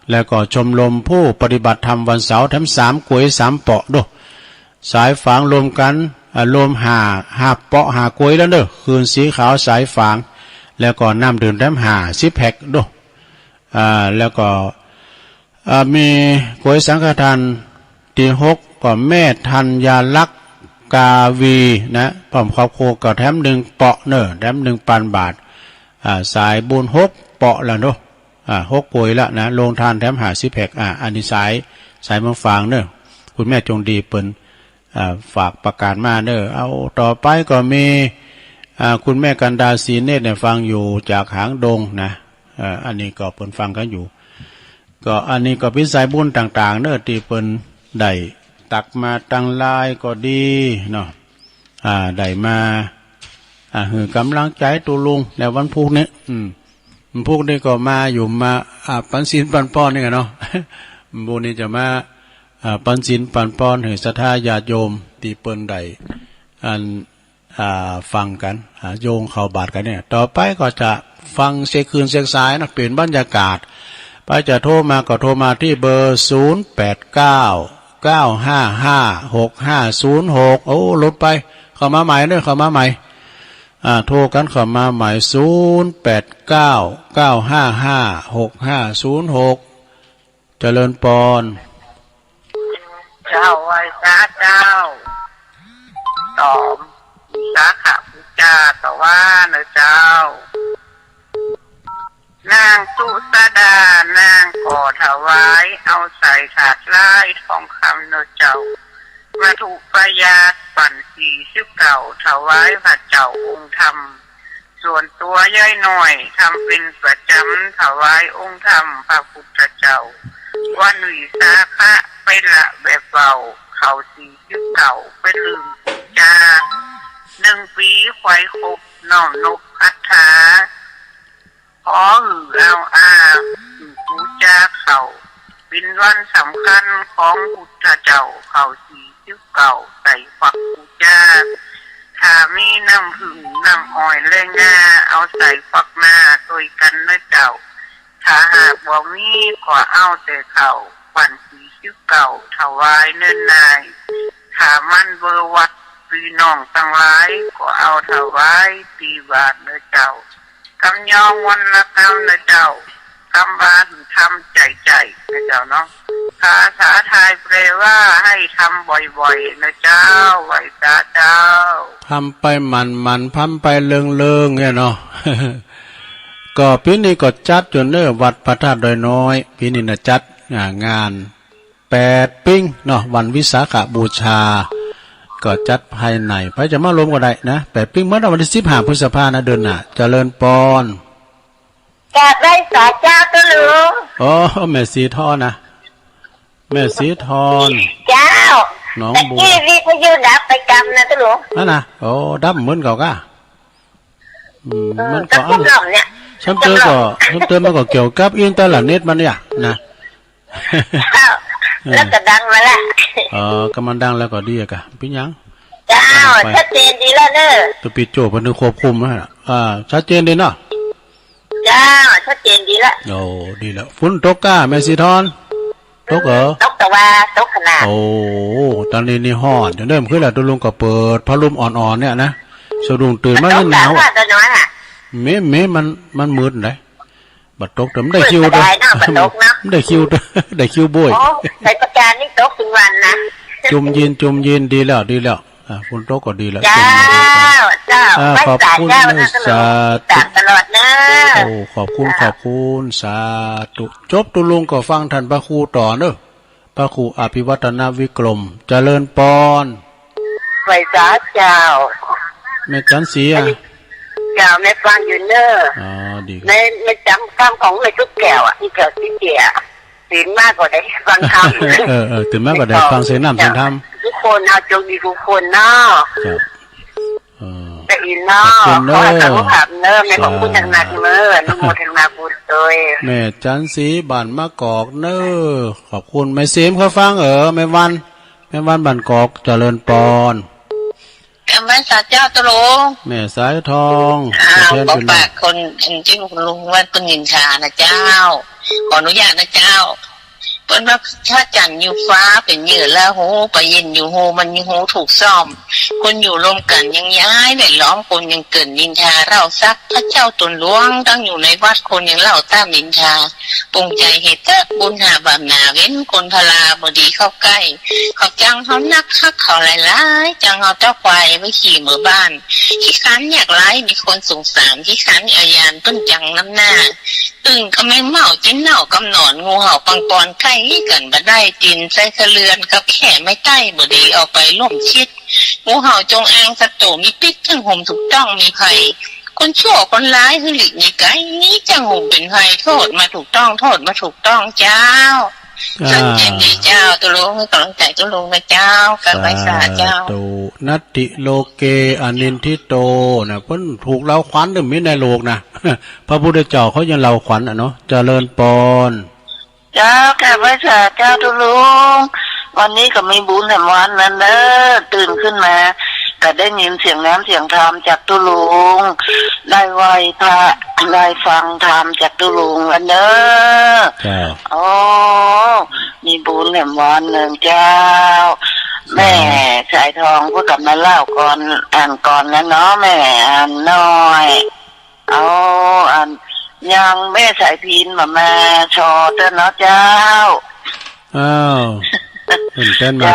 แล้วก็ชมรมผู้ปฏิบัติธรรมวันเสาร์แถม3กวย3เปาะดูสายฝางรวมกันรวม5เปาะ5กวยแล้วเด้อคืนสีขาวสายฝางแล้วก็น้ำดื่มแถม10แพ็คดูแล้วก็มีกวยสังฆทานที่6ก็แม่ธัญญาลักษณ์กาวีนะพร้อมครอบครัวก็แถม1เปาะเนอแถม1,000 บาทสายบุญ6เปาะแล้วเนาะ6กวยละนะโรงทานแถม10แพ็คอันนี้สายเมืองฝางเนอคุณแม่จงดีเปิ้นฝากประกาศมาเนอเอาต่อไปก็มีคุณแม่กันดาศรีเนตรเนี่ยฟังอยู่จากหางดงนะอันนี้ก็เปิ้นฟังกันอยู่ก็อันนี้ก็พิสัยบุญต่างๆเนอที่เปิ้นได้ตักมาตั้งลายก็ดีเนาะได้มาหือกำลังใจตุลุงแล้ววันพุธนี้วันพุธนี้ก็มาอยู่มาปันศีลปันป้อนนี่กันเนาะ บุญนี้จะมาปันศีลปันป้อนให้ศรัทธาญาติโยมที่เปิ้นได้ฟังกันโยงเข้าบาทกันเนี่ยต่อไปก็จะฟังเสียคืนเสียสายนะเปลี่ยนบรรยากาศไปจะโทรมาก็โทรมาที่เบอร์0899556506โอ้ลดไปเข้ามาใหม่เด้อเข้ามาใหม่โทรกันเข้ามาใหม่0899556506เจริญปอนเจ้าไว้เจ้าตอมสาขาพุจาตะว่าเนอะเจ้านางสุสดานางก่อถวายเอาใส่ถาดลายทองคำเนอะเจ้าวัตถุประหยัดปั่น49ถวายพระเจ้าองค์ธรรมส่วนตัวย่อยหน่อยทำเป็นประจำถวายองค์ธรรมพระพุทธเจ้าวันวิสาขะไปละแบบเบาเขา49ไปลืมปูจา1 ปีควายคบน้อมนกพัฒนาขอเอาปูจาเขาเป็นวันสำคัญของพุทธเจ้าเขา49ใส่ฝักปูจาถ้ามีน้ำผึ้งน้ำอ้อยและงาเอาใส่ฝักหน้าตัวกันเนอะเจ้าถ้าหากบ่มีก็เอาแต่เขาปั่น49ถวายเนิ่นนายถ้ามันเบอร์วัดพี่น้องทั้งหลายก็เอาถวายตีบาทเนอะเจ้ากำยองวันละคำเนอะเจ้ากำบาททำใจเนอะเจ้าเนาะ ภาษาไทยแปลว่าให้ทำบ่อยๆนะเจ้าไหวสาเจ้าทำไปมันทำไปเลิงเนี่ยเนาะ ก็ปีนี้ก็จัดจนเนื้อวัดพระธาตุดอยน้อยปีนี้นะจัดงาน8 ปิ้งเนาะวันวิสาขบูชาก็จัดภายในไปจะมาลมก็ได้นะ8 ปิ้งเมื่อวันที่15 พฤษภาคมนะเดือนหน้าเจริญปอนกราบไหว้สาเจ้าตุลุงอ๋อแม่สีทอนะแม่สีทอนเจ้าน้องบัวที่วิทยุดับไปกำนะตุลุงนั่นนะโอ้ดับเหมือนเก่าก็มันก็เนี่ยฉันเจอมันก็เกี่ยวกับอินเทอร์เน็ตมันเนี่ยนะแล้วก็ดังมาแล้วก็มันดังแล้วก็ดีอะกะพี่ยังเจ้าชัดเจนดีแล้วเนอะตัวปิดโจพันธุ์ควบคุมนะชัดเจนดีเนาะเจ้าชัดเจนดีแล้วโอ้ดีแล้วฝนตกก้าแม่สีทอนตกตกแต่ว่าตกขนาดโอ้ตอนนี้นี่ฮ้อนเริ่มขึ้นแล้วตัวลุงก็เปิดพัดลมอ่อนๆเนี่ยนะสะดุ้งตื่นมาหนาวเมมันมืดเลยบัดตกแต่ไม่ได้คิวด้วยได้คิวบ่อยใส่ประการนี่ตกถึงวันนะจุ่มยินดีแล้วฝนตกก็ดีแล้วเจ้าขอบคุณสาธุตลอดนะโอ้ขอบคุณสาธุจบตุลุงก็ฟังท่านพระครูต่อเนอะพระครูอภิวัฒนวิกรมเจริญปอนไหวสาเจ้าแม่จันสีเจ้าแม่ฟังอยู่เนอะดีในจำคำของแม่ทุกแก้วที่เกิดที่เกียตื่นมากกว่าได้ฟังคำตื่นมากกว่าได้ฟังเสียงน้ำเสียงธรรมทุกคนเอาจงดีทุกคนเนาะแต่อินเนาะขอให้สังฆาเนอะแม่ของพูดทางนักเนอะนุโมทนาบุญเลยแม่จันสีบ้านมะกอกเนอะขอบคุณแม่เสียมเขาฟังแม่วันบ้านกอกเจริญปอนแม่สาเจ้าตะลุงแม่สายทองบอกปากคนจริงๆคุณลุงว่าต้นยินชานะเจ้าขออนุญาตนะเจ้าเปิ้นว่าถ้าจันอยู่ฟ้าเป็นเหยื่อแล้วหูไปเย็นอยู่หูมันหูถูกซ่อมคนอยู่รวมกันยังย้ายได้ล้อมคนยังเกินนินทาเล่าซักพระเจ้าตนหลวงตั้งอยู่ในวัดคนยังเล่าตามนินทาปงใจเหตุบุญหาบาปหนาเว้นคนพลาบดีเข้าใกล้เขาจังเขานักคักเขาหลายๆจังเอาเจ้าควายไว้ขี่เมื่อบ้านที่คันอยากไล่มีคนสงสารที่คันอายานต้นจังน้ำหน้าตึงก็ไม่เมาจิ้นเน่ากำหนอนงูเห่าปังปอนไข่กันบ่ได้จินใส่เรือนกับแข่ไม่ใต้บ่ดีเอาไปล่มชิดงูเห่าจงอางสัตว์โตมีปิ๊กทั้งห่มถูกต้องมีภัยคนชั่วคนร้ายคือหลีกนี่ไกนี้จังห่มเป็นภัยโทษมาถูกต้องเจ้าสัจเจนดีเจ้าตัวลุงให้กำลังใจตัวลุงนะเจ้ากับไว้สาเจ้าตุนัตติโลเกอนินทิโตนะเพิ่นถูกเล่าขวัญถึงมิในโลกนะพระพุทธเจ้าเขายังเล่าขวัญเนาะเจริญปอนเจ้ากับไว้สาเจ้าตัวลุงวันนี้ก็มีบุญแห่งวันนั้นเนอะตื่นขึ้นมาก็ได้ยินเสียงน้ำเสียงธรรมจากตุลุงได้ไหว้พระได้ฟังธรรมจากตุลุงอันเนอะโอ้มีบุญแห่งวันหนึ่งเจ้าแม่สายทองพูดกับมาเล่าก่อนอ่านก่อนนะเนาะแม่อ่านน้อยอ่านยังแม่สายพินมาชอเต้นเนาะเจ้าเต้นมา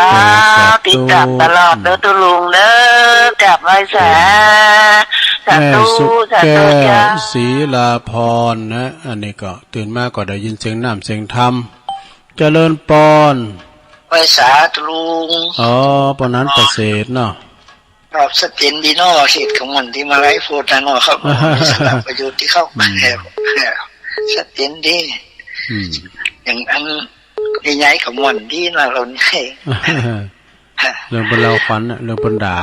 ติดกับตลอดเด้อตุลุงเด้อกลับไว้สาแม่สุแก้วศรีลาพรนะอันนี้ก็ตื่นมาก็ได้ยินเสียงน้ำเสียงธรรมเจริญปอนไว้สาตุลุงปอนั้นประเสริฐเนาะครับสตินดีเนาะเหตุของมันที่มาไล่โฟดนะเนาะครับสำหรับประโยชน์ที่เข้ามาแล้วสตินดีอย่างอันใหญ่ๆของมันที่น่าเราเนี่ยเรื่องเป็นเราฟันเรื่องเป็นด่า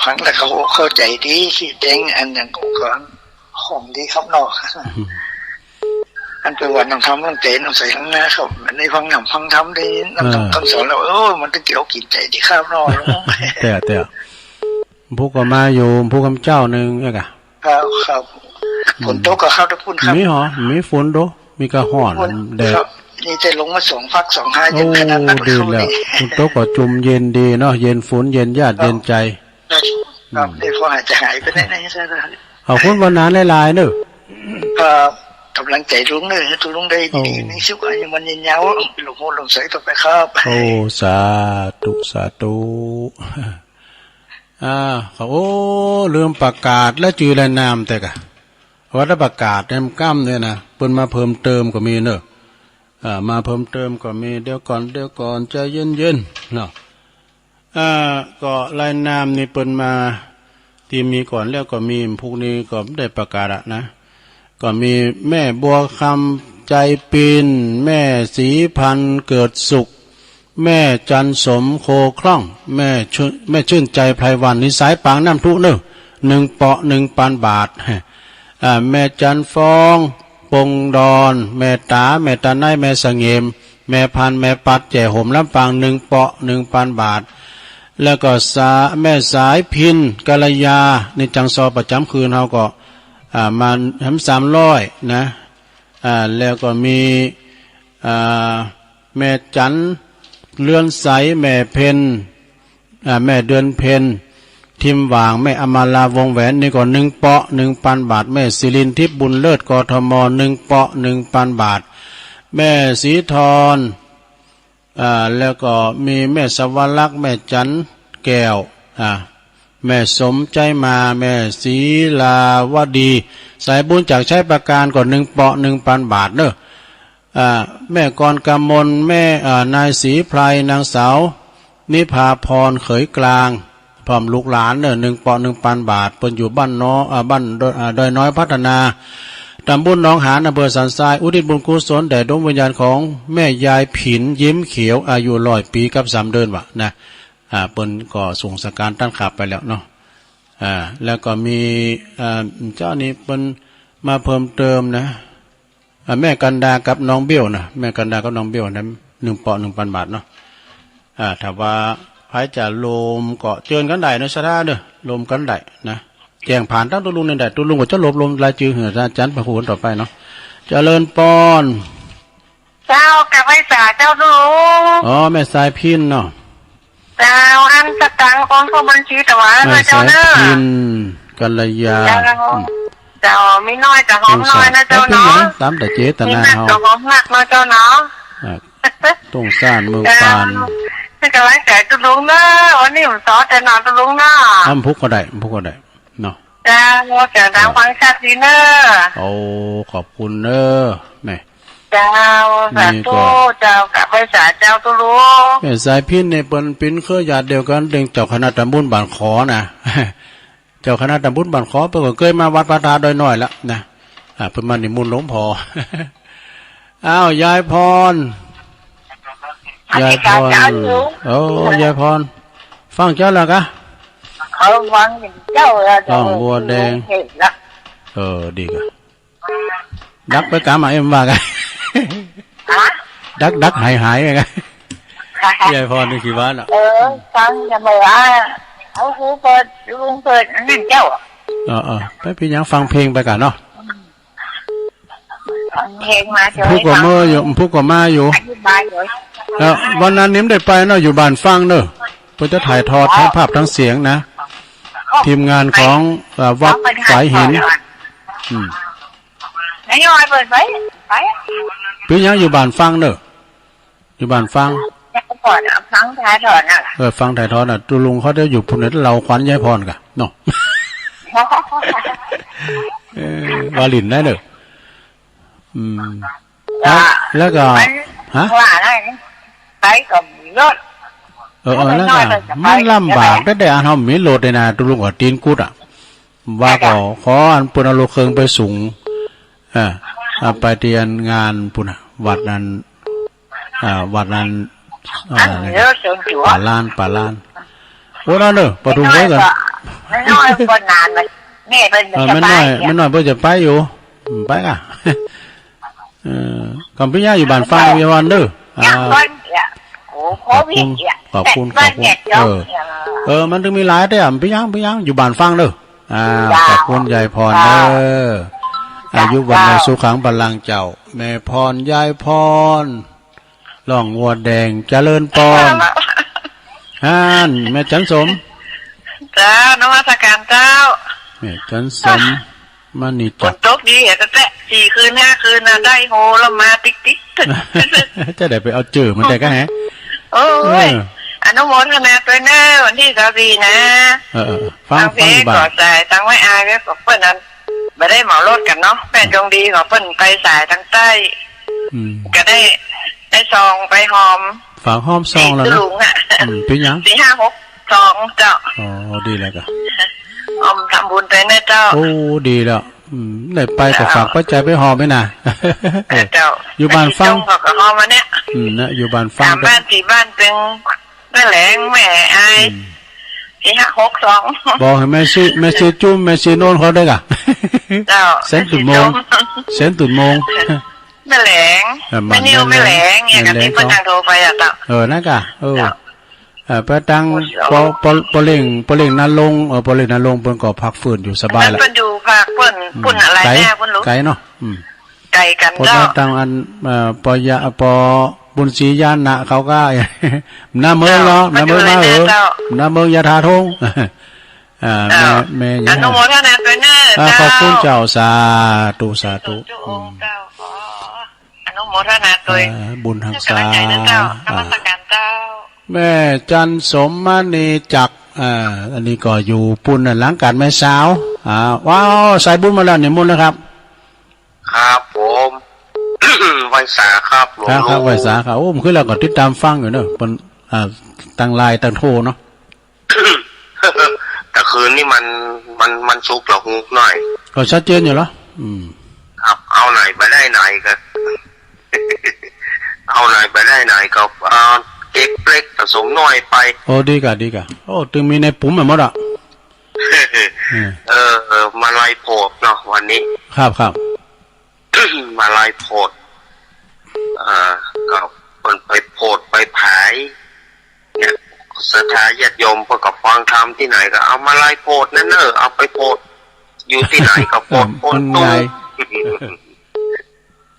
ฟังแล้วเขาเข้าใจดีที่แจ้งอันอย่างของที่เขาเนาะอันเป็นวันต้องทำต้องเตะต้องใส่ข้างหน้าเขาในฟังหนังฟังทำได้ต้องสอนเรามันต้องเกี่ยวกินใจที่ข้าวนอนแต่ผู้ก็มาอยู่ผู้กำเจ้าหนึ่งเนี่ยกะครับฝนตกก็เข้าตะพุ่นครับมีฝนดูมีกระห่อนแดดนี่จะลงมา2 พัก 2 5อย่างขนาดนั้นดีแล้วฝนตกก็จุ่มเย็นดีเนาะเย็นฝนเย็นญาติเย็นใจครับนี่พอจะหายไปได้ไหนซะขอบคุณวันนั้นหลายๆเนอะครับ กำลังใจลุงเลยให้ตัวลุงได้ดีๆในชีวิตอย่างมันยาวๆหลงโมหลงใสต่อไปครับโอ้สาธุสาธุโอ้ลืมประกาศและจือและนามแต่กะวัดประกาศแนมกั้มเนี่ยนะเพิ่นมาเพิ่มเติมก็มีเนอะมาเพิ่มเติมก็มีเดี๋ยวก่อนใจเย็นๆเนาะก็รายนามนี่เปิ้นมาที่มีก่อนแล้วก็มีพวกนี้ก็ได้ประกาศนะก็มีแม่บัวคำใจปีนแม่สีพันเกิดสุขแม่จันสมโคคล่องแม่ชื่นใจไพรวันนิสัยปางน้ำทุเนอะ1 เปาะ 1 ปันบาทแม่จันฟองปงดอนแม่ตาไนแม่สงเงมแม่พันแม่ปัดแจ่ห่มลำปาง1 เปาะ 1 ปันบาทแล้วก็แม่สายพินกัลยาในจังซอประจำคืนเฮาก็มาทำ300นะแล้วก็มีแม่จันเลื่อนใสแม่เพนแม่เดือนเพนทิมหว่างแม่อมาลาวงแหวนนี่ก็1 เปาะ 1 ปันบาทแม่ศิรินทิพย์บุญเลิศกทม1 เปาะ 1 ปันบาทแม่ศรีธรแล้วก็มีแม่สวรรค์แม่จันแก้วแม่สมใจมาแม่ศรีลาวดีสายบุญจากใช้ประการก่อน1 เปาะ 1 ปันบาทเนอะแม่กรกำมลแม่นายศรีไพรนางสาวนิพาพรเขยกลางพร้อมลูกหลานเนอะ1 เปาะ 1 ปันบาทเพิ่นอยู่บ้านบ้านดอยน้อยพัฒนาตำบลหนองหานอำเภอสันทรายอุทิศบุญกุศลแด่ดวงวิญญาณของแม่ยายผินยิ้มเขียวอายุ100 ปีกับ3 เดือนวะนะเปิ้นก็ส่งสการตั้งขับไปแล้วเนาะแล้วก็มีเจ้านี้เปิ้นมาเพิ่มเติมนะแม่กันดากับน้องเบี้ยวนะแม่กันดากับน้องเบี้ยวนั้น1 เปาะ 1 ปันบาทเนาะถ้าว่าใครจะลมก็เจิญกันได้นะชะดาเด้อลมกันได้นะแจ้งผ่านตั้งตุลุงในได้ตุลุงก็จะลบลมรายจือเหืออาจารย์พระครูต่อไปเนาะเจริญปอนเจ้ากับไอ้สาเจ้าดูแม่สายพินเนาะเจ้าอันสตังของพระบัญชีถวายนะเจ้าเนอะแม่สายพินกัลยาเจ้ามีน้อยแต่หอมน้อยนะเจ้าเนาะตามแต่เจตนาเฮาหอมหนักนะเจ้าเนาะต้องสร้างมือปานให้กำลังใจตุลุงเนอะวันนี้ผมสอนแต่นอนตุลุงเนอะพุกก็ได้เนาะเจ้าเจ้าดังฟังชัดดีเนอะโอ้ขอบคุณเนอะแม่เจ้าสาธุเจ้ากับไอ้สาเจ้าตุลุงแม่สายพินเนี่ยเป็นเครือญาติเดียวกันเด็กเจ้าคณะตำบลบ้านขอนะเจ้าคณะตำบลบ้านขอเพิ่นก็เคยมาวัดพระธาตุดอยน้อยแล้วนะเพิ่นมานิมนต์หลวงพ่อยายพรยายพรยายพรฟังเจ้าแล้วกะฟังเจ้าต้องบัวแดงดีกะดักไปกะมาเอ็มว่าไงดักหายไงยายพรนี่กี่วันอ่ะฟังจะมาว่าเอาหูเปิดลุงเปิดนั่นเจ้าไปพี่ยังฟังเพลงไปกันเนาะเพลงมาเฉยผู้ก็มาอยู่แล้ววันนั้นนิ้มได้ไปเนาะอยู่บ้านฟังเนอะเพื่อจะถ่ายทอดทั้งภาพทั้งเสียงนะทีมงานของวัดสายหินนายอยเปิดไปพี่ยังอยู่บ้านฟังเนอะอยู่บ้านฟังฟังถ่ายทอดน่ะฟังถ่ายทอดน่ะตุลุงเขาได้อยู่พุ่นนั้นเราขวัญยายพรกะเนาะวาลินได้เนอะแล้วก็ฮะไปกับรถแล้วก็มันลำบากได้อันเขามีโหลดเลยนะตุลุงกับตีนกุดว่าก็ขออันปุณณโลกเคิงไปสูงไปเรียนงานปุณวัดนั้นป่าล้านโอ้นั่นเนอะประตูไว้กันไม่น้อยคนนานเลยแม่เป็นไม่น้อยเพื่อจะไปอยู่ไปอ่ะคำพิญญาอยู่บ้านฟ้าวิวันเด้อขอบคุณมันถึงมีหลายแต่พิญญาอยู่บ้านฟังเด้อขอบคุณยายพรเด้ออายุวันในสุขังบัลลังก์เจ้าแม่พรยายพรล่องวัวแดงเจริญปอนแม่จันสมเจ้านมัสการเจ้าแม่จันสม มันนี่ ฝนตกดีอ่ะแต่4 คืน 5 คืนน่ะได้โหแล้วมาติ๊กจะได้ไปเอาเจอมันได้ก็ฮะโอ้ยอนุโมทนาด้วยนะวันที่24นะฟังบ้างก่อสายตั้งไว้อายไว้กับเพิ่นนั้นไม่ได้เหมารถกันเนาะแม่จงดีของเพิ่นไปสายทางใต้ก็ได้ซองไปหอมฝากหอมซองแล้วนะเป็นยัง4 5 6ซองเจ้าอ๋อดีแล้วก็หอมทำบุญไปนะเจ้าโอ้ดีแล้วได้ไปก็ฝากปัจจัยไปหอมไหมนะเจ้าอยู่บ้านฟังก็หอมมาเนี่ยนะอยู่บ้านฟังบ้าน4 บ้านเป็นแม่แหลงแม่อาย4 5 6 2บอกให้แม่ชื่อจุ้มแม่ชื่อโน่นเขาได้กะเจ้าเซนตุ่นโมงแม่แหลงแม่นิ้วแม่แหลงเนี่ยกันที่เพิ่นทางโทรไปอ่ะเจ้านั่นกะไปตั้งปอเล่งนั้นลงปอเล่งนั้นลงเพิ่นก็พักฟื้นอยู่สบายแล้วเพิ่นอยู่ภาคเพิ่นปุ่นอะไรแน่เพิ่นรู้ไกลเนาะไกลกันเจ้าตั้งอันปอบุญศรีญาณนะเขาก็น้าเมืองเนาะน้าเมืองมาน้าเมืองยาทาทงแม่อนุโมทนาด้วยนะขอบคุณเจ้าสาธุอนุโมทนาด้วยบุญหักษาแม่จันสมณีจักอันนี้ก็อยู่ปุ่นหลังการแม่สาวว้าวสายบุญมาแล้วเนี่ยมุนนะครับครับผมไวสาครับหลวงครับไวสาครับโอ้ผมคือเราก็ติดตามฟังอยู่เนอะเป็นตั้งไลน์ตั้งโทรเนาะแต่คืนนี่มันซุกหลอกงูหน่อยก็ชัดเจนอยู่แล้วครับเอาไหนไปได้ไหนก็เอาไหนไปได้ไหนก็เก็บเล็กผสมน้อยไปโอ้ดีกะโอ้ตึงมีในปุ่มแบบหมดอ่ะมาลายโพดเนาะวันนี้ครับมาลายโพดก็คนไปโพดไปผายเนี่ยศรัทธาญาติโยมพวกกับฟังธรรมที่ไหนก็เอามาลายโพดนั่นเอาไปโพดอยู่ที่ไหนก็โพดตู้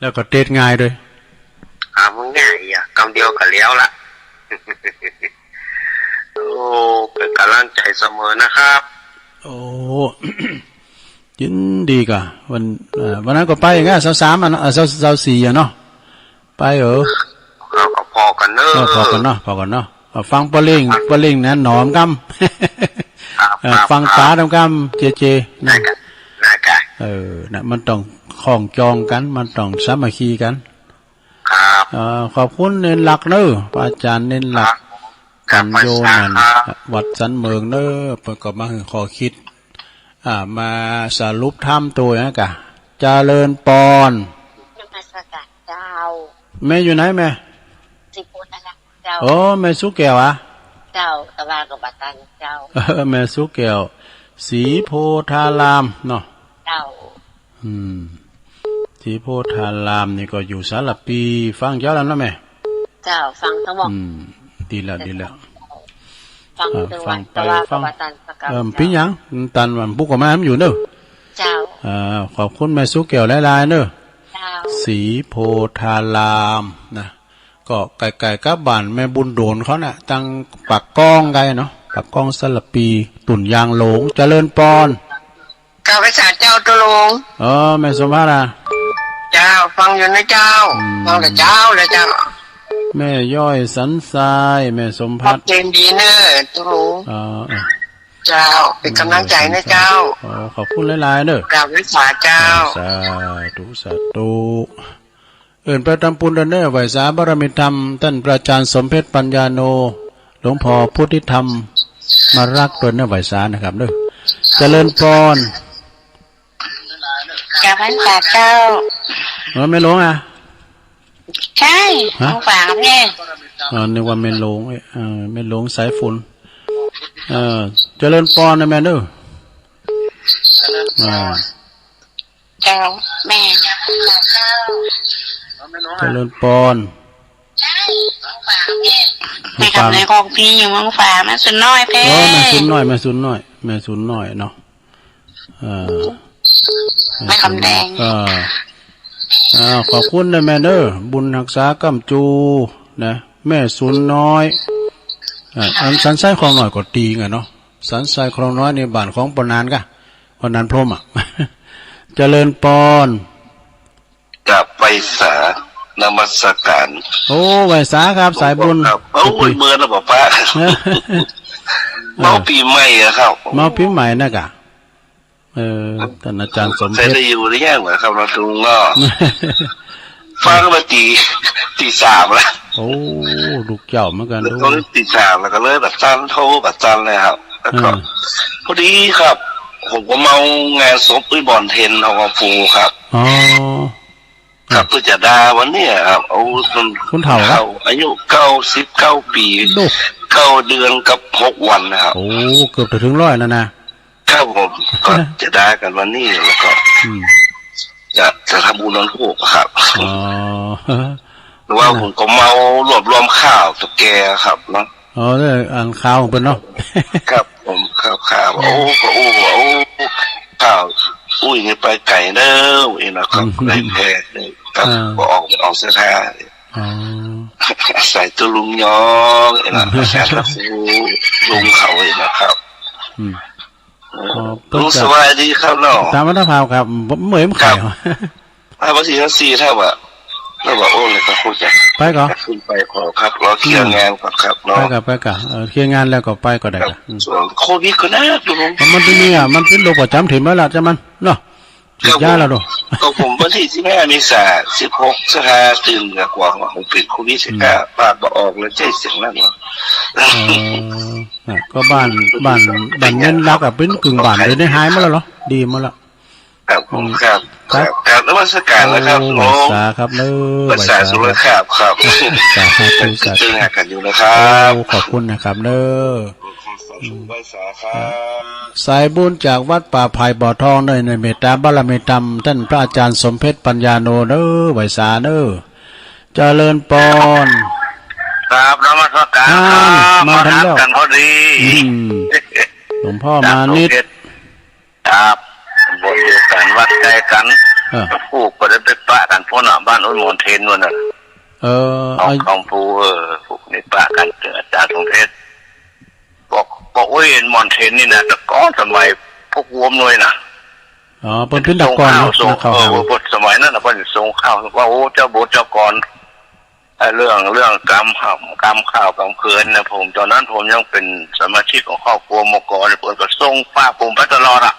แล้วก็เทศง่ายด้วยมันง่ายคำเดียวก็เลี้ยวละโอ้เป็นกำลังใจเสมอนะครับโอ้ยินดีกะวันนั้นก็ไปอย่างเงี้ย2324เนาะไปเราก็พอกันเนอะพอกันเนาะฟังปะเล่งนั้นหนอมกำฟังตาดำกำเจนะนะมันต้องข้องจองกันมันต้องสามัคคีกันขอบคุณเน้นหลักเนอะอาจารย์เน้นหลักกันโยนันวัดสันเมืองเนอะประกอบมาขอคิดมาสรุปธรรมตัวนะกะเจริญปอนแม่อยู่ไหนแม่สิปุนะเจ้าโอ้แม่สุแก้วเจ้าตะวากับบัตันเจ้าแม่สุแก้วศรีโพธารามเนาะเจ้าศรีโพธารามนี่ก็อยู่สารปีฟังเจ้าแล้วนะแม่เจ้าฟังทั้งหมดดีแล้วฟังตะวากับบัตันพี่ยังตันวันบุกมาอยู่เนอะเจ้าขอบคุณแม่สุแก้วหลายๆเนอะศรีโพธารามนะก็ไก่กับบ้านแม่บุญโดนเขาน่ะตั้งปากก้องไงเนาะปากก้องสลับปีตุ่นยางหลงเจริญปอนข้าพเจ้าเจ้าตุลงแม่สมภารเจ้าฟังอยู่นะเจ้าฟังแต่เจ้าเลยเจ้าแม่ย่อยสันทรายแม่สมภัทรเจนดีเนอร์ตุลงเจ้าเป็นกำลังใจนะเจ้าขอบคุณหลายๆเนอะกราบวิสาเจ้าสาธุเอิ้นไปทำบุญเนอร์ไหวสาบารมีธรรมท่านพระอาจารย์สมเพชรปัญญาโนหลวงพ่อพุทธิธรรมมารักตัวเนอร์ไหวสานะครับเนอะเจริญพรกราบพระเจ้าไม่หลงใช่ของฝากแม่นึกว่าไม่หลงไม่หลงสายฝนเจริญพรนะแม่เนอะเจ้าแม่เจริญพรแม่ทำในกองพี่อยู่มังฝาแม่สุนน้อยเพ่แม่สุนน้อยเนาะแม่คำแดงขอบคุณนะแม่เนอะบุญรักษากำจูนะแม่สุนน้อยอันสันไส้คลองน้อยก็ตีไงเนาะสันไส้คลองน้อยในบ้านของปนานกะปนานพรหม เจริญปอนกับไปสานมัสการโอ้ไหวสาครับสายบุญโอ้ยเมื่อแล้วบอกป้าเมาปีใหม่อะครับเมาปีใหม่นะกะท่านอาจารย์สมเพชรได้อยู่หรือยังเหรอครับเราตรงก็ฟังมาตีสามแล้วโอ้ลูกเจ้าเหมือนกันตอนตีสามแล้วก็เลยแบบจันโทแบบจันเลยครับแล้วก็พอดีครับผมก็เมางานศพอุ้ยบอลเทนของปูครับอ๋อครับเพื่อจะดาวันนี้ครับเอาคุณเฒ่าอายุ99 ปี9 เดือนกับ6 วันนะครับโอ้เกือบถึง100แล้วนะครับผมก็จะดากันวันนี้แล้วก็จะทำบุญนนทูกครับอ๋อหรือว่าผมก็เมารวบรวมข้าวตะแกครับเนาะอ๋อเนี่ยอ่านข่าวของเพิ่นเนาะครับผมข่าวโอ้ข่าวอุ้ยนี่ไปไก่เด้อเองนะครับในแพทย์ครับก็ออกเสื้อผ้าใส่ตัวลุงยองเองนะใส่ตัวลุงเขาเองนะครับลุงสวัสดีครับเนาะตามวัฒนธรรมครับเหมือนไข่ภาษีทั้งสี่ถ้าว่าโอ้เลยครับพูดจ้ะไปก่อนขึ้นไปขอครับรอเคลียร์งานก่อนครับเนาะไปกับเคลียร์งานแล้วก็ไปก็ได้ส่วนโควิดก็น่าดูมันที่นี่มันเป็นโรคประจำถิ่นแล้วล่ะจะมันเนาะฉีดยาแล้วดูก็ผมวันที่15 เมษายน16 สิงหาคมตื่นกว่าผมเป็นโควิด19ปากบ่ออกเลยใจเสียงนั่นเนาะก็บ้านเน้นรักอ่ะเป็นกึ่งบ้านเลยได้หายมาแล้วเหรอดีมาแล้วครับผมครับนมัสการนะครับโอ้สาครับเนอะภาษาสุรครับครับสาธุสาธุกันอยู่นะครับขอบคุณนะครับเนอะสายบุญจากวัดป่าไผ่บ่อทองในเมตตาบารมีธรรมท่านพระอาจารย์สมเพชรปัญญาโนเนอไหวสาเนอเจริญปอนครับนมัสการมาทันแล้วกันพอดีหลวงพ่อมานิดครับบนเดียวกันวัดใกล้กันผูกก็ได้ไปปะกันพ่อหน้าบ้านอุ้ยมอนเทนนู่นน่ะของผู้ผูกนี่ปะกันอาจารย์สมเพชรบอกอุ้ยมอนเทนนี่นะแต่ก่อนสมัยพวกวมหน่วยนะอ๋อเป็นดักก่อนนะครับบทสมัยนั้นนะเพิ่นส่งข้าวว่าโอ้เจ้าบทเจ้ากรเรื่องกรรมข้าวกรรมเคืนนะผมตอนนั้นผมยังเป็นสมาชิกของครอบครัวมกเพิ่นก็ส่งป้าผมไปตลอดอ่ะ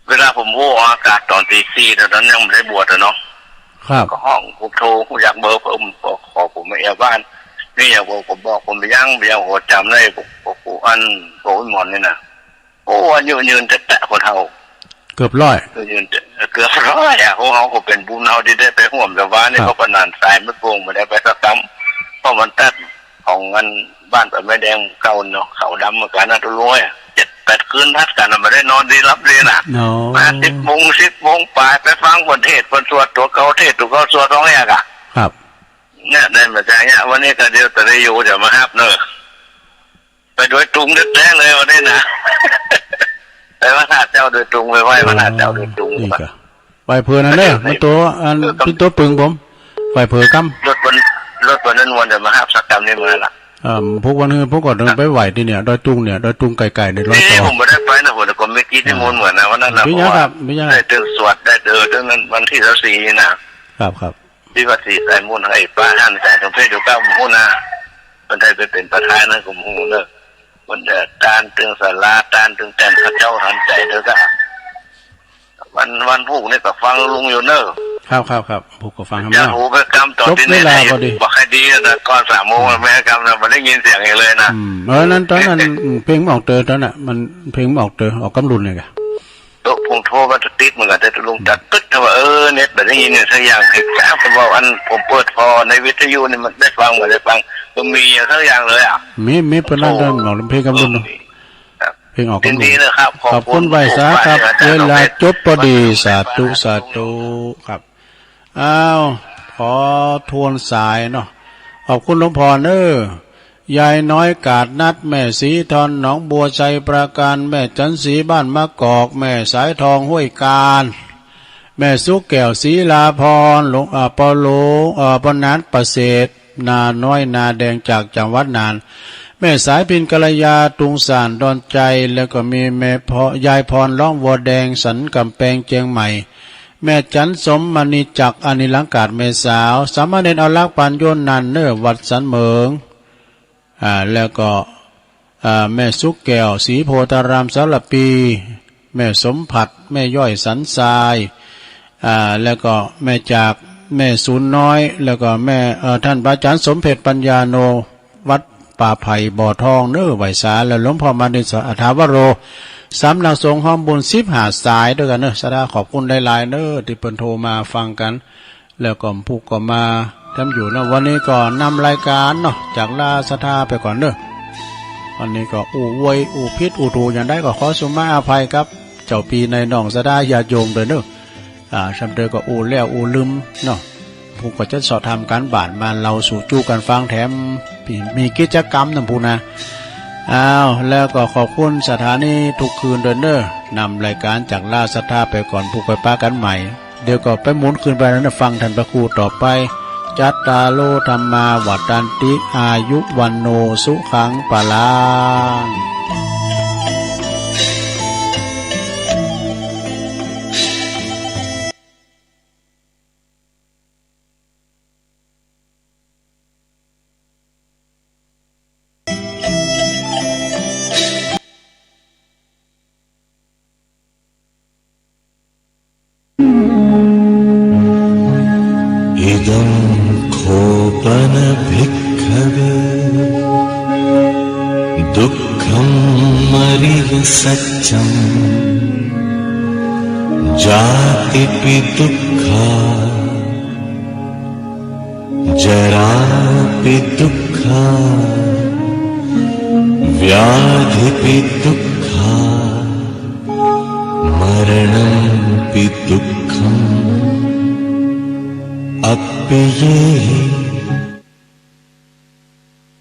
เวลาผมโว้อากาศตอนตี 4ตอนนั้นยังไม่ได้บวชเนาะครับก็ห้องผมโทรอยากเบอร์ผมขอผมมาแอบบ้านนี่อยากผมบอกผมไปยังโหดจำได้ผมอันโอ้ยหมอนนี่นะโอ้ยืนแตะคนเท่าเกือบ100ยืนเกือบ100อ่ะเขาเป็นบุญเฮาที่ได้ไปห่วมแต่ว่านี่เขาปนานสายไม่โกงไม่ได้ไปสักคำเพราะมันตัดของเงินบ้านแบบไม่แดงเก่าเนาะเขาดำเหมือนกันนะตัวร้อย7-8 คืนทัดกันไม่ได้นอนดีรับดีนะมา10 โมงไปฟังบนเทศบนสวดตัวเขาเทศตัวเขาสวดร้องแยกอ่ะครับเนี่ยได้มาจากเนี่ยวันนี้ก็เดียวแต่ได้อยู่จะมาฮับเนอะไปโดยตรงเด็ดแรงเลยวันนี้นะไปพระธาตุเจ้าโดยตรงไปไหว้พระธาตุเจ้าโดยตรงไปเพื่อนั่นเลยมันตัวเป็นตัวปึงผมไปเผื่อกำรถวันนั้นวันจะมาฮับสักกรรมนี่มาละพวกวันนี้พวกก่อนไปไหวที่เนี่ยโดยตรงเนี่ยโดยตรงไก่ในร้อยต่อผมไม่ได้ไปนะผมแต่ก็ไม่คิดที่มูลเหมือนนะวันนั้นนะเพราะว่าได้เดินสวดได้เดินวันที่24นี่นะครับที่วัดศรีสายมูลให้ป้าท่านแต่สมเพชรอยู่9 หมู่นะคนไทยไปเป็นประธานนะกลุ่มหูเนอะคนจะการตึงสาราการตึงแตนพระเจ้าทันใจเด้อจ้ะวันพูกนี่ก็ฟังลุงอยู่เนอะครับพูกก็ฟังทำอย่าหูไปกำตอนที่นี่บอกให้ดีนะก่อน3 โมงแม่กำนะมันได้ยินเสียงเลยนะนั้นตอนนั้นเพลงออกเตอตอนน่ะมันเพลงออกเตอออกกำลุนเลยกะผมโทรมาติดเหมือนกันแต่ลุงตัดตึ๊ดว่าเน็ตแบบได้ยินเนี่ยสักอย่างเหตุการณ์ผมบอกผมเปิดพอในวิทยุนี่มันได้ฟังมันได้ฟังมันมีสักอย่างเลยอ่ะมีเป็นนั่นเดินออกเพลงกำลุนเพลงออกกำลุนขอบคุณไหวสาครับเวลาจบพอดีสาธุครับอ้าวขอทวนสายเนาะขอบคุณหลวงพ่อยายน้อยกาดนัดแม่สีทอนหนองบัวใจประการแม่จันสีบ้านมะกอกแม่สายทองห้วยการแม่สุกแก้วศรีลาพรหลวงปอโลปนัดประเสริฐนาน้อยนาแดงจากจังหวัดน่าน แม่สายพินกัลยาตุงสานดอนใจแล้วก็มีแม่พ่อยายพรร้องวัวแดงสันกำแพงเจียงใหม่แม่จันสมมณีจักอนิลังกาศแม่สาวสามเณรเอาลักปันโยนนันเนอวัดสันเมืองแล้วก็แม่สุกแก้วศรีโพธารามสารปีแม่สมผัดแม่ย่อยสันทรายแล้วก็แม่จากแม่ศูนย์น้อยแล้วก็แม่ท่านพระอาจารย์สมเพชรปัญญาโนวัดป่าไผ่บ่อทองเนื้อไหวสาและหลวงพ่อมานิสอัฐาวโรสำนักสงฆ์ห้อมบุญ15 สายด้วยกันเนอะสดาขอบคุณหลายๆเนอะที่เพิ่นโทรมาฟังกันแล้วก็ผู้ก็มาทำอยู่นะวันนี้ก็นำรายการเนาะจากลาสถาไปก่อนเนอะวันนี้ก็อู่ไวยอู่พิษอู่ถูอย่างได้ก็ขอสุมาอภัยครับเจ้าปีในน้องสดาญาโยมเลยเนอะชำเดอก็อู่แล้วอู่ลืมเนาะผู้ก็จะสอบทำการบ้านมาเราสู่จู้กันฟังแถมมีกิจกรรมนำพูนะแล้วก็ขอบคุณสถานีทุกคืนเดินเนอร์นำรายการจากลาสถาไปก่อนผู้ไปป้ากันใหม่เดี๋ยวก็ไปหมุนคืนไปนั้นฟังท่านพระครูต่อไปจัตตาโลธรรมาวัฏันติอายุวันโนสุขังปะลังइदं खोपन भिक्खवे दुःखं मरिय सच्चम् जातिपि दुःखा जरापि दुःखा व्याधिपि दुःखा मरणंपि दुःखम् अप्यये